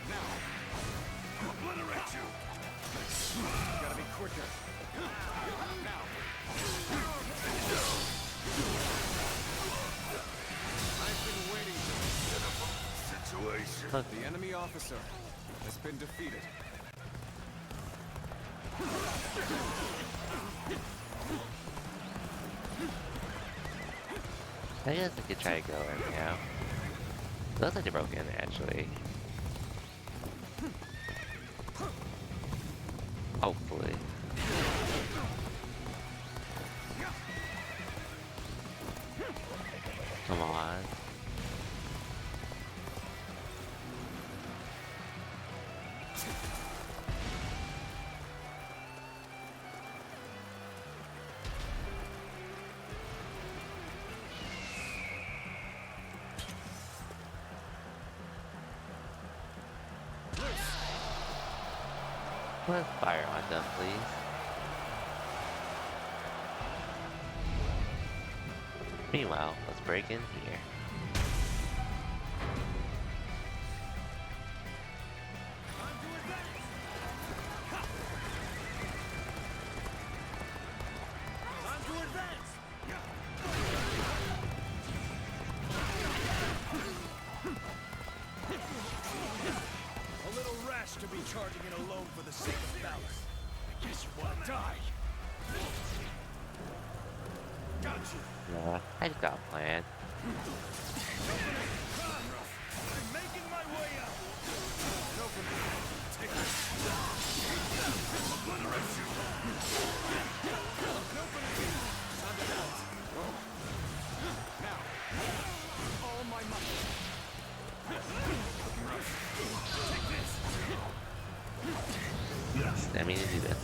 Now. Obliterate you. Gotta be quicker. Now. I've been waiting. officer has been defeated. I guess I could try to go in now. Looks like they broke in actually. Hopefully. Come on. Let's fire on them, please. Meanwhile, let's break in here. Time to advance! A little rash to be charging in alone for the sake of balance. I guess you want to die. Got you. Yeah, I just got a plan. I'm making my way up. Open. Take this. Obliterate you. Open it. Time to balance. Now, all my might. Take this. Yes, I mean to do this.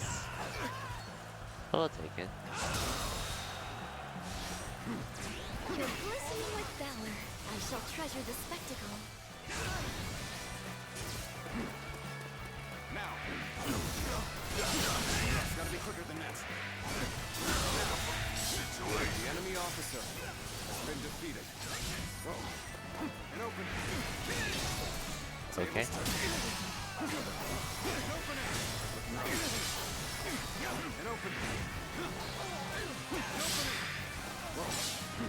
We'll take it. You're glistening with valor. I shall treasure the spectacle. Now. It's gotta be quicker than that. Now. The enemy officer has been defeated. And open. Okay. And open.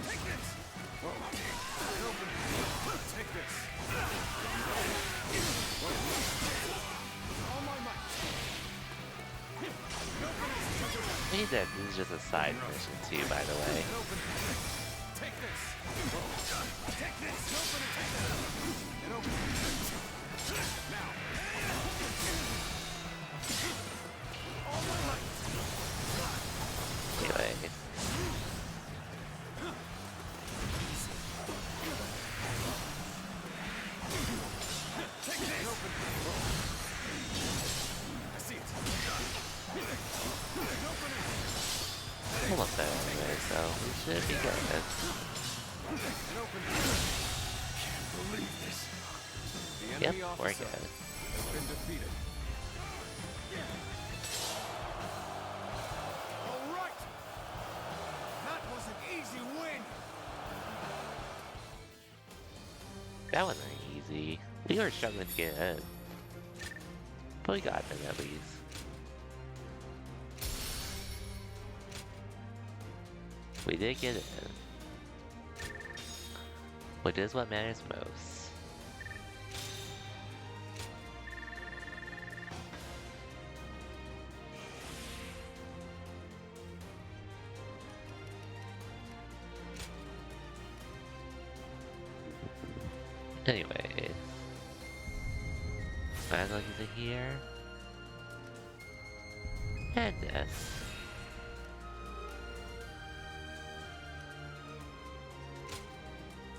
Take this! And open. Take this! All my might! I think that this is just a side mission too, by the way. Take this! Take this! Open and take that! And open. Now! All my might! Anyway. Take this! Open. I see it. Open it. Almost there anyway, so we should be good. And open. Can't believe this. The Yep, enemy we're officer good. has been defeated. All right. That was an easy win. That wasn't easy. We were struggling to get in. But we got in at least. We did get in. Which is what matters most. Anyway, might as well use it here. And this.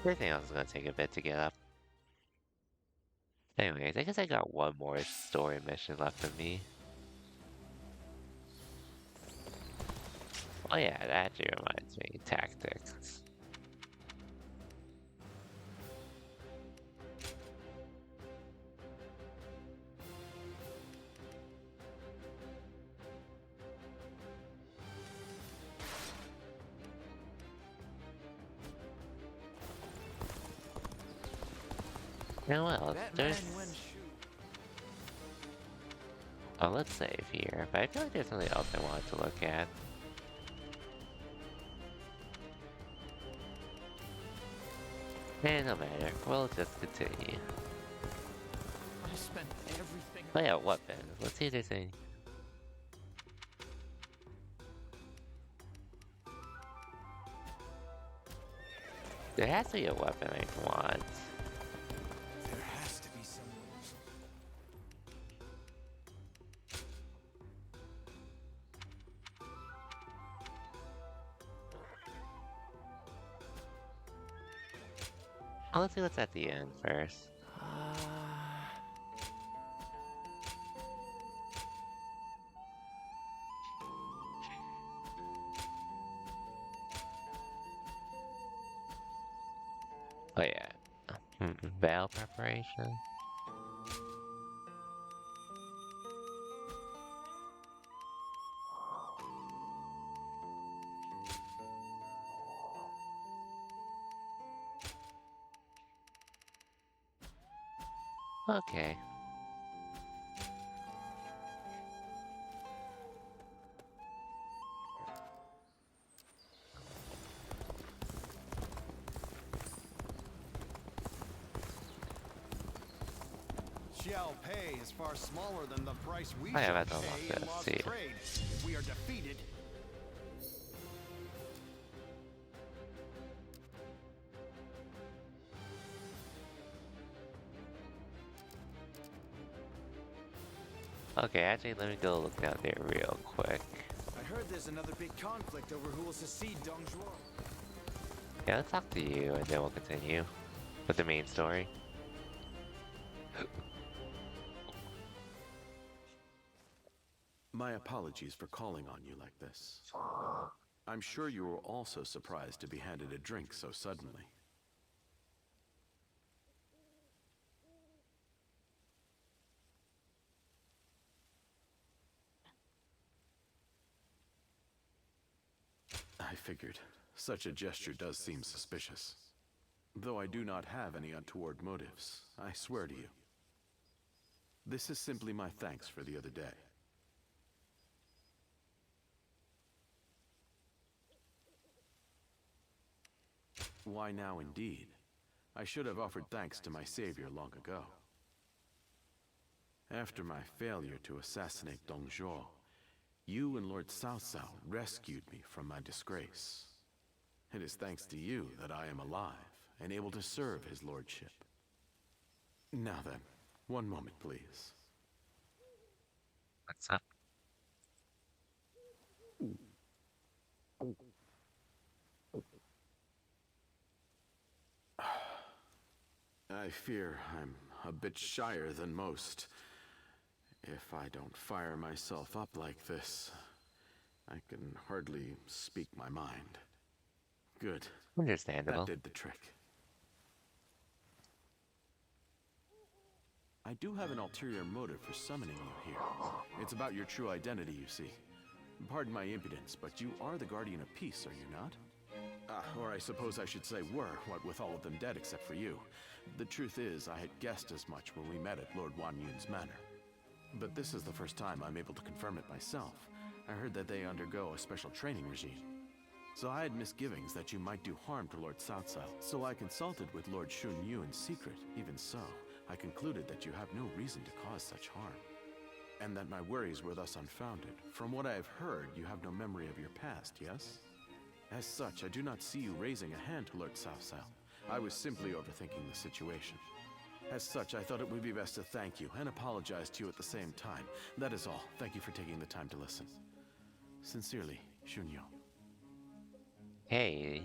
Everything else is gonna take a bit to get up. Anyways, I guess I got one more story mission left of me. Oh yeah, that actually reminds me. Tactics. Yeah, well, there's... Oh, let's save here, but I feel like there's something else I wanted to look at. No matter, we'll just continue. spent everything. Oh yeah, weapons. Let's see if there's any. There has to be a weapon I want. There has to be someone. Oh, let's see what's at the end first. Oh yeah. Veil preparation. Okay. Xiao Pei is far smaller than the price we I shall have to unlock pay in this, lost see. trade if we are defeated. Okay, actually, let me go look down there real quick. I heard there's another big conflict over who will succeed Dong Zhuo. Yeah, let's talk to you, and then we'll continue with the main story. My apologies for calling on you like this. I'm sure you were also surprised to be handed a drink so suddenly. I figured. Such a gesture does seem suspicious. Though I do not have any untoward motives, I swear to you. This is simply my thanks for the other day. Why now indeed? I should have offered thanks to my savior long ago. After my failure to assassinate Dong Zhuo, you and Lord Cao Cao rescued me from my disgrace. It is thanks to you that I am alive and able to serve his lordship. Now then, one moment please. What's up? I fear I'm a bit shyer than most. If I don't fire myself up like this, I can hardly speak my mind. Good. Understandable. That did the trick. I do have an ulterior motive for summoning you here. It's about your true identity, you see. Pardon my impudence, but you are the Guardian of Peace, are you not? Or I suppose I should say were, what with all of them dead except for you. The truth is, I had guessed as much when we met at Lord Wan Yun's manor. But this is the first time I'm able to confirm it myself. I heard that they undergo a special training regime. So I had misgivings that you might do harm to Lord Cao Cao. So I consulted with Lord Shun Yu in secret. Even so, I concluded that you have no reason to cause such harm. And that my worries were thus unfounded. From what I have heard, you have no memory of your past, yes? As such, I do not see you raising a hand to Lord Cao Cao. I was simply overthinking the situation. As such, I thought it would be best to thank you and apologize to you at the same time. That is all. Thank you for taking the time to listen. Sincerely, Shunyo. Hey.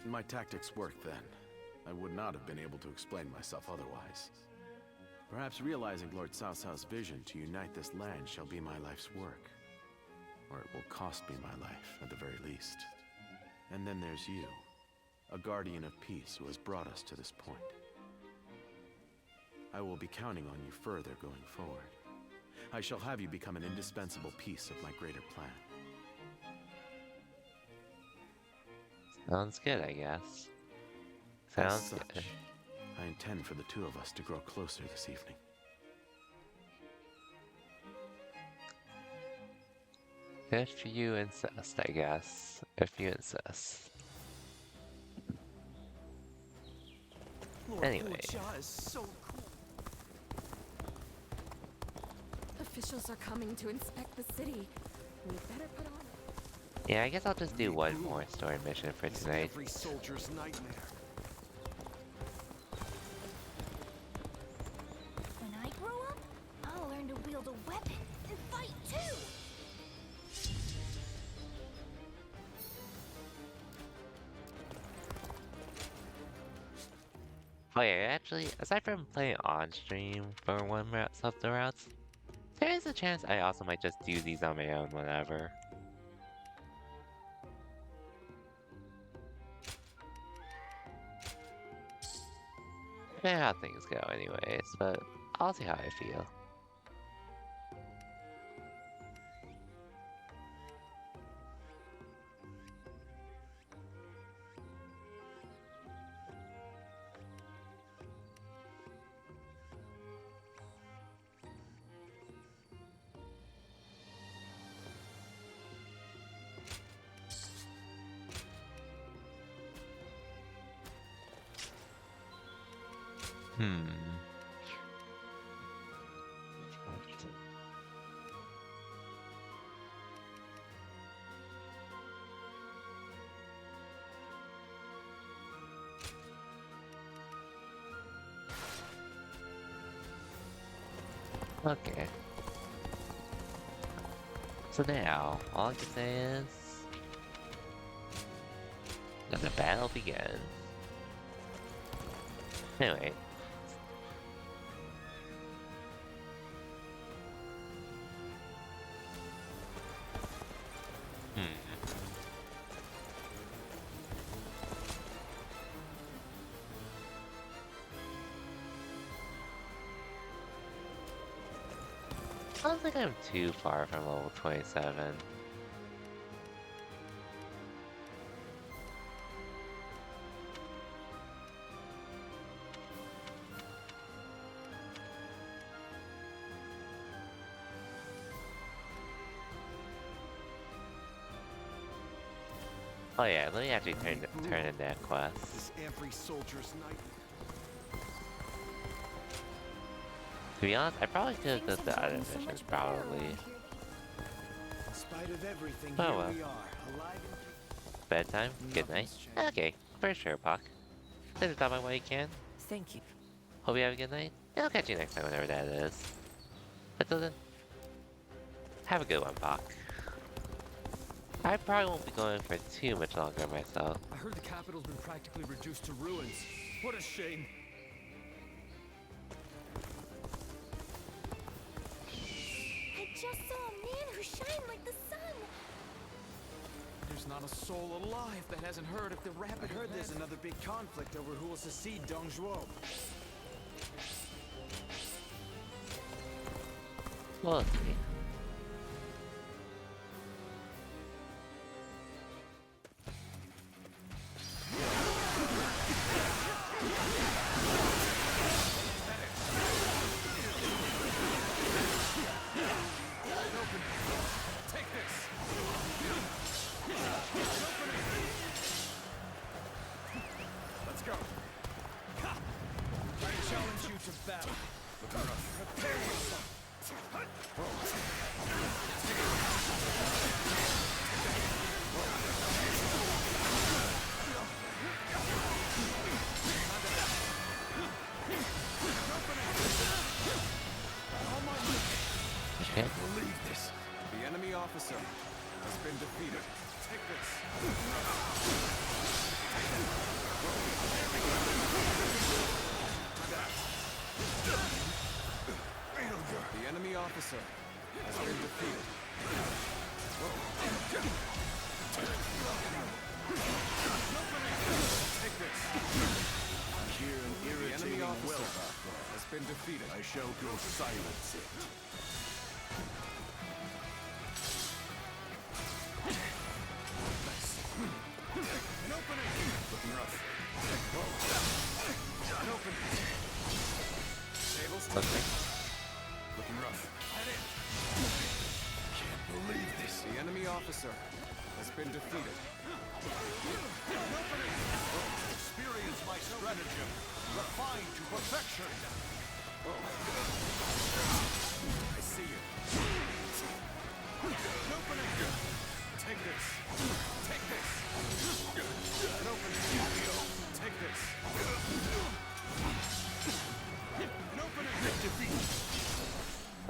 My tactics worked then. I would not have been able to explain myself otherwise. Perhaps realizing Lord Cao Cao's vision to unite this land shall be my life's work. Or it will cost me my life, at the very least. And then there's you, a guardian of peace who has brought us to this point. I will be counting on you further going forward. I shall have you become an indispensable piece of my greater plan. Sounds good, I guess. As Sounds such, good. I intend for the two of us to grow closer this evening. If you insist, I guess. If you insist. Anyway. is so cool. Officials are coming to inspect the city. We better put on. Yeah, I guess I'll just do one more story mission for tonight. Every soldier's nightmare. When I grow up, I'll learn to wield a weapon and fight too! Oh yeah, actually, aside from playing on stream for one route, some of the routes, there is a chance I also might just do these on my own whenever. Yeah, how things go anyways, but I'll see how I feel. Okay. So now, all I can say is... let the battle begin. Anyway. I don't think I'm too far from level 27. Oh yeah, let me actually turn in that quest. Is every soldier's nightmare. To be honest, I probably could have done the other missions, probably. In spite of everything, Oh here well. we are, alive and Bedtime? Good night? Okay, for sure, Puck. Thanks for stopping while you can. Thank you. Hope you have a good night. And I'll catch you next time, whenever that is. Until then, have a good one, Puck. I probably won't be going for too much longer myself. I heard the capital's been practically reduced to ruins. What a shame. I just saw a man who shined like the sun! There's not a soul alive that hasn't heard of the rapid I heard there's another big conflict over who will succeed Dong Zhuo. We'll see. Take this! Let's go. I challenge you to battle. Prepare yourself. Okay. Can't believe this. The enemy officer has been defeated. Take this. The enemy officer has been defeated. Take this. I hear an The enemy irritating officer will has been defeated. I shall go silence it. An opening! Looking rough. An opening! Tables Okay. Looking rough. Head in! Can't believe this. The enemy officer has been defeated. Experience my stratagem. Refine perfection! I see you. An opening! Take this! Take this! An opening! Take this! An opening! Defeat!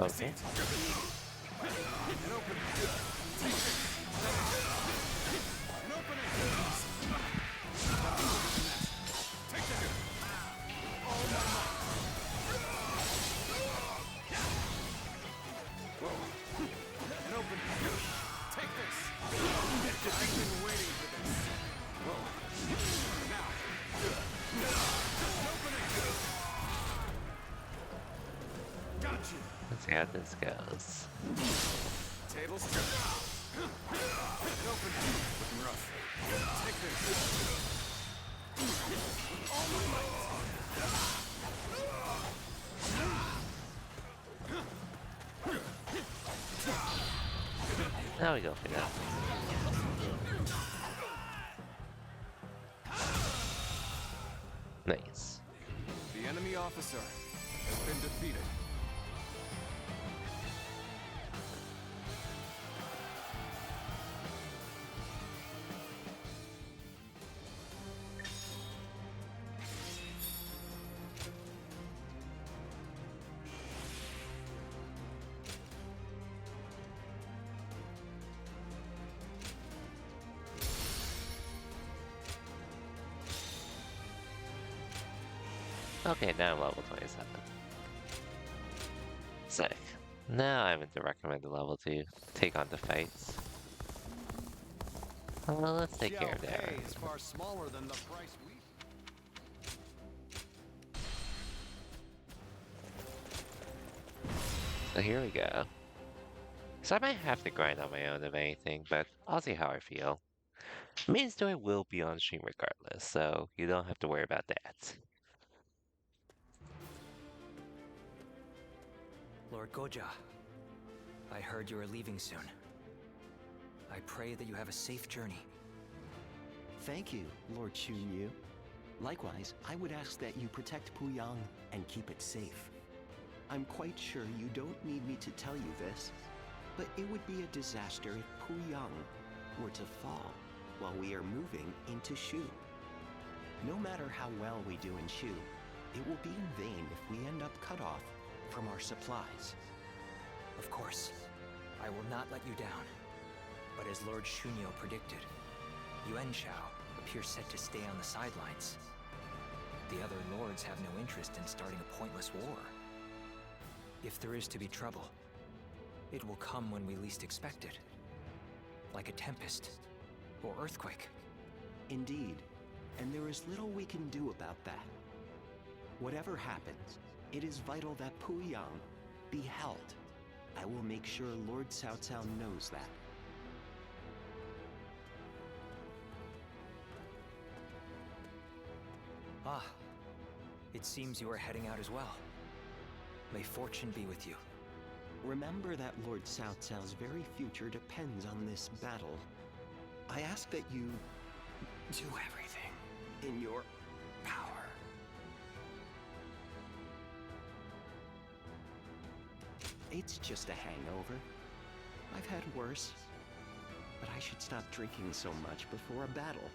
Okay. An opening! Take this! An opening! Take that! All my might! An opening! Take this! I've been waiting for this! Now! An opening! Got you! Let's see how this goes. Tables turn. An opening! Looking rough. Take this! All my might! Now we go for that. Nice. The enemy officer has been defeated. Okay, now I'm level 27. Sick. Now I'm at the recommended level to take on the fights. Well, let's take care of that. is far smaller than the price we... So here we go. So I might have to grind on my own if anything, but I'll see how I feel. Main story will be on stream regardless, so you don't have to worry about that. Lord Goja, I heard you are leaving soon. I pray that you have a safe journey. Thank you, Lord Chunyu. Likewise, I would ask that you protect Puyang and keep it safe. I'm quite sure you don't need me to tell you this, but it would be a disaster if Puyang were to fall while we are moving into Shu. No matter how well we do in Shu, it will be in vain if we end up cut off from our supplies. Of course, I will not let you down. But as Lord Shunyo predicted, Yuan Shao appears set to stay on the sidelines. The other lords have no interest in starting a pointless war. If there is to be trouble, it will come when we least expect it. Like a tempest or earthquake. Indeed, and there is little we can do about that. Whatever happens, it is vital that Puyang be held. I will make sure Lord Cao Cao knows that. Ah, it seems you are heading out as well. May fortune be with you. Remember that Lord Cao Cao's very future depends on this battle. I ask that you do everything in your power. It's just a hangover. I've had worse. But I should stop drinking so much before a battle.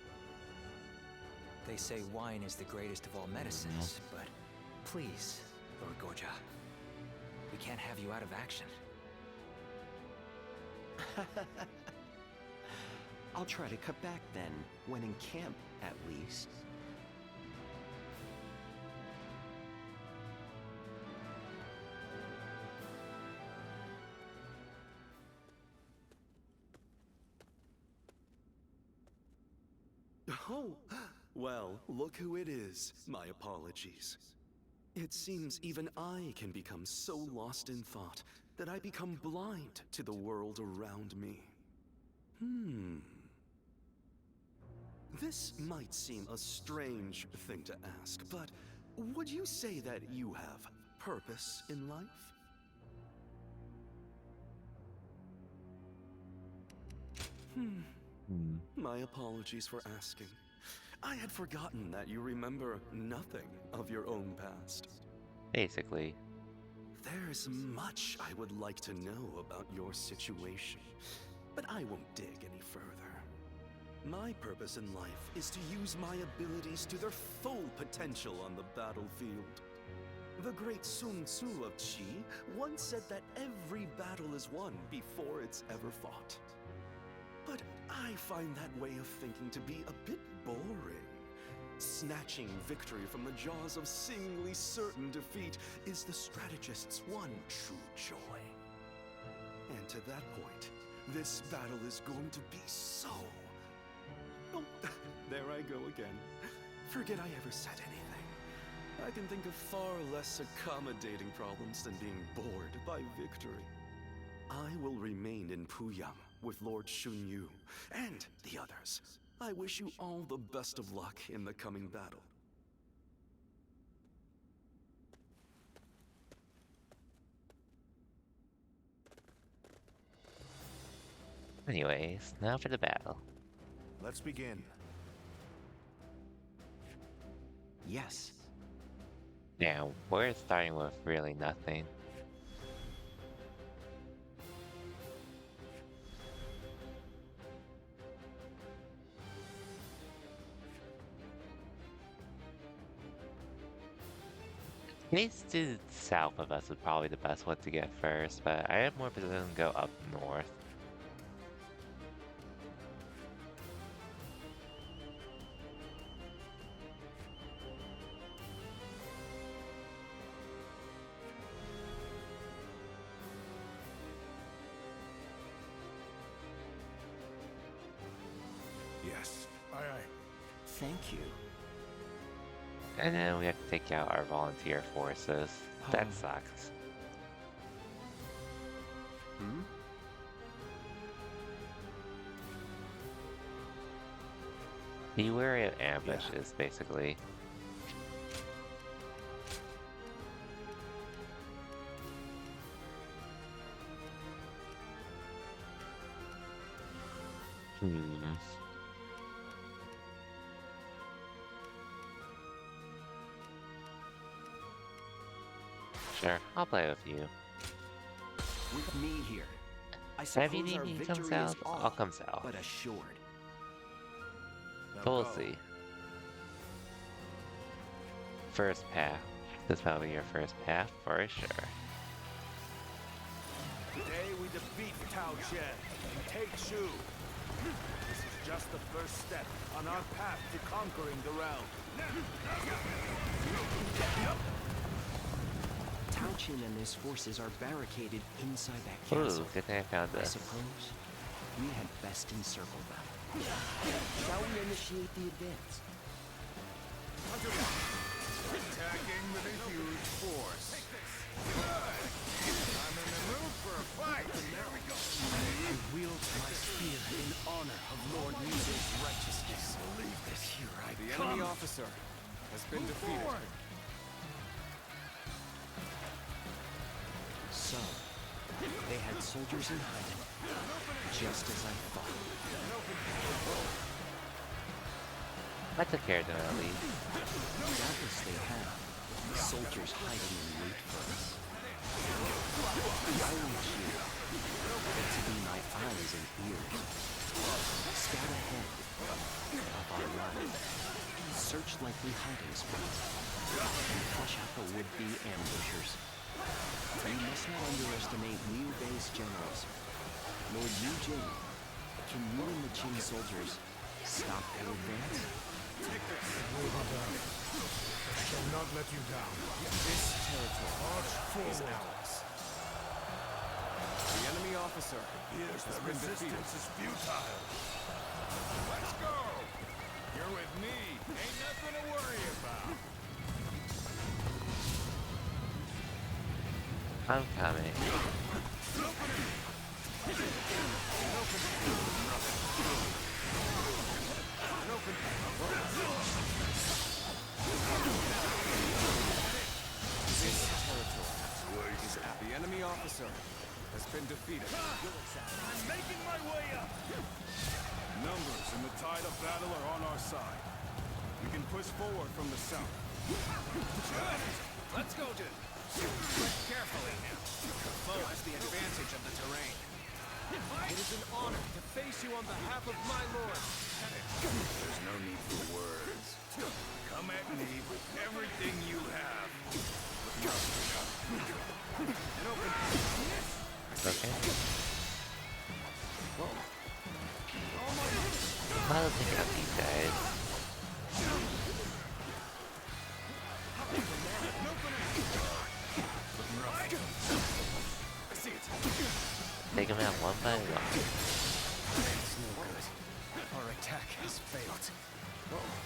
They say wine is the greatest of all medicines, but please, Lord Goja, we can't have you out of action. I'll try to cut back then, when in camp, at least. Oh, well, look who it is. My apologies. It seems even I can become so lost in thought that I become blind to the world around me. This might seem a strange thing to ask, but would you say that you have purpose in life? My apologies for asking. I had forgotten that you remember nothing of your own past. Basically. There's much I would like to know about your situation, but I won't dig any further. My purpose in life is to use my abilities to their full potential on the battlefield. The great Sun Tzu of Qi once said that every battle is won before it's ever fought. But I find that way of thinking to be a bit boring. Snatching victory from the jaws of seemingly certain defeat is the strategist's one true joy. And to that point, this battle is going to be so... Oh, there I go again. Forget I ever said anything. I can think of far less accommodating problems than being bored by victory. I will remain in Puyang with Lord Shunyu and the others. I wish you all the best of luck in the coming battle. Anyways, now for the battle. Let's begin. Yes. Now, we're starting with really nothing. East to south of us is probably the best one to get first, but I have more position to go up north. Yes. Aye, aye. Thank you. And then we have to take out our volunteer forces. That sucks. Hmm? Be wary of ambushes, basically. Sure, I'll play with you. With me here, I So if you suppose need our me to come victory is south, all I'll come south. but assured. But we'll see. First path. This is probably your first path for sure. Today we defeat Tao Chen and take Shu. This is just the first step on our path to conquering the realm. Tao Chen and his forces are barricaded inside that castle. Ooh, good thing I found I this. suppose we had best encircle them. Shall we initiate the advance? Attacking with a huge force. I'm in the mood for a fight. There we go. I wield my spear in honor of Lord Muse's righteousness. Believe this. Here I The come. enemy officer has been defeated. So, they had soldiers in hiding, just as I thought. I took care of them at least. Doubtless they have soldiers hiding in wait for us. I want you to be my eyes and ears. Scout ahead of our line. Search likely hiding spots. And flush out the would-be ambushers. You must not underestimate Liu Bei's generals. Lord Yu Jing, can you and the Qing soldiers stop their advance? I shall not let you down. This territory is forward. ours. The enemy officer Here's has the been defeated. resistance is futile. Let's go. You're with me. Ain't nothing to worry about. I'm coming. This territory is at the enemy officer has been defeated. I'm making my way up. Numbers and the tide of battle are on our side. We can push forward from the south. Good. Let's go, dude. Tread carefully now. The foe has the advantage of the terrain. It is an honor to face you on behalf of my lord. There's no need for words. Come at me with everything you have. And open. Okay. I'll take out these guys. Take them out one by one. It's no good. Our attack has failed.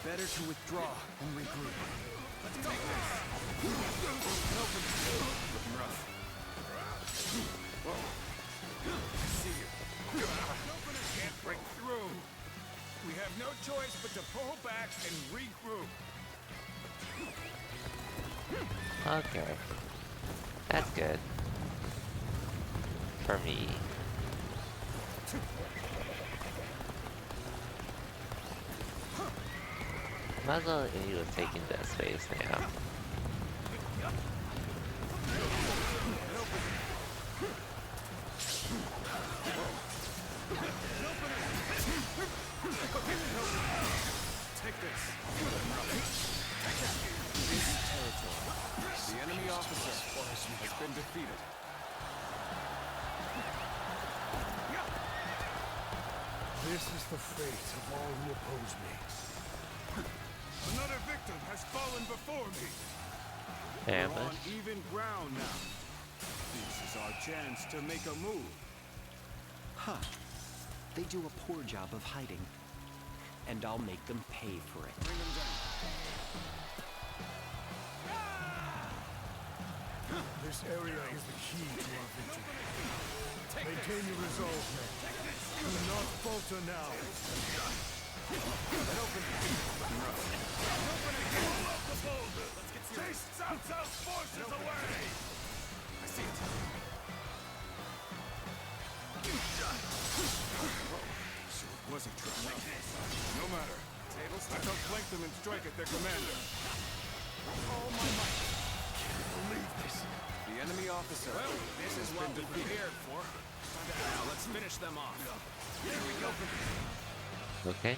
Better to withdraw and regroup. Let's take this. Looking rough. I see you. Can't break through. We have no choice but to pull back and regroup. Okay. That's good. For me. Might as well he was taking this space now. Take this. This territory. The enemy officer has been defeated. This is the fate of all who oppose me. Another victim has fallen before me. Yeah, We're on even ground now. This is our chance to make a move. Huh. They do a poor job of hiding. And I'll make them pay for it. Bring them down. This area is the key to our victory. Maintain your resolve, men. Do not falter now. Chase Cao Cao's forces away! I see it. So it was a trap. No matter. I shall flank them and strike at their commander. All my might. Can't believe this. The enemy officer. Well, this is what we prepared for. Now let's finish them off. Here we go. Okay.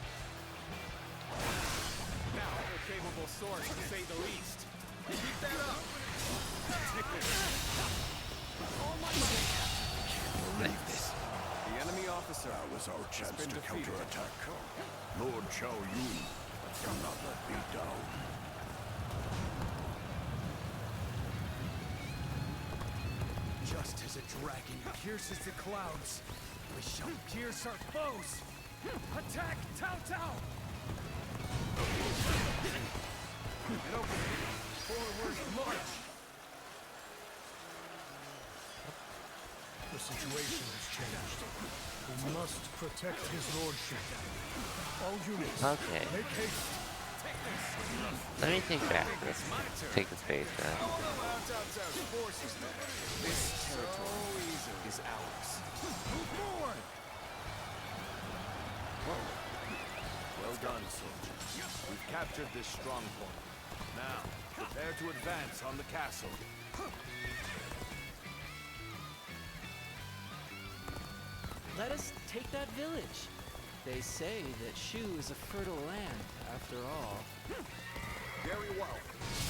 Now, a capable source, to say the least. Keep that up. Take this. All my might. Can't believe this. The enemy officer. That was our chance to defeated. counterattack. Lord Xiao Yun, do not let me down. Just as a dragon pierces the clouds, we shall pierce our foes. Attack Cao Cao! And open. Forward march! The situation has changed. We must protect his lordship. All units, Okay. make haste. Let me take back this. Take the space now. This territory is ours. Move forward! Well done, soldiers. We've captured this stronghold. Now, prepare to advance on the castle. Let us take that village. They say that Shu is a fertile land, after all. Very well.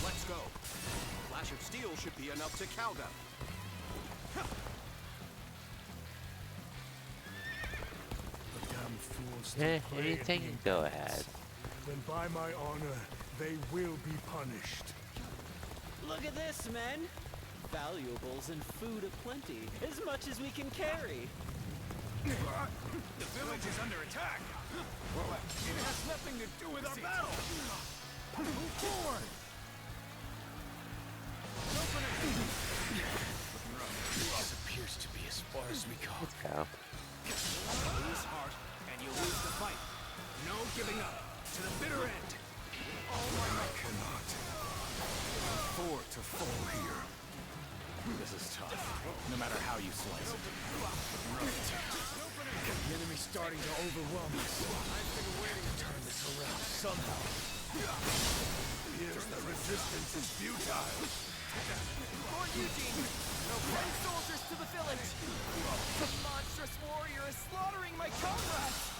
Let's go. A flash of steel should be enough to cow them. The damn fools still Eh, prey at anything, me. go ahead. Then by my honor, they will be punished. Look at this, men! Valuables and food aplenty, as much as we can carry. The village is under attack. It has nothing to do with our battle. Move forward. This appears to be as far as we go. Let's go. Lose heart, and you lose the fight. No giving up. To the bitter end. I cannot afford to fall here. This is tough, no matter how you slice it. The enemy's starting to overwhelm us. I've been waiting to turn this around somehow. Here's the resistance is futile. Lord Eugene! Send soldiers to the village! The monstrous warrior is slaughtering my comrades!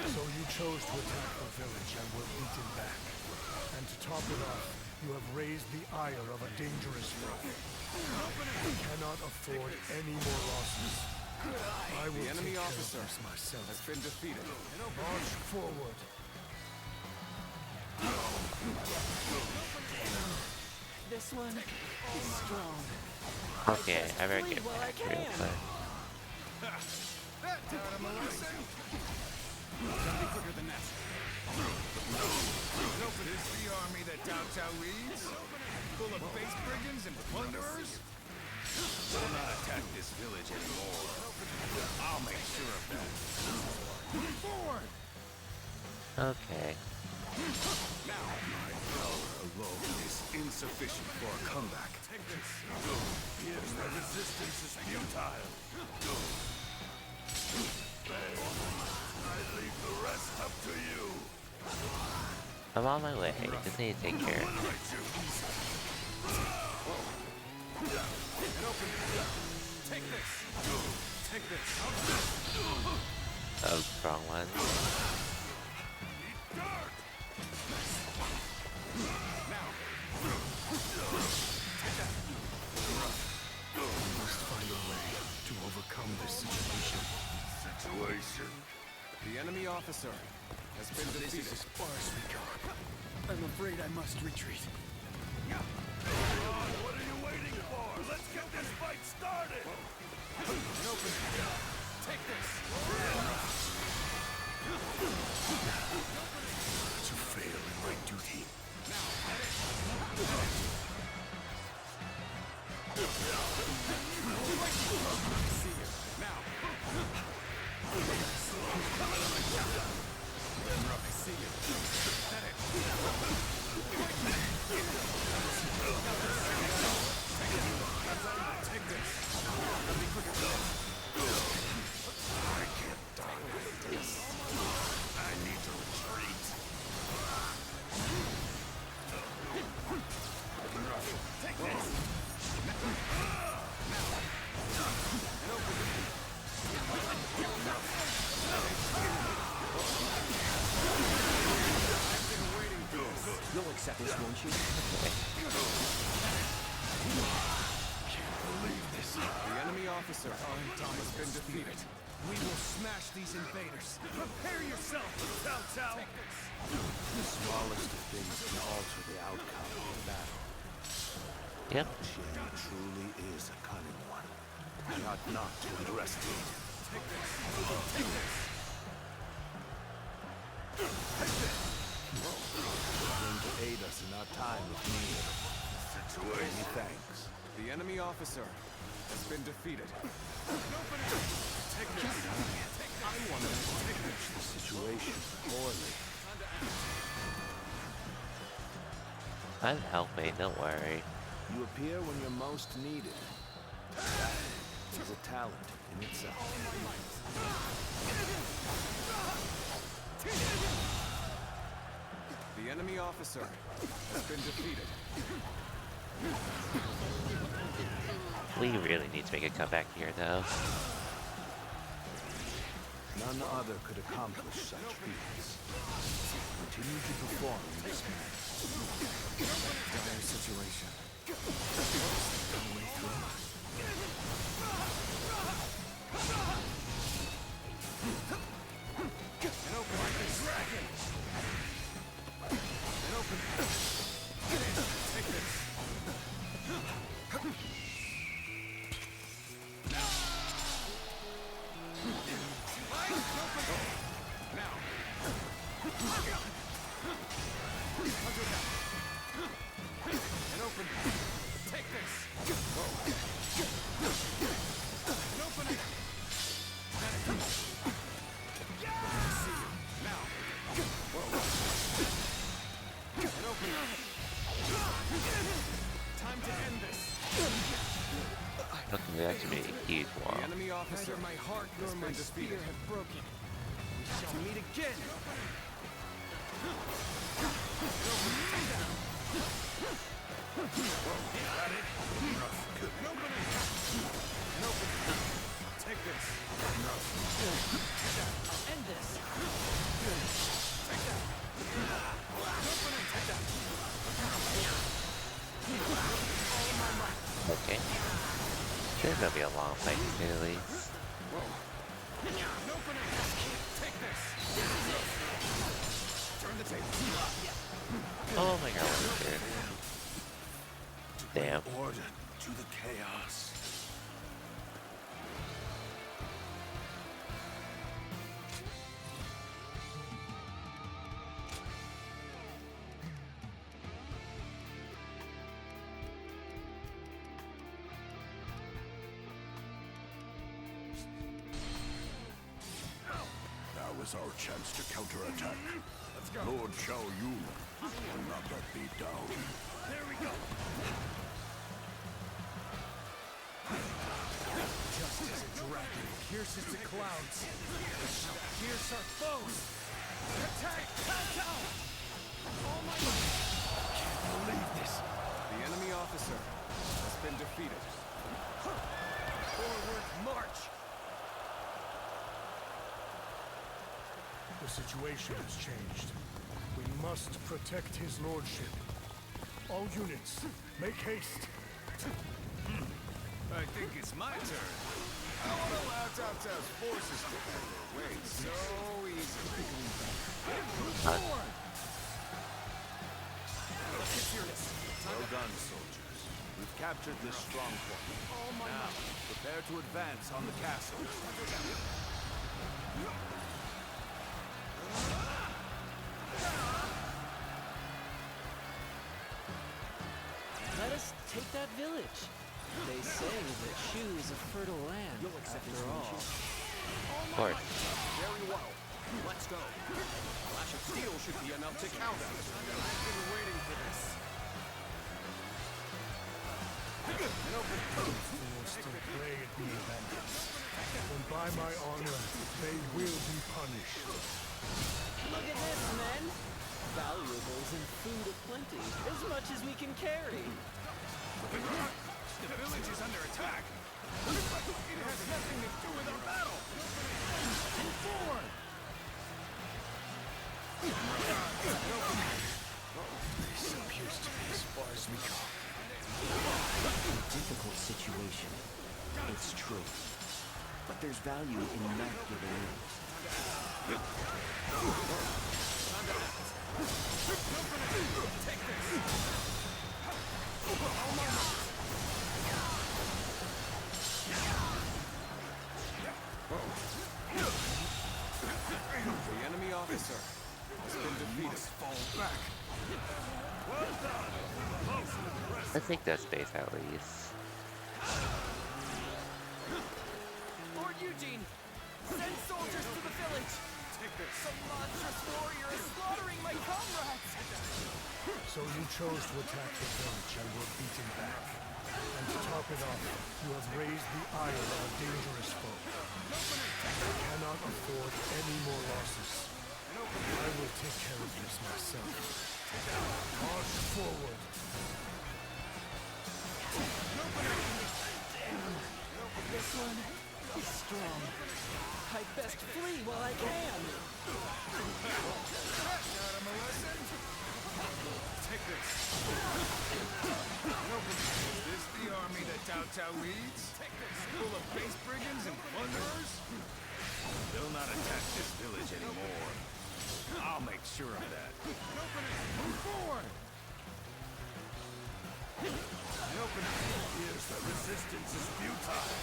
So you chose to attack the village and were beaten back. And to top it off, you have raised the ire of a dangerous foe. We cannot afford any more losses. I will The enemy take officer care of this myself. has been defeated. March forward. This one is strong. Okay, I better get back real quick. Something quicker than that. This the army that Cao Cao leads? Full of base brigands and plunderers? We'll not attack this village anymore. I'll make sure of that. Forward! Okay. Now, my power alone is insufficient for a comeback. Take this. Here's the resistance is futile. I leave the rest up to you. I'm on my way. Just need to take care of it. Take this. Take this. Oh, strong one. We must find a way to overcome this situation. The enemy officer has been defeated. This is as far as we go. I'm afraid I must retreat. What are you waiting for? Let's get this fight started! Take this. To fail in my duty. See you. Now. I see you. Take this. Let me quicker. I can't die with this. I need to retreat. Take this. You'll accept this, won't you? Can't believe this. The enemy officer has been defeated. We will smash these invaders. Prepare yourself, Cao Cao! The smallest of things can alter the outcome of the battle. Yep. Shin truly is a cunning one. We ought not to underestimate him. Take this. Take this. Came to aid us in our time of need. Many thanks. The enemy officer has been defeated. Take this. I want to manage the situation poorly. I'm helping, don't worry. You appear when you're most needed. That is a talent in itself. The enemy officer has been defeated. We really need to make a comeback here, though. None other could accomplish such feats. Continue to perform in this manner. Dire situation. No way through. An open like a dragon. An open. Take this. Now. An open. Take this. An opening. See you. Now. An opening. Time to end this. Looking to actually make a huge wall. The enemy officer. Neither my heart nor my spear have broken. We shall meet again! Take this. I'll end this. Take that. Take that. Okay. This is gonna be a long fight to say the least. Take this. Turn the table. Oh my god, what is it? Damn. Order to the chaos. Now is our chance to counterattack. Let's go. Lord Xiao Yu will not let me down. There we go. Just as a dragon pierces the clouds, we shall pierce our foes. Attack Cao! Oh my God! Can't believe this. The enemy officer has been defeated. Forward march! The situation has changed. We must protect his lordship. All units, make haste. I think it's my turn. I won't allow Cao Cao's forces to have their way so easily. Well done, soldiers. We've captured this strong point. Now, prepare to advance on the castle. Let us take that village. They say that Shu is a fertile land, after all. Of course. Very well. Let's go. A flash of steel should be enough to count us. I've been waiting for this. Fools still play at me, bandits. And by my honor, they will be punished. Look at this, men! Valuables and food aplenty, as much as we can carry. The village is under attack. It has nothing to do with our battle. Move forward. This appears to be as far as we go. Difficult situation. It's true. But there's value in not giving in. Take this. The enemy officer has been defeated. Fall back. Well done. Let's take that space at least. Lord Eugene, send soldiers to the village. Take this. Some monstrous warrior is slaughtering my comrades. So you chose to attack the village and were beaten back. And to top it off, you have raised the ire of a dangerous foe. I cannot afford any more losses. I will take care of this myself. March forward. This one is strong. I best flee while I can. Got him a lesson. Take this. Is this the army that Cao Cao leads? Full of base brigands and plunderers? They'll not attack this village anymore. I'll make sure of that. Move forward! Here's the resistance is futile.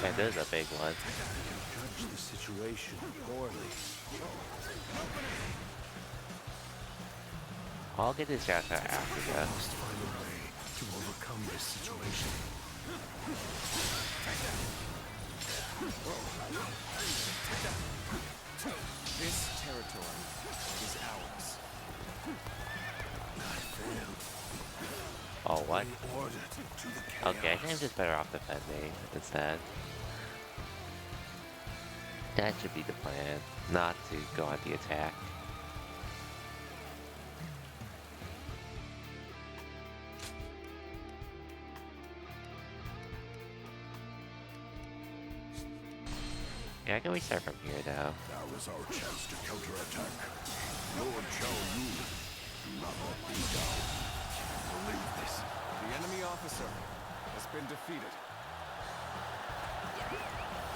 And there's a big one. Judge the situation poorly. I'll get this guy after that. Must find a way to overcome this situation. This territory is ours. I failed. Oh, what? Ordered to the Okay, I think I'm just better off defending instead. That should be the plan, not to go on the attack. Yeah, I can restart from here though. Now is our chance to counterattack. Lord Chao Yun, do not let me down. Believe this. The enemy officer has been defeated.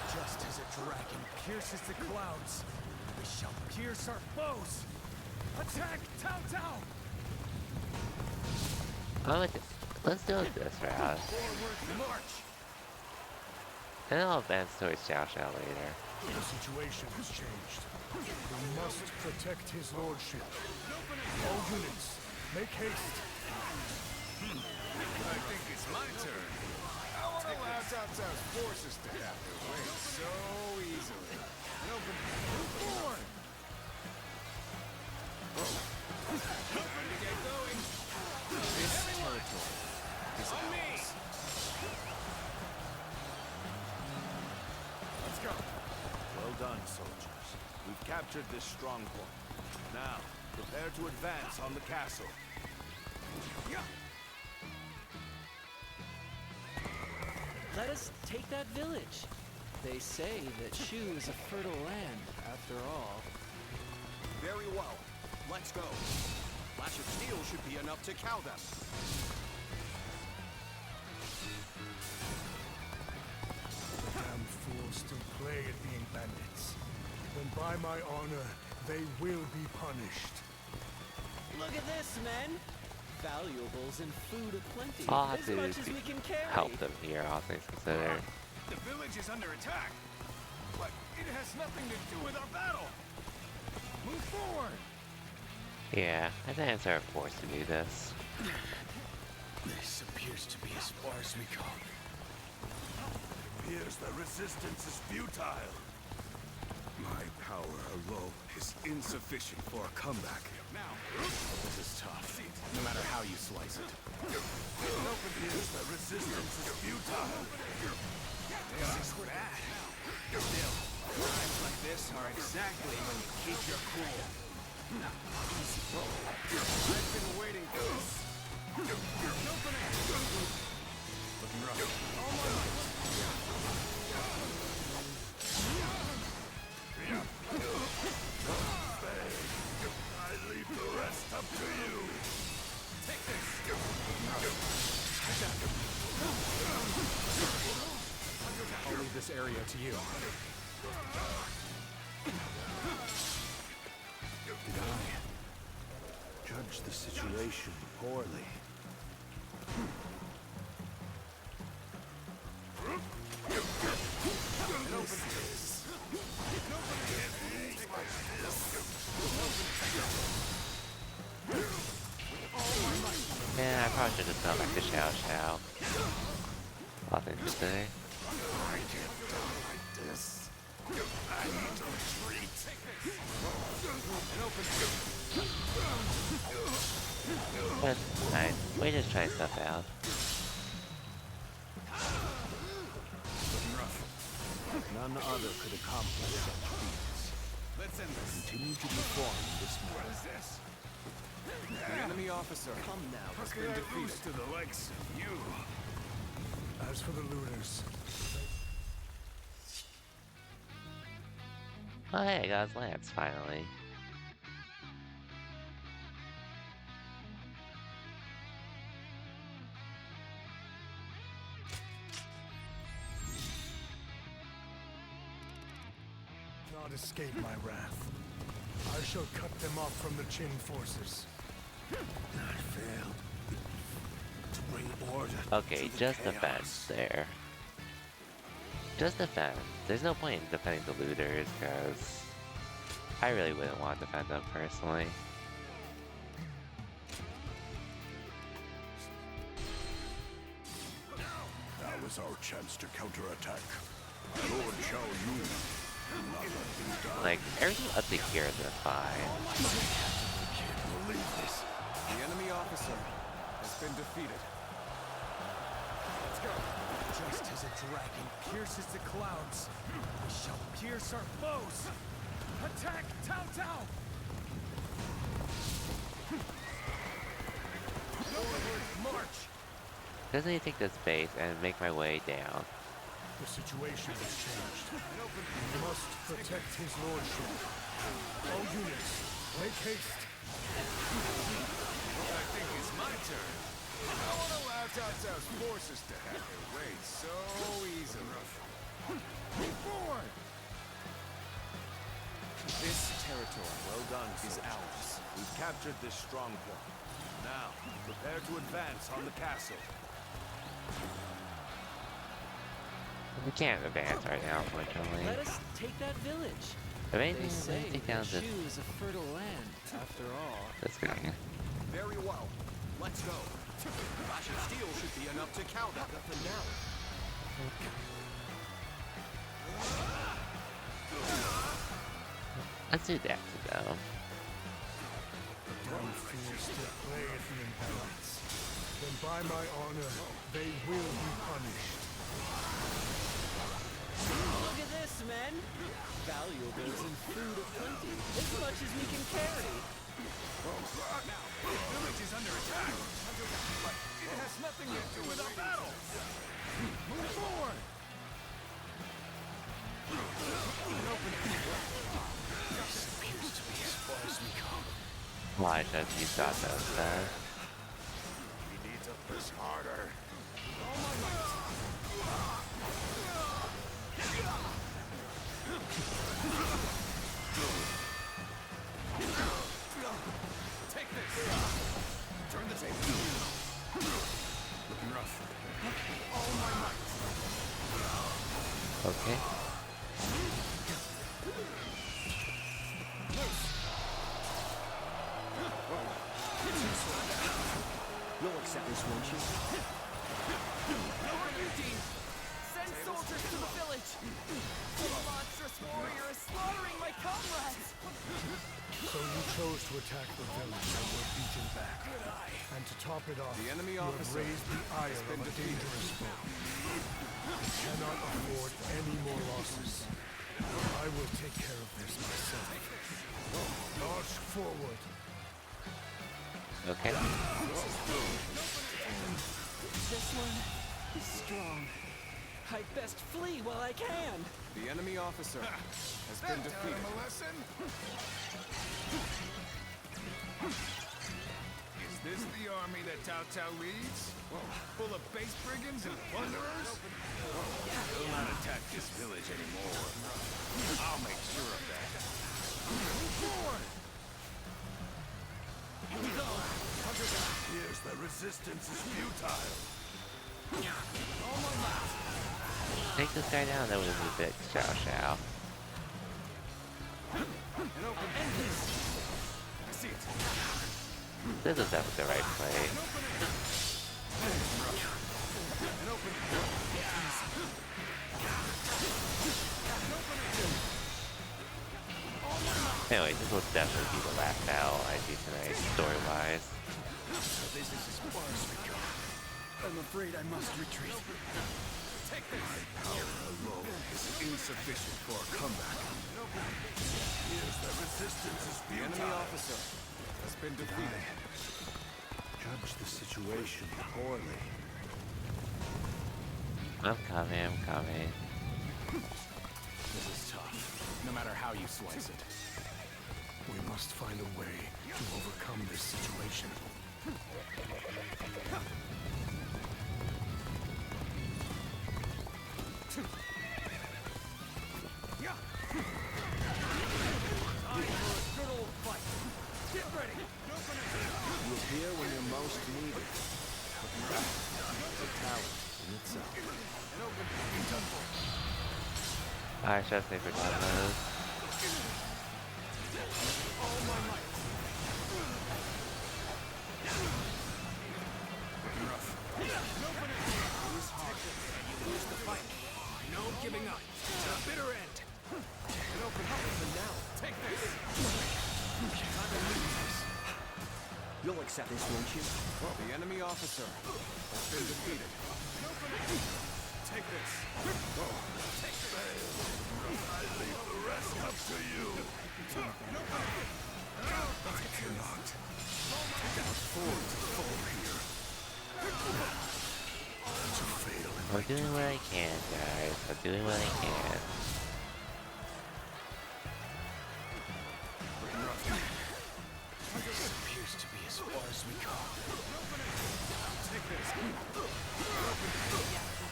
Just as a dragon pierces the clouds, we shall pierce our foes. Attack Tao Tao! Oh, let's do it this route. Forward march! And then I'll advance towards Xiao Xiao later. The situation has changed. We must protect his lordship. All units, make haste. I think it's my turn. I want to allow Cao Cao's forces to have their way so easily. And open forward! Open to get going. This territory is on me! ours. Let's go. Well done, soldiers. We've captured this stronghold. Now, prepare to advance on the castle. Let us take that village. They say that Shu is a fertile land, after all. Very well. Let's go. Flash of steel should be enough to cow them. The damned fools still play at being bandits. Then by my honor, they will be punished. Look at this, men! Valuables and food aplenty, I'll have as to much as we can carry. help them here, all things considered. The village is under attack. But it has nothing to do with our battle. Move forward. Yeah, I think it's our force to do this. This appears to be as far as we come. Appears the resistance is futile. My power alone is insufficient for a comeback. Now, This is tough, no matter how you slice it. it appears the resistance is futile. This is bad. Still, times like this are exactly when you keep your cool. Easy. I've been waiting for this. Looking rough. I leave the rest up to you. Take this. I'll leave this area to you. Did I judge the situation poorly? Yeah, I probably should have gone back to Xiao Xiao. All things considered. I can't die like this. I need to retreat. But, fine. We just try stuff out. None other could accomplish such feats. Let's end this. Continue to perform this What manner. is this? The enemy officer has been defeated. To the likes of you. As for the looters, Oh hey, I got his lance, finally. not escape my wrath. I shall cut them off from the Qin forces. I failed to bring order. Okay, to the just chaos. defense there. Just defend. There's no point in defending the looters, because I really wouldn't want to defend them personally. Now is our chance to counterattack. Lord Chao Yun. Not let him die. Like, everything up to here is fine. Believe this. The enemy officer has been defeated. Let's go. Just as a dragon pierces the clouds, we shall pierce our foes. Attack Tao Tao! Forward march! Just need to take this base and make my way down. The situation has changed. We must protect his lordship. All units, make haste. I think it's my turn. I won't allow Cao Cao's forces to have their way so easily. Move forward! This territory, well done, is ours. We've captured this stronghold. Now, prepare to advance on the castle. We can't advance right now, unfortunately. Let us take that village. If anything, They say let's take down that this. Shu is a fertile land, after all. This guy. Very well. Let's go. Clash of steel should be enough to counter. Nothing now. Let's do that to them. One fears to play at the imbalance. Then by my honor, they will be punished. Look at this, men! Valuables and food aplenty, as much as we can carry. Now, the village is under attack. But it has nothing to do with our battle. Move forward. This appears to be as far as we come. Why does he got those guys? He needs to push harder. Take this. Turn the table. Looking rough. All my might. Okay. You'll accept this, won't you? Lord Eugene, send soldiers to the village. The monstrous warrior is slaughtering my comrades. So you chose to attack the village and were beaten back. And to top it off, The enemy you have officer raised the ire has of been a defeated. dangerous foe. We cannot afford any more losses. I will take care of this myself. March forward. Okay. This one is strong. I best flee while I can. The enemy officer has been defeated. A lesson? Is this the army that Cao Cao leads? Full of base brigands and plunderers? They'll not attack this village anymore. I'll make sure of that. Move forward! Here's the resistance is futile. Take this guy down, that was a bit Xiao. I see it. This is definitely the right play. Anyway, this will definitely be the last battle I do tonight, story-wise. This is as far as we go. I'm afraid I must retreat. Take this. My power alone is insufficient for a comeback. Here's the resistance is The enemy officer has been defeated. Judge the situation poorly. I'm coming. This is tough, no matter how you slice it. We must find a way to overcome this situation. Good old fight. Get ready. You appear when you're most needed. It's a talent in itself. I should say for those. No giving up. To the bitter end. An open for now. Take this. Time to lose this. You'll accept this, won't you? The enemy officer has been defeated. Take this. Take this. I leave the rest up to you. I cannot afford to fall here. To fail in I'm doing what I can, guys. I'm doing what I can. This appears to be as far as we go. Take this.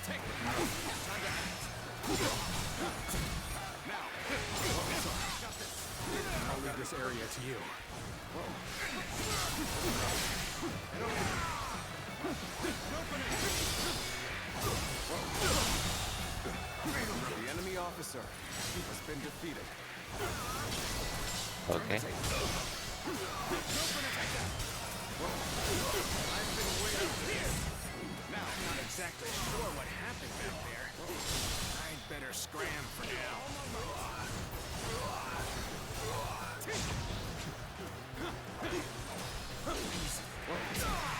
Take it. Time to act. Now. Got this. I'll leave this area to you. The enemy officer has been defeated. Okay. I've been waiting for this. Now, I'm not exactly sure what happened back there. I'd better scram for now.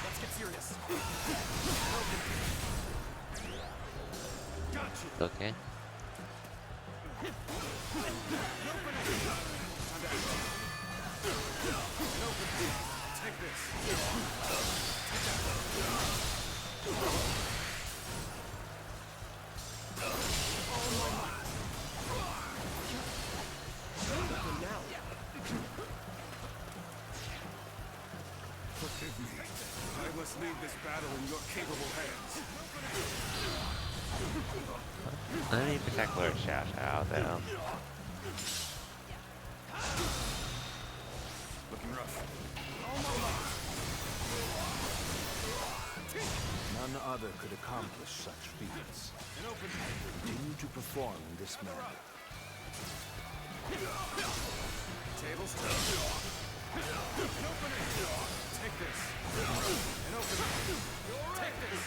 Let's get serious. Okay. Take this. Forgive me. I must leave this battle in your capable hands. Let me protect Lord Xiao Xiao, though. Looking rough. None other could accomplish such feats. Continue to perform in this manner. Tables turned. Take this. And open it. Take this.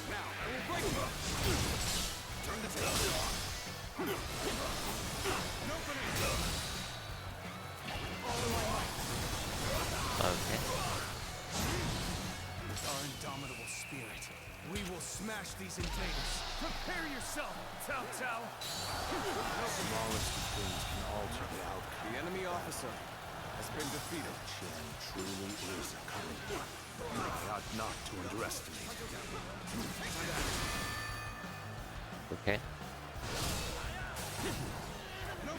Now, I will break you. Turn the table. And open it. All in my might. Okay. With our indomitable spirit, we will smash these invaders. Prepare yourself, Cao Cao. The smallest of things can alter the outcome. The enemy officer has been defeated. Chen truly is a cunning one. I ought not to underestimate him. Okay.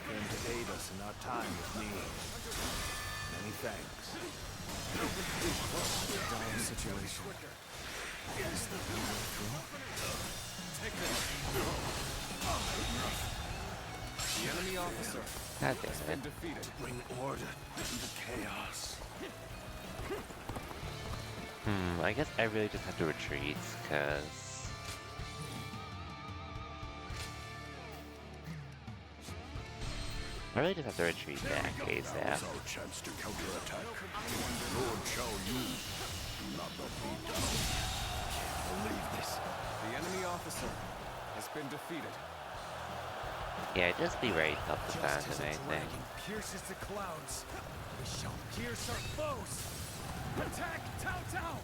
Came to aid us in our time of need. Many thanks. Dire situation. Is the way through? Take this. The enemy officer God has damn been it. defeated. Bring order to the chaos. I guess I really just have to retreat, cause... I really just have to retreat back ASAP. Our chance to counterattack. Lord Xiao Yu, do not let me down. Believe this. The enemy officer has been defeated. Yeah, just be ready to help Just defend as and a anything. dragon pierces the clouds, we shall pierce our foes. Attack Cao Cao!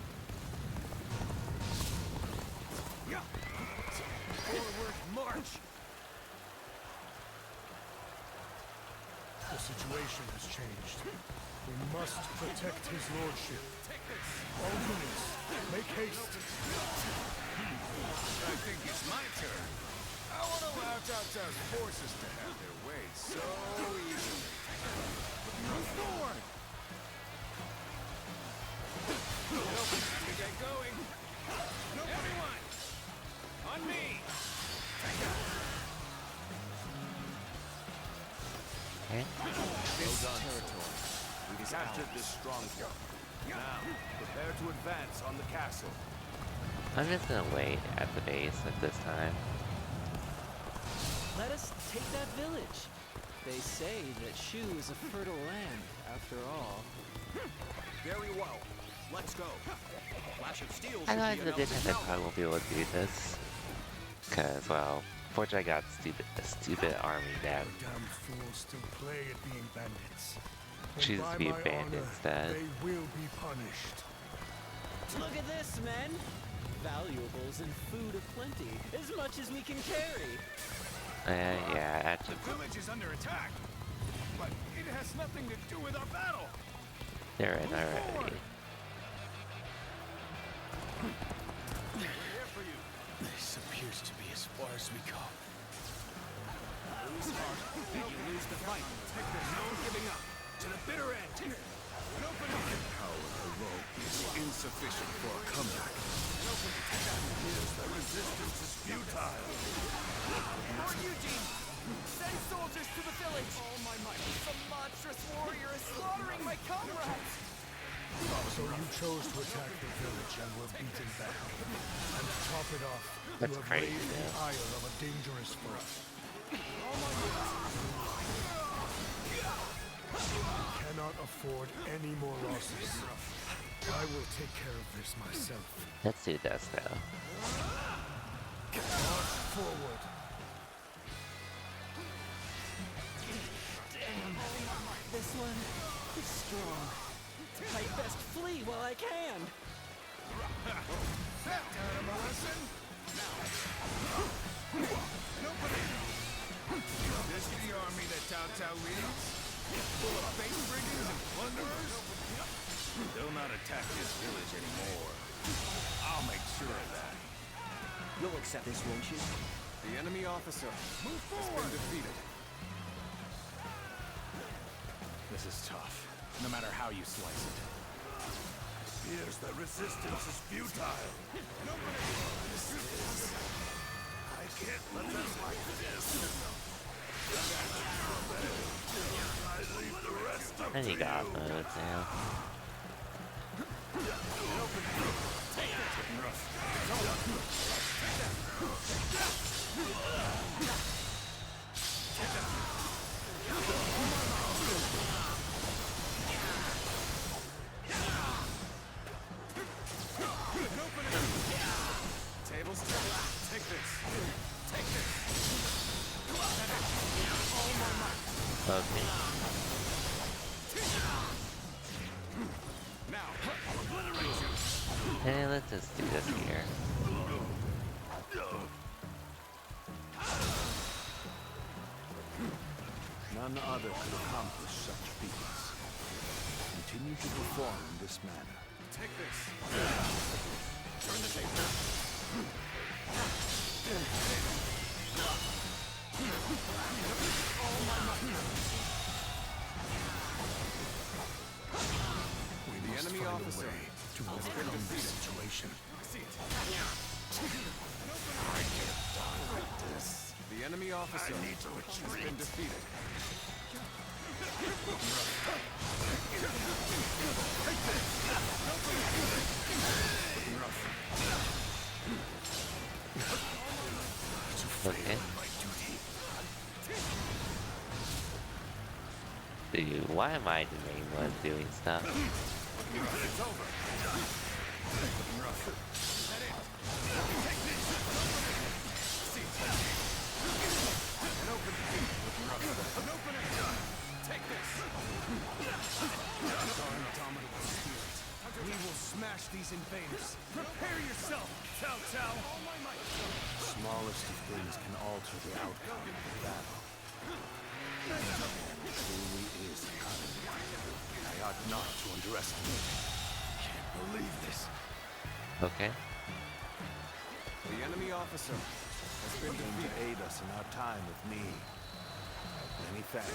Forward march! The situation has changed. We must protect his lordship. All units, make haste. I think it's my turn. I won't allow Cao Cao's forces to have their way so easily. Move forward! To get going. Everyone! On me! Okay. This territory. We captured this stronghold. Now, prepare to advance on the castle. I'm just gonna wait at the base at this time. Let us take that village. They say that Shu is a fertile land, after all. Very well. Let's go. Flash of steel I should know be it's a enough distance to I count. probably won't be able to do this. Cause, well, fortunately I got a stupid army that Damn fools still play at being bandits. When chooses by to be my abandoned honor, instead. They will be punished. Look at this, men! Valuables and food aplenty, as much as we can carry. Yeah, actually, The village is under attack, but it has nothing to do with our battle. they're in already. We're here for you. as we go. Lose heart, you lose the fight. No giving up. To the bitter end. An opening! Power alone is insufficient for a comeback. Here's the resistance is futile. Lord Eugene! Send soldiers to the village! All my might. Some monstrous warrior is slaughtering my comrades! So you chose to attack the village and were beaten back. And to top it off, That's you have crazy, raised the yeah. ire of a dangerous foe. We cannot afford any more losses. I will take care of this myself. Let's do this though. March forward. Damn. This one is strong. I best flee while I can. This the army that Cao Cao leads? Full of base brigands and plunderers? They'll not attack this village anymore. I'll make sure of that. You'll accept this, won't you? The enemy officer Move has forward! been defeated. This is tough, no matter how you slice it. Here's the resistance is futile. I can't let them like this. I leave the rest up And to you got you. modes now. Tables turned. Take this. Take this. Okay. Now, obliterate you. Hey, let's just do this here. None other could accomplish such feats. Continue to perform in this manner. Take this. Turn the table. All my might. We must enemy find officer a way to has been overcome this defeated. situation. The enemy officer I need to has retreat. been defeated. Okay. Dude, why am I the main one doing stuff? It's over. Take this. Our indomitable spirit. We will smash these invaders. Prepare yourself, Cao Cao. The smallest of things can alter the outcome of the battle. It truly is cunning. I ought not to underestimate it. Can't believe this. Okay. The enemy officer has been Came to defeated. aid us in our time with me. Many thanks.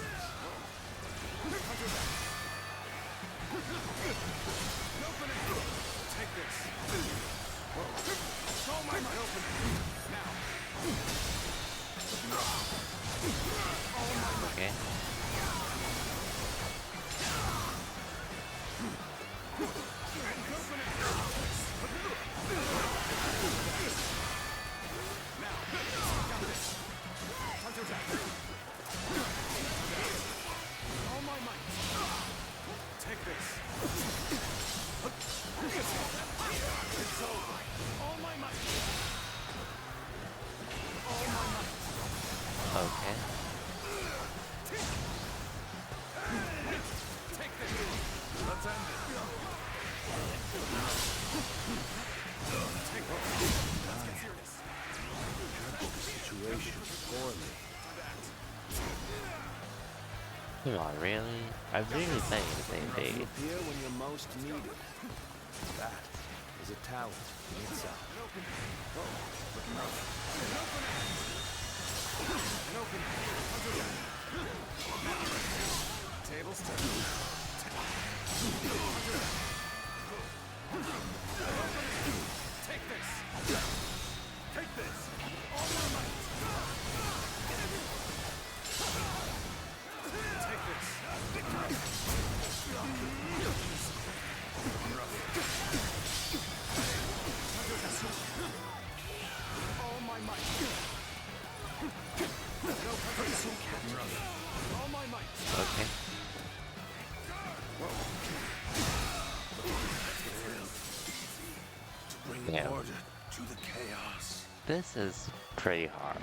Take this. Show my might. Open it. Now. Okay. All my might. Take this. It's over. All my might. All my might. Okay. Take this. Let's end it. Take this. Let's get serious. Handled the situation poorly. Come on, really? I'm really playing the same You page. appear when you're most needed. That is a talent in itself. Oh, looking rough. Tables turned. Take this! Take this! All my might! Take this! All my might! All my might! Okay. Yeah. Order to the chaos. This is pretty hard.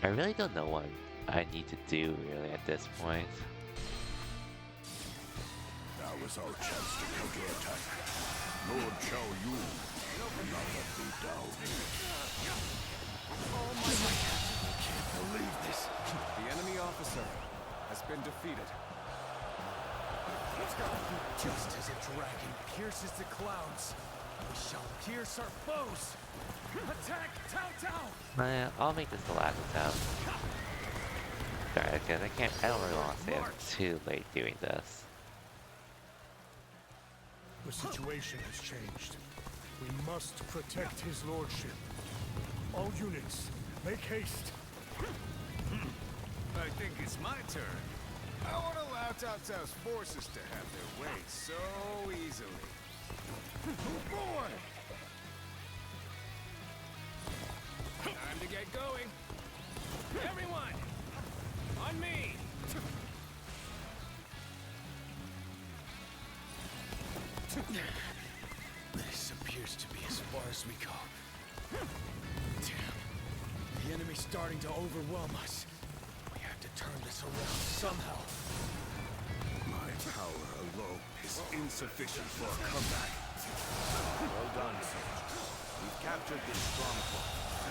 I really don't know what I need to do really at this point. That was our chance to counterattack. Lord Xiao Yu will not let me down. Oh my God! I can't believe this. The enemy officer has been defeated. Let's go. Just as a dragon pierces the clouds, we shall pierce our foes. Attack Tao Tao! I'll make this the last attempt. Sorry, because I don't really want to stay up too late doing this. The situation has changed. We must protect his lordship. All units, make haste. I think it's my turn. I won't allow Cao Cao's forces to have their way so easily. Move forward! Time to get going. Everyone, on me. This appears to be as far as we go. Damn. The enemy's starting to overwhelm us. We have to turn this around somehow. My power alone is insufficient for a comeback. Well done, soldiers. We've captured this stronghold.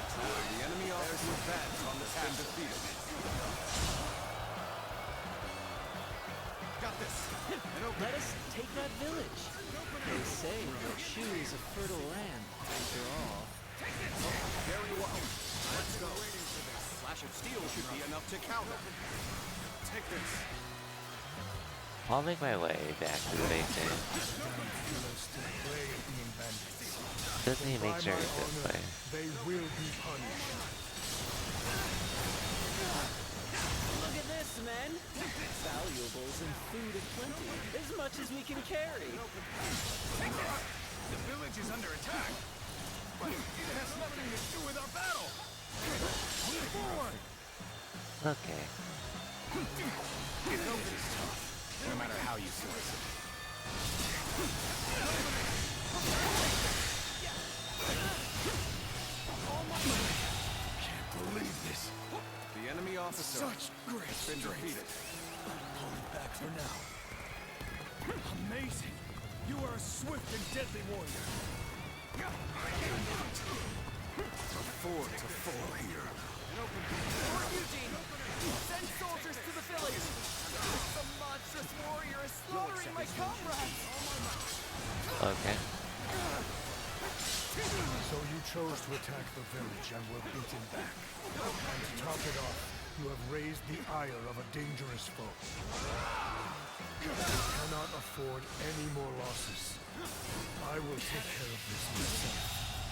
The enemy officer advance on the been defeated. Got this. Let us take that village. They say that Shu is a fertile land, after all. Very well. Let's go. Flash of steel should be enough to counter. Take this. I'll make my way back to the base camp. Doesn't he make sure it's this way? They will be punished. Look at this, men! Valuables and food aplenty, as much as we can carry. The village is under attack. But it has nothing to do with our battle. Move forward. Okay. Nobody's tough, no matter how you slice it. Can't believe this. The enemy officer Such great has been strength. defeated. Pulling back for now. Amazing. You are a swift and deadly warrior. Afford to fall here. Lord Eugene, send soldiers to the village. Some monstrous warrior is slaughtering my comrades. Okay. So you chose to attack the village and were beaten back. And to top it off, you have raised the ire of a dangerous foe. You cannot afford any more losses. I will take care of this myself.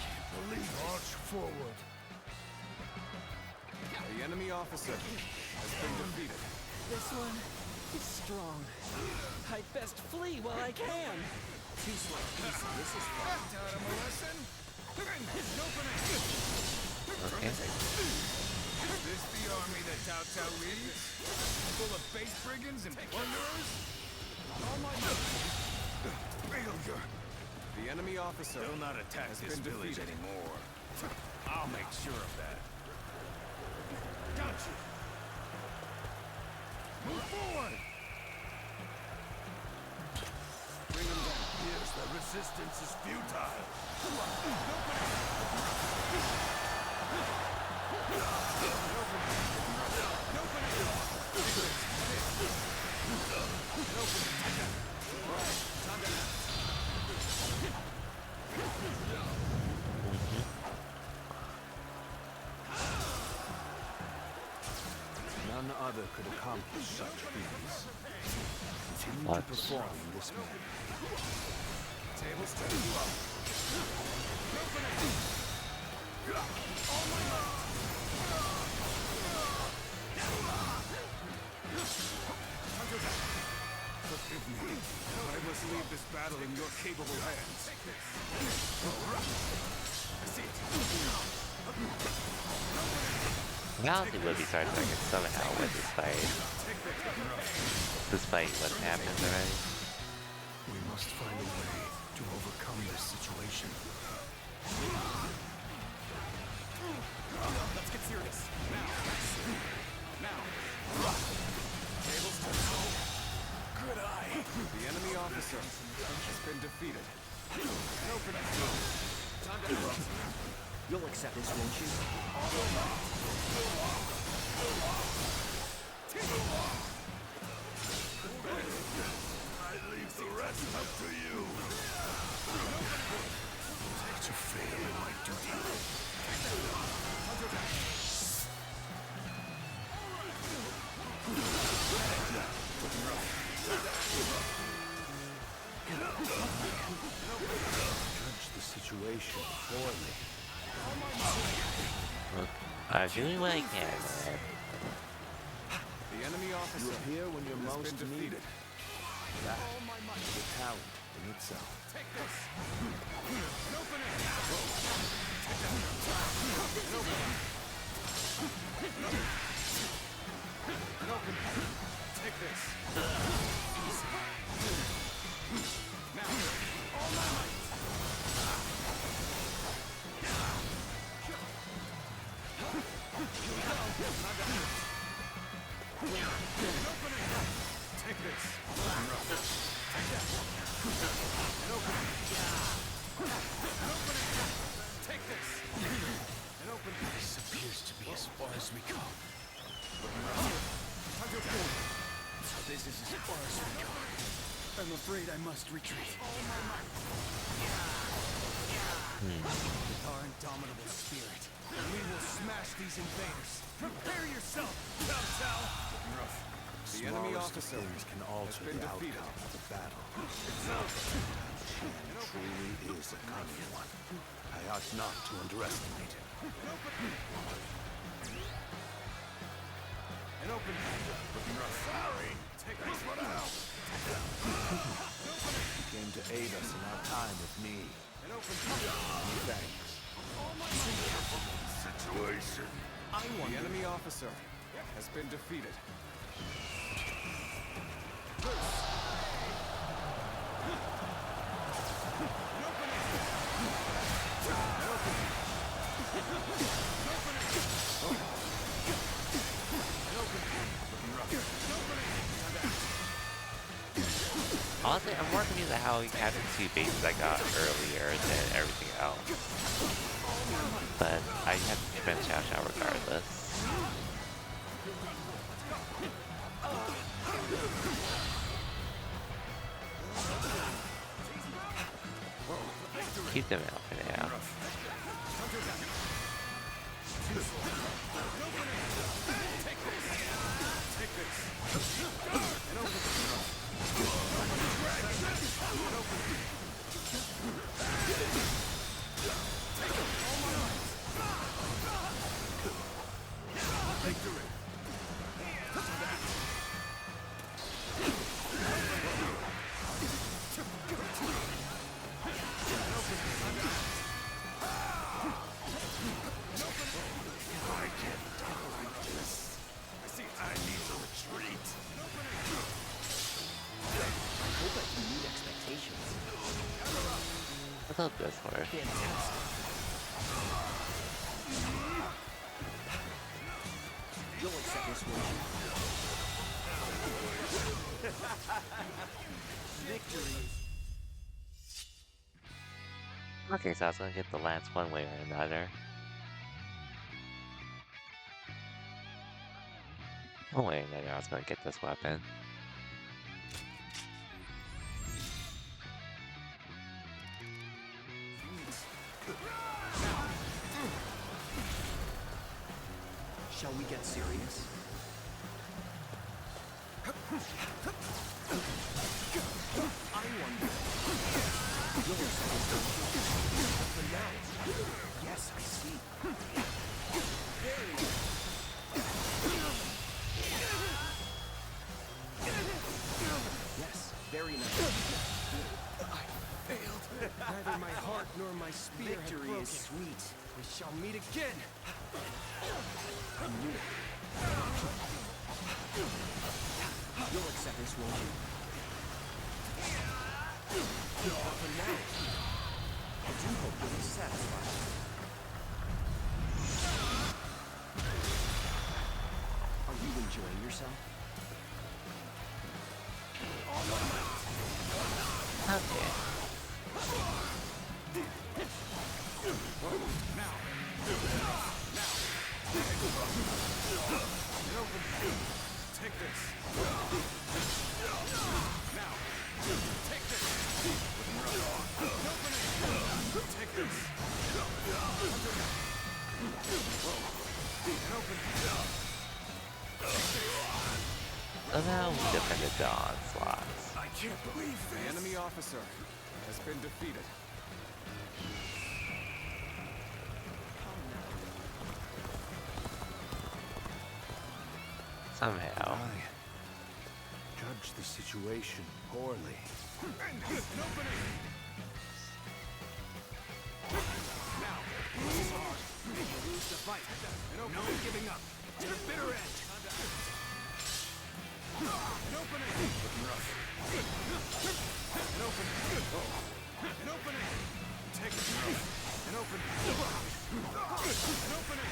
Can't believe it. March forward. The enemy officer has been defeated. This one is strong. I'd best flee while I can. This is fun. Taught him a lesson. Okay. Is this the army that Cao Cao leads? Full of base brigands and plunderers? All my failure. The enemy officer will not attack has this been village defeated. anymore. I'll make sure of that. Got you. Move forward. Bring him down. Yes, the resistance is futile. None other could accomplish such feats. Continue to perform in this manner. Tables turn. Forgive me, but I must leave this battle in your capable hands. I see it. Now it would be starting like it somehow with this fight. Despite what happened already. We must find a way to overcome this situation. Let's get serious. Now. Tables turn. Good eye. The enemy officer has been defeated. Open it. Time to interrupt. You'll accept this, won't you? I leave the rest up to you. To fail in my duty. Judge the situation for me. Look, I'm doing what I can, man. The enemy officer. You appear when you're most needed. That is a talent in itself. Take this. Open it. Open it. Take this. Now, all my might. Open it. Take this. Take that. And open it. Open it. Take this. And open it. This appears to be as far as we come. So this is as far as we go. I'm afraid I must retreat. With our indomitable spirit, we will smash these invaders. Prepare yourself, Telltale! The enemy officer can alter the outcome of the battle. Shan truly is a cunning one. I ought not to underestimate him. And open. Sorry. Take this one out. He came to aid us in our time of need. And open. Thanks. Situation. The enemy officer has been defeated. Honestly, I'm more confused at how he had the two bases I got earlier than everything else. But I have to defend Chow Chow regardless. Keep them out for now. What's up this for? You'll accept this one. Victory. Okay, so I was gonna get the lance one way or another. Oh wait, I knew I was gonna get this weapon. Shall we get serious? I wonder. For now. Yes, I see. Yes, very nice. I failed. Neither my heart nor my spear Victory had is broken. sweet. We shall meet again. I knew it. You'll accept this, won't you? But for now, I do hope you'll be satisfied. Are you enjoying yourself? Okay. Take this. Now, take this. Take this. And open. So now we defended the onslaughts. I can't believe this. The enemy officer has been defeated. Somehow. I judged the situation poorly. Now, this is hard. Lose the fight. No giving up. To the bitter end. An opening. Looking rough. An opening. An opening. Take it. An opening. An opening.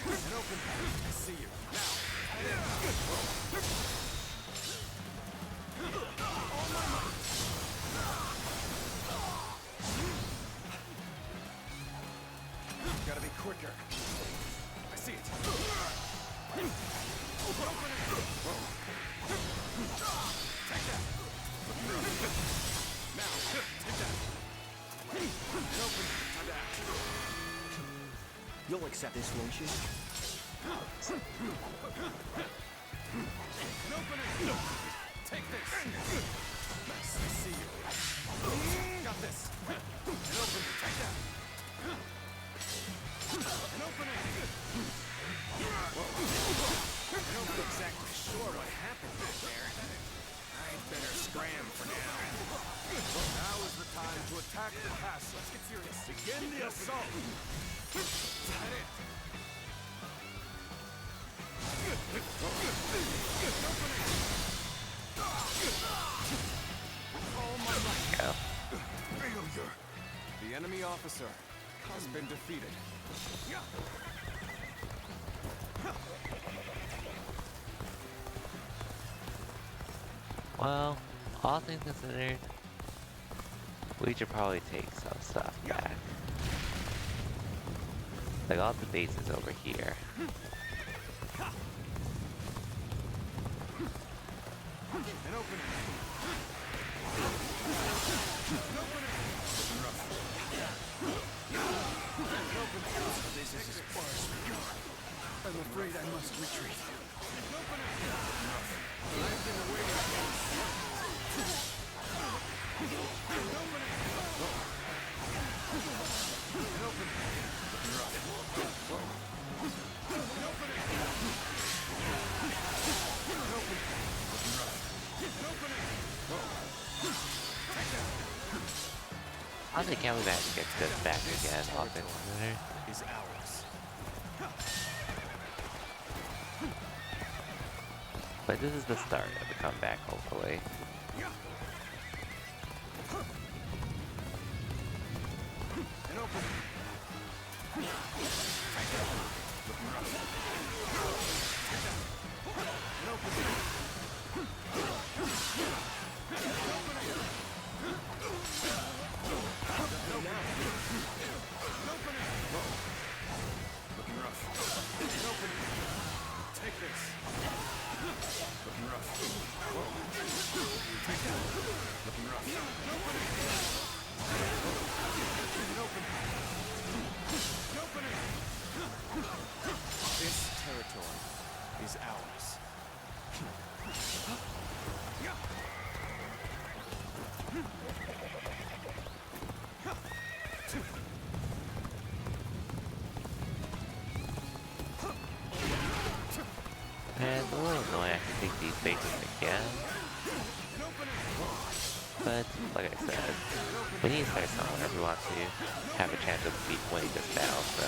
An opening. I see you. Now. All my might. Gotta be quicker. I see it. Take that. Now, take that. Open. Time to act. You'll accept this, won't you? An opening. Take this. Nice. I see you. Got this. An open. Take that. An opening. I don't know exactly sure what happened back there. I'd better scram for now. Now is the time to attack the castle. Let's get serious. Begin the assault. That it. All my might. Go. Failure. The enemy officer has been defeated. Well, all things considered, we should probably take some stuff back. Like all the bases over here. An opening. This is as far as we go. I'm afraid I must retreat. I've been awaiting Honestly, can't believe I have to get this back again, all things considered. is ours. But this is the start of the comeback, hopefully. An opening. Looking rough. An opening. Looking rough. An opening. Take Looking rough. Whoa. Take that. Looking rough. Open it. This territory is ours. And a little annoying I can take these bases again. But, like I said, we need to start somewhere if we want to have a chance of winning this battle, so...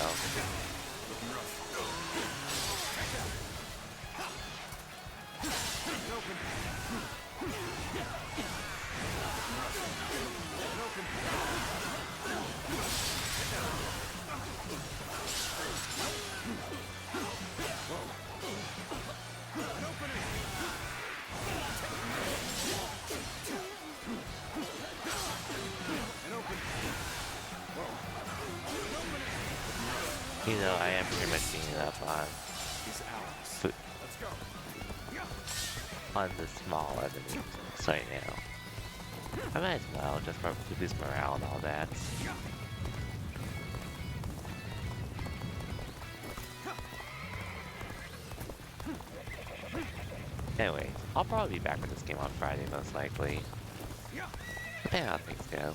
You know, I am pretty much beating up on the small enemies right now. I might as well, just for to boost morale and all that. Anyway, I'll probably be back with this game on Friday most likely. Depending on how things go.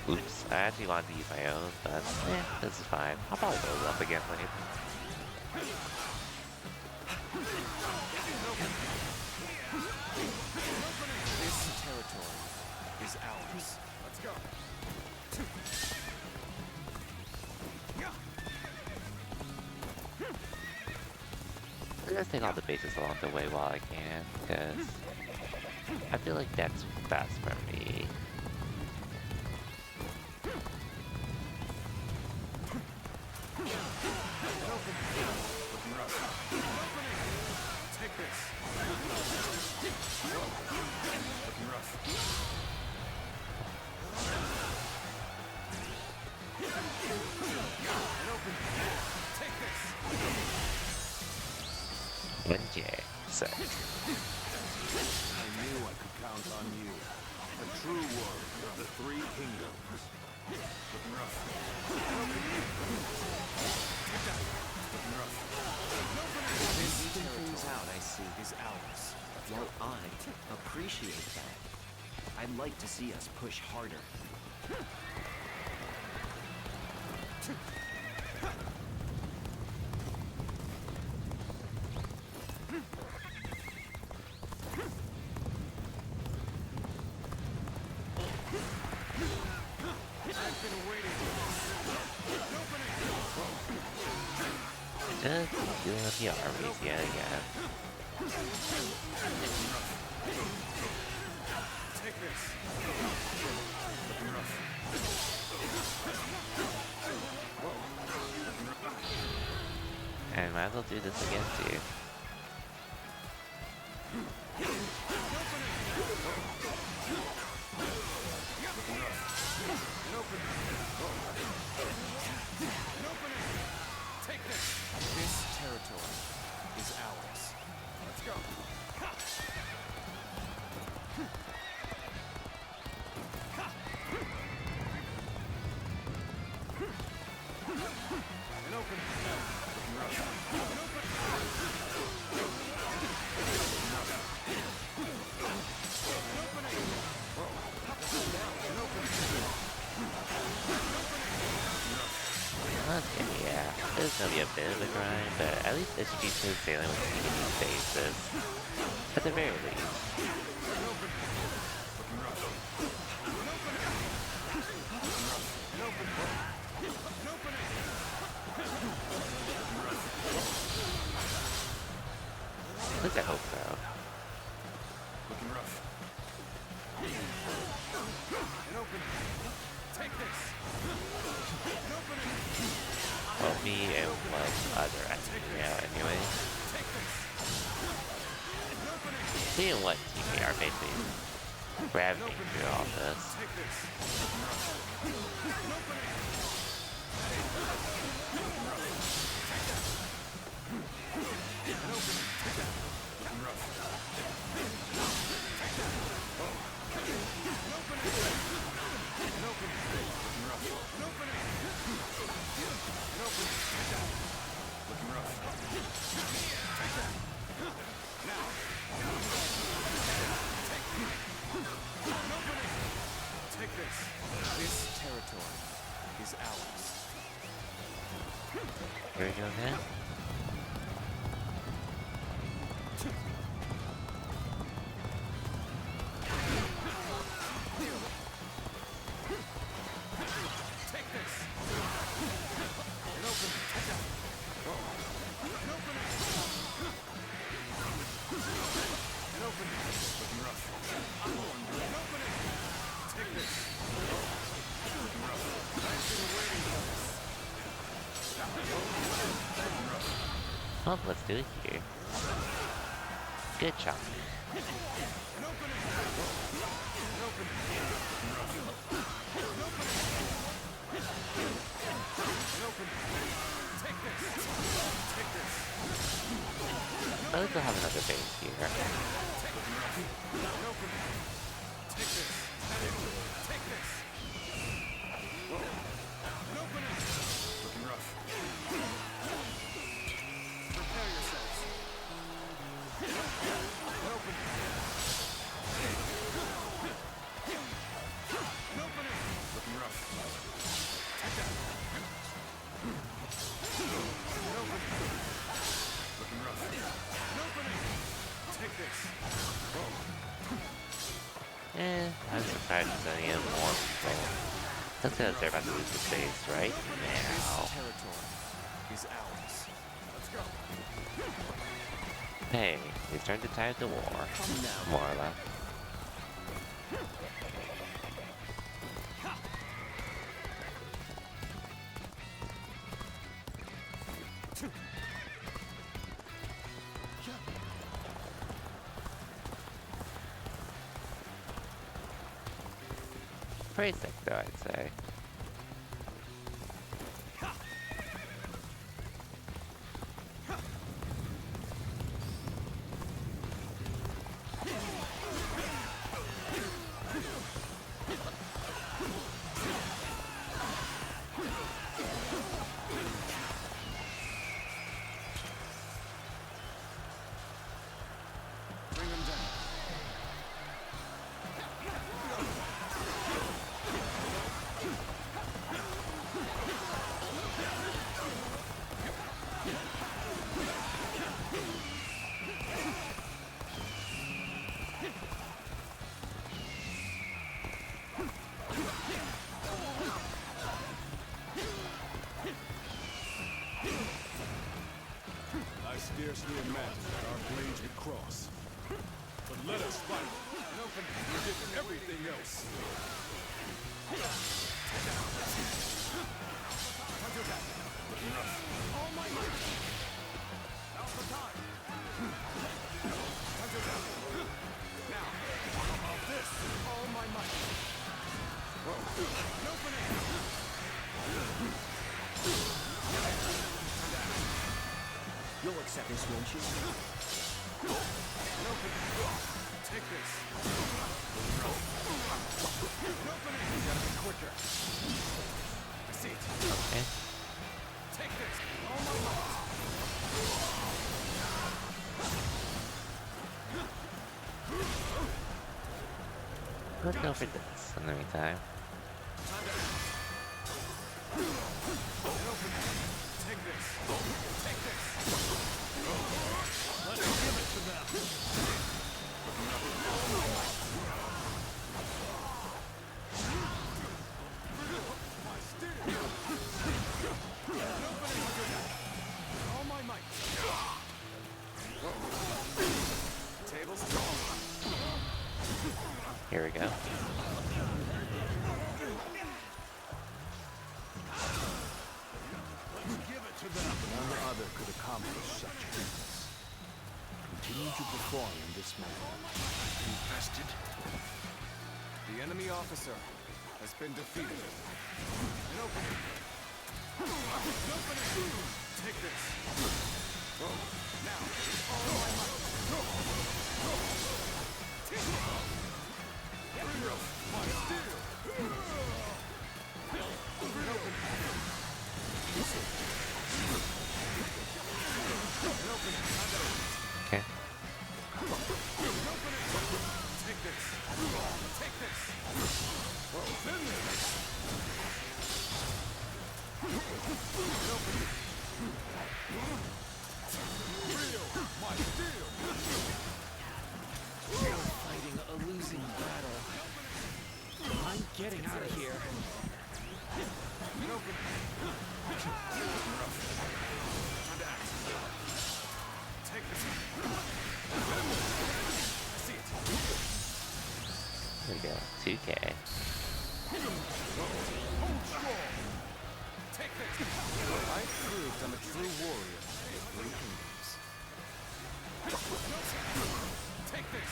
Oops, I actually wanted to use my own, but this is fine. I'll probably load it up again later. This territory is ours. Let's go. I'm gonna take all the bases along the way while I can, because I feel like that's best for me. Take this. Looking rough. And open. Take this. One J, set. I knew I could count on you. A true warrior of the Three Kingdoms. Looking rough. Take that. Looking rough. This things out, I see, is ours. Well, I appreciate that. I'd like to see us push harder. Just dealing with the armies yet again. Take this. And might as well do this again too. Take this. This territory is ours. Let's go. And open. Okay, yeah. This is gonna be a bit of a grind, but at least it should be smooth sailing with keeping these bases. At the very least. At least I hope so. Looking rough. And open. Take this. And open it. I Well, me and one other enemy now, anyway. Seeing what team are basically grabbing through all this. This territory is ours. Here we go again. Well, let's do it here. Good job. At least we'll have another base here. I'm surprised there's any more people. That's because they're about to lose the base right now. This territory is ours. Let's go. Hey, it's turned the tide of the war. More or less. Pretty sick though, I'd say. Bring them down. I scarcely imagined that our blades would cross. But let us fight. We did everything else. All my might. Now for time. Now, how about this? All my might. You'll accept this, won't you? Take this. Gotta be quicker. I see it. Okay. Take this. All my might. Let's go for this in the meantime. Take this. Take this. Let's give it to them. All my might. Tables strong. Here we go. Let's get could accomplish such feats. Continue to perform in this manner. Infested? The enemy officer has been defeated. An opening. Take this. Now, all my might. My steel. An opening. Okay. Take this. Take this. My steel. We're fighting a losing battle. I'm getting out of here. Take this. I see it. There we go. 2K. Take this. I proved I'm a true warrior with 3 kingdoms. Take this.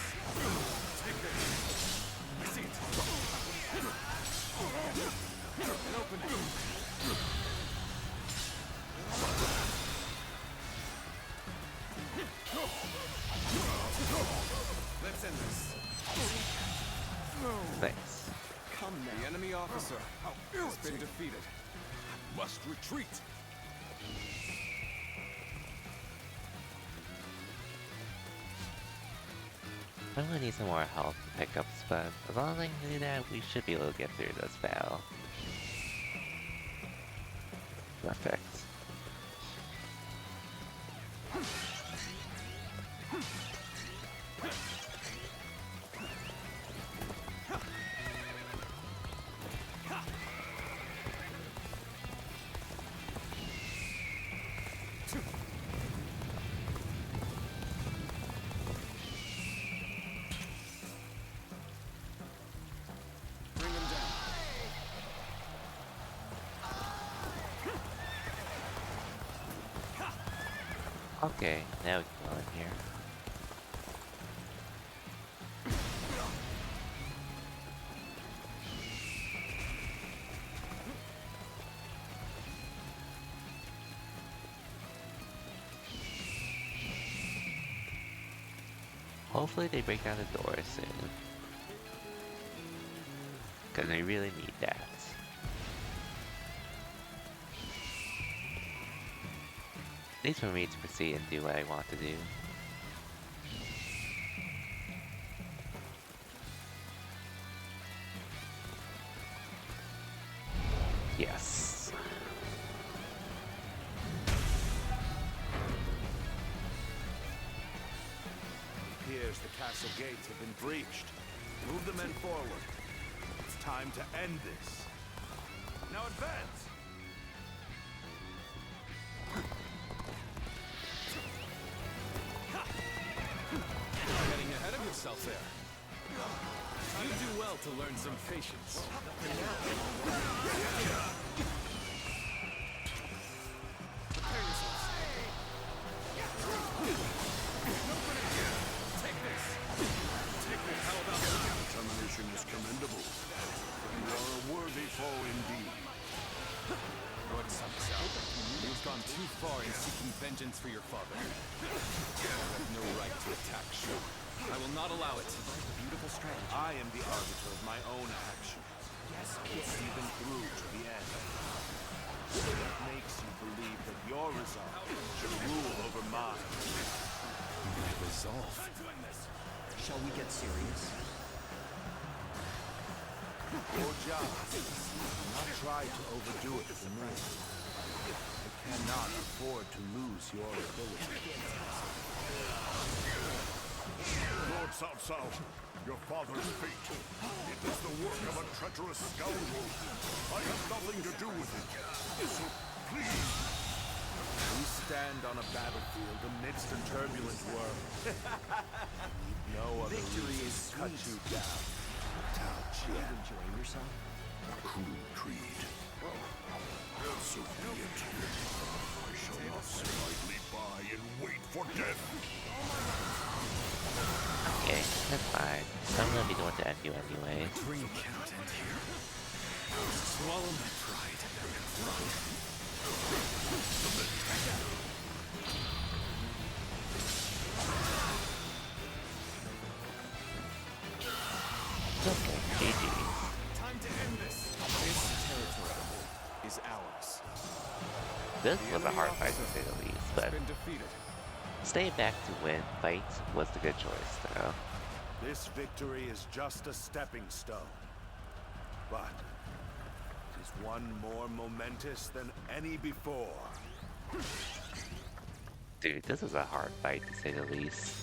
Take this. I see it. An opening. Let's end this. Thanks. Come now. The enemy officer has been defeated. Must retreat. I'm gonna need some more health pickups, but as long as I can do that, we should be able to get through this battle. Perfect. Bring him down. Okay, now we can go in here. Hopefully they break down the door soon. Because I really need that. At least for me to proceed and do what I want to do. Yes. It appears the castle gates have been breached. Move the men forward. It's time to end this. Now advance! Getting ahead of yourself there. You do well to learn some patience. Prepare yourselves. Take this. Take this. How about that? Determination is commendable. You are a worthy foe indeed. Lord Samsao, you've gone too far in seeking vengeance for your father. You have no right to attack Shu. I will not allow it. Beautiful strategy. I am the arbiter of my own actions. Yes, see them through to the end. What makes you believe that your resolve should rule over mine? My resolve? Shall we get serious? Your job. Do not try to overdo it for me. I cannot afford to lose your ability. Lord Cao Cao, your father's fate. It is the work of a treacherous scoundrel. I have nothing to do with it. So please. We stand on a battlefield amidst a turbulent world. No other Victory reason is to cut sweet. you down. Are you enjoying yourself? Cruel creed. So be it. I shall not say idly Okay, that's fine. I'm gonna be the one to end you anyway. Dream cannot end here. Swallow my pride and run. Okay, GG. Time to end this. This territory is ours. This was a hard fight to say the least, but Been defeated. staying back to win fight was the good choice, though. This victory is just a stepping stone. But it is one more momentous than any before. Dude, this was a hard fight to say the least.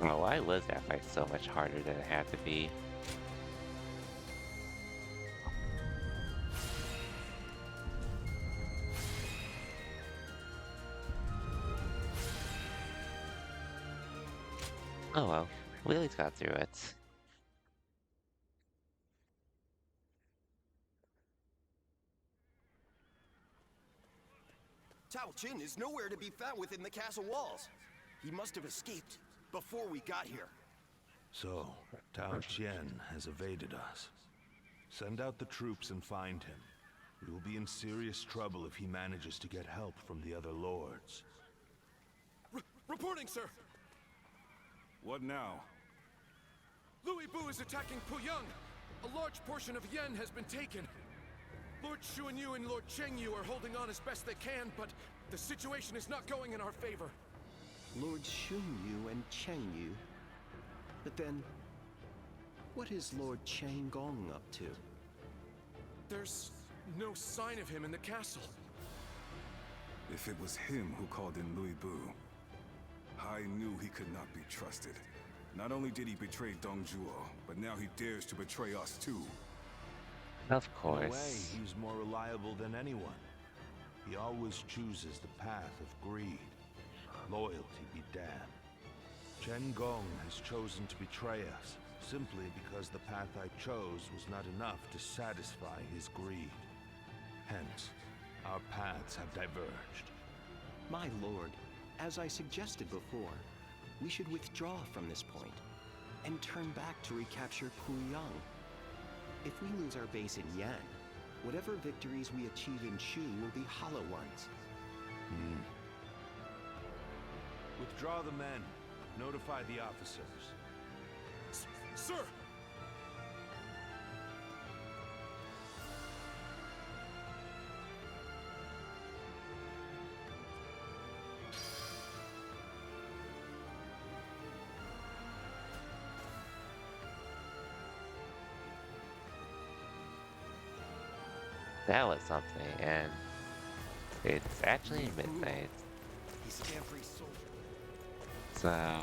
Oh, why was that fight so much harder than it had to be? Oh well, we at least got through it. Tao Chin is nowhere to be found within the castle walls. He must have escaped before we got here. So, Tao Qian has evaded us. Send out the troops and find him. We will be in serious trouble if he manages to get help from the other lords. Reporting, sir. What now? Louis Bu is attacking Puyang. A large portion of Yen has been taken. Lord Xuanyu and Lord Chengyu are holding on as best they can, but the situation is not going in our favor. Lord Xunyu and Chengyu. But then, what is Lord Changgong up to? There's no sign of him in the castle. If it was him who called in Louis Bu, I knew he could not be trusted. Not only did he betray Dong Zhuo, but now he dares to betray us too. Of In a way, course. he's more reliable than anyone. He always chooses the path of greed. Loyalty be damned. Chen Gong has chosen to betray us, simply because the path I chose was not enough to satisfy his greed. Hence, our paths have diverged. My lord, as I suggested before, we should withdraw from this point and turn back to recapture Puyang. If we lose our base in Yan, whatever victories we achieve in Shu will be hollow ones. Withdraw the men. Notify the officers. Sir! That was something, and it's actually midnight. He's every soldier. So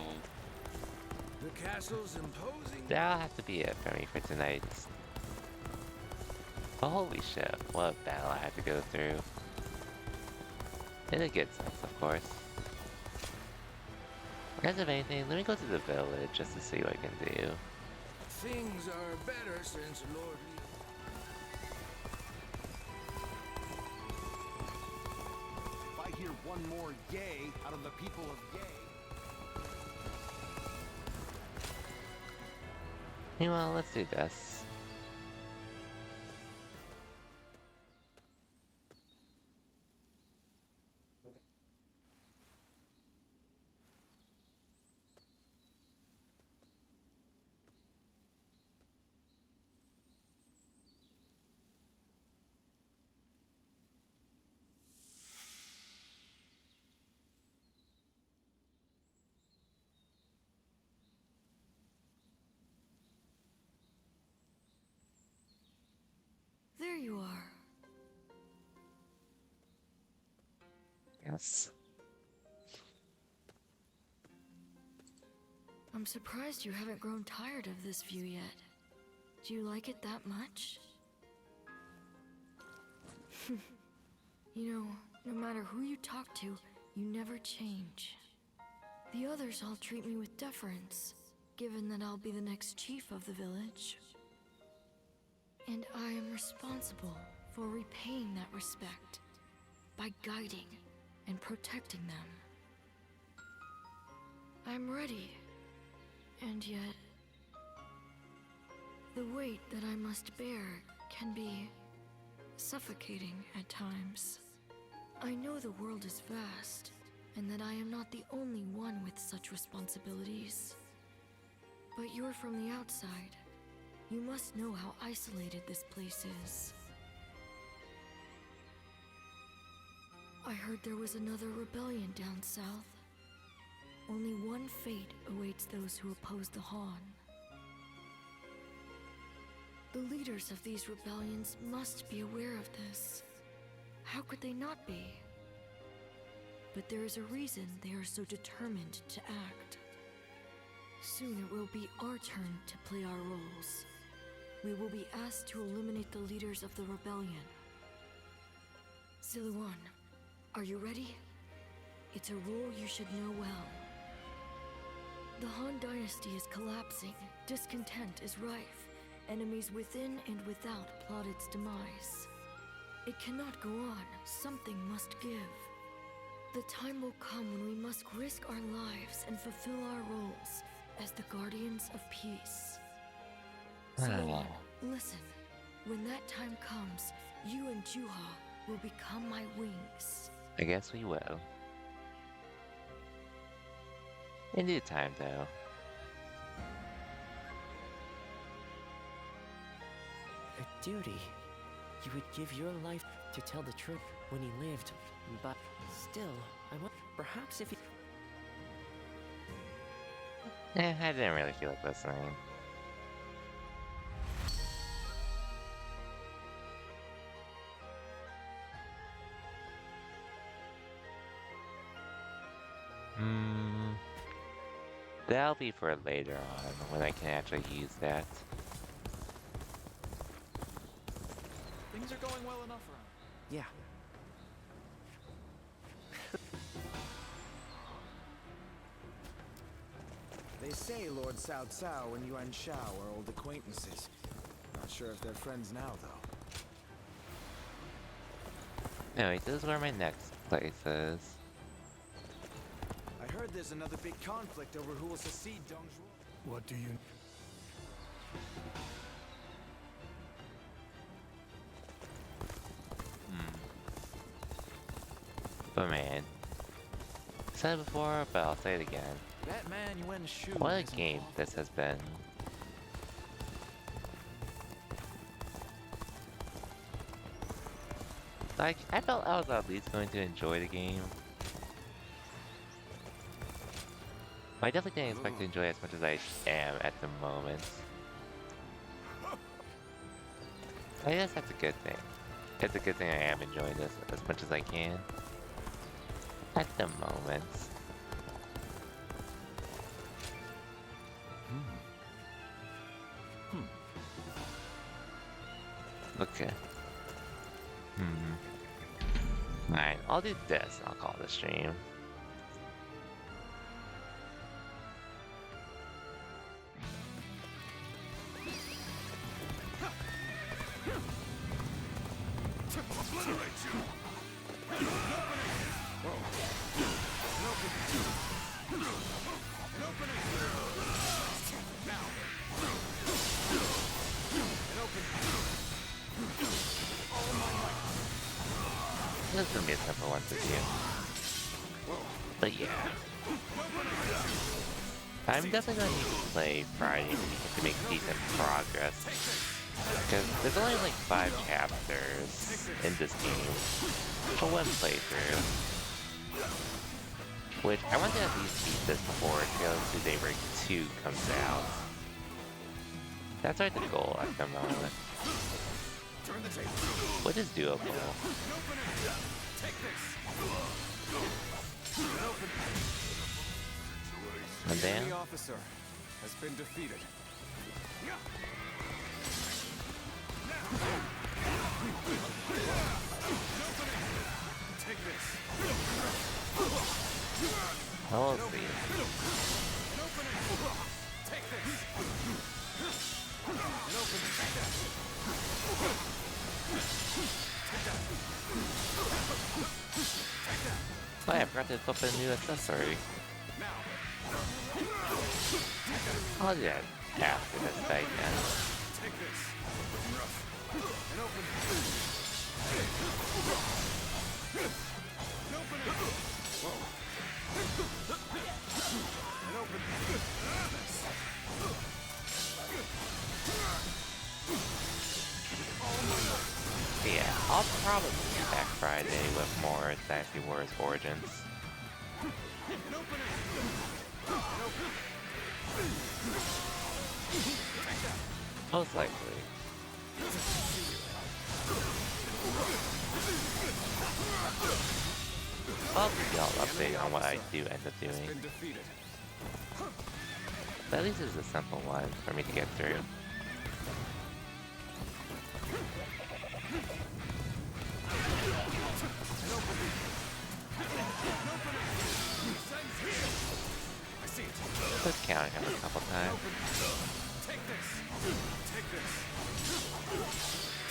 The castle's imposing. that'll have to be it for me for tonight. But holy shit, what a battle I had to go through. In a good sense, of course. As of anything, let me go to the village just to see what I can do. Things are better since Lord Lee. If I hear one more yay out of the people of Yay. Meanwhile, let's do this. There you are. Yes. I'm surprised you haven't grown tired of this view yet. Do you like it that much? You know, no matter who you talk to, you never change. The others all treat me with deference, given that I'll be the next chief of the village. And I am responsible for repaying that respect by guiding and protecting them. I'm ready, and yet the weight that I must bear can be suffocating at times. I know the world is vast, and that I am not the only one with such responsibilities. But you're from the outside. You must know how isolated this place is. I heard there was another rebellion down south. Only one fate awaits those who oppose the Han. The leaders of these rebellions must be aware of this. How could they not be? But there is a reason they are so determined to act. Soon it will be our turn to play our roles. We will be asked to eliminate the leaders of the rebellion. Siluan, are you ready? It's a role you should know well. The Han Dynasty is collapsing. Discontent is rife. Enemies within and without plot its demise. It cannot go on. Something must give. The time will come when we must risk our lives and fulfill our roles as the guardians of peace. So, listen. When that time comes, you and Juha will become my wings. I guess we will. In due time, though. A duty. You would give your life to tell the truth when he lived, but still, I want perhaps if he... I didn't really feel like listening. That'll be for later on, when I can actually use that. Things are going well enough around. Yeah. They say Lord Cao Cao and Yuan Shao are old acquaintances. Not sure if they're friends now, though. Anyway, this is where my next place is. I heard there's another big conflict over who will succeed Dong Zhuo. What do you... But man, I said it before, but I'll say it again. That man Yuan Shu. What a game this has been. Like, I felt I was at least going to enjoy the game. I definitely didn't expect to enjoy it as much as I am at the moment. I guess that's a good thing. It's a good thing I am enjoying this as much as I can. At the moment. Okay. Alright, I'll do this. I'll call the stream. This is gonna be a simple one to do. But yeah. I'm definitely gonna need to play Friday to make decent progress. Because there's only like 5 chapters in this game for one playthrough. Which I want to at least beat this before Tales to Daybreak 2 comes out. That's like the goal at the moment. Which is doable. And then, has been defeated. Take this. We'll see. Take this. An opening. Take that. Take that. Oh yeah, I forgot to equip a new accessory. I'll do that after this fight, yeah. Take this. Looking rough. An opening. An opening. Whoa. An opening. Yeah, I'll probably be back Friday with more Dynasty Wars Origins. Most likely. I'll give y'all an update on what I do end up doing. But at least it's a simple one for me to get through. Just counting him a couple times. Take this. Take this.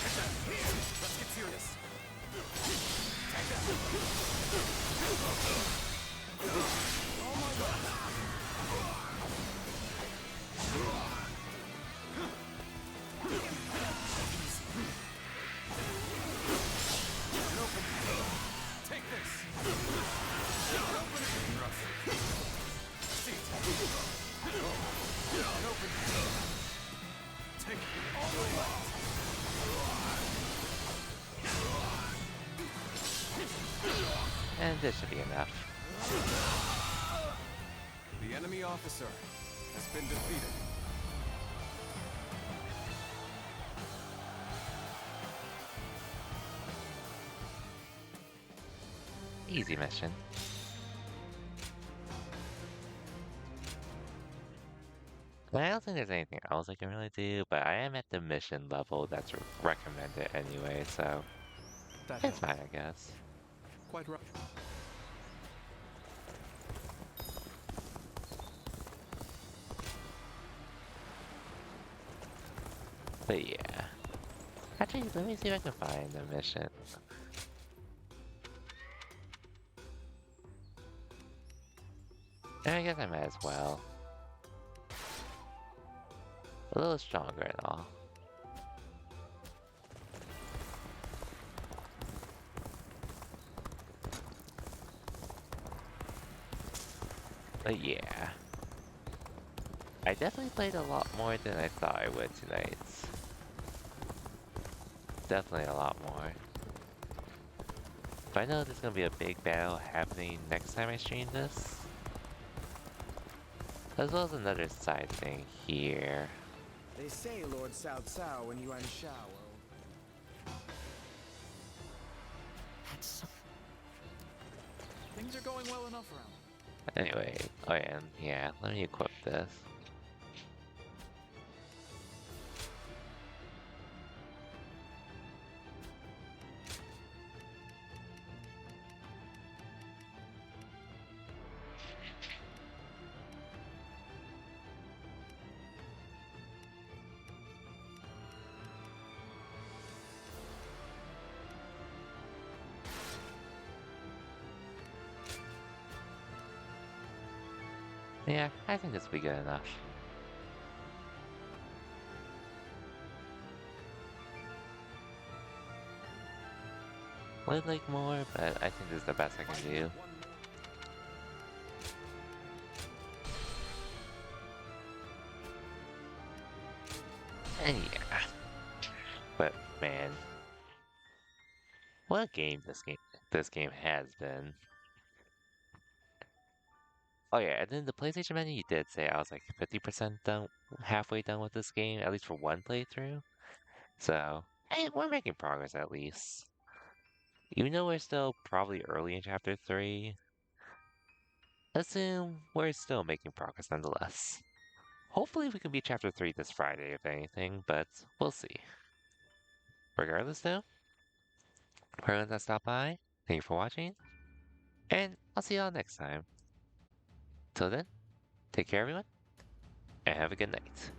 Take that. Let's get serious. Take that. Oh my god. Take this. Take all the way. And this should be enough. The enemy officer has been defeated. Easy mission. I don't think there's anything else I can really do, but I am at the mission level that's recommended anyway, so it's fine, I guess. Quite right. But yeah. Actually, let me see if I can find the mission. And I guess I might as well. A little stronger and all. But yeah. I definitely played a lot more than I thought I would tonight. Definitely a lot more. But I know there's gonna be a big battle happening next time I stream this. As well as another side thing here. They say Lord Cao Cao and Yuan Shao Things are going well enough around. Anyway, oh yeah, let me equip this. Yeah, I think this will be good enough. Would like more, but I think this is the best I can do. And yeah. But man. What a game this game has been. Oh yeah, and then the PlayStation menu, you did say I was like 50% done, halfway done with this game, at least for one playthrough. So, hey, we're making progress at least. Even though we're still probably early in Chapter 3, assume we're still making progress nonetheless. Hopefully we can beat Chapter 3 this Friday, if anything, but we'll see. Regardless though, for everyone that stopped by, thank you for watching, and I'll see y'all next time. Till then, take care everyone, and have a good night.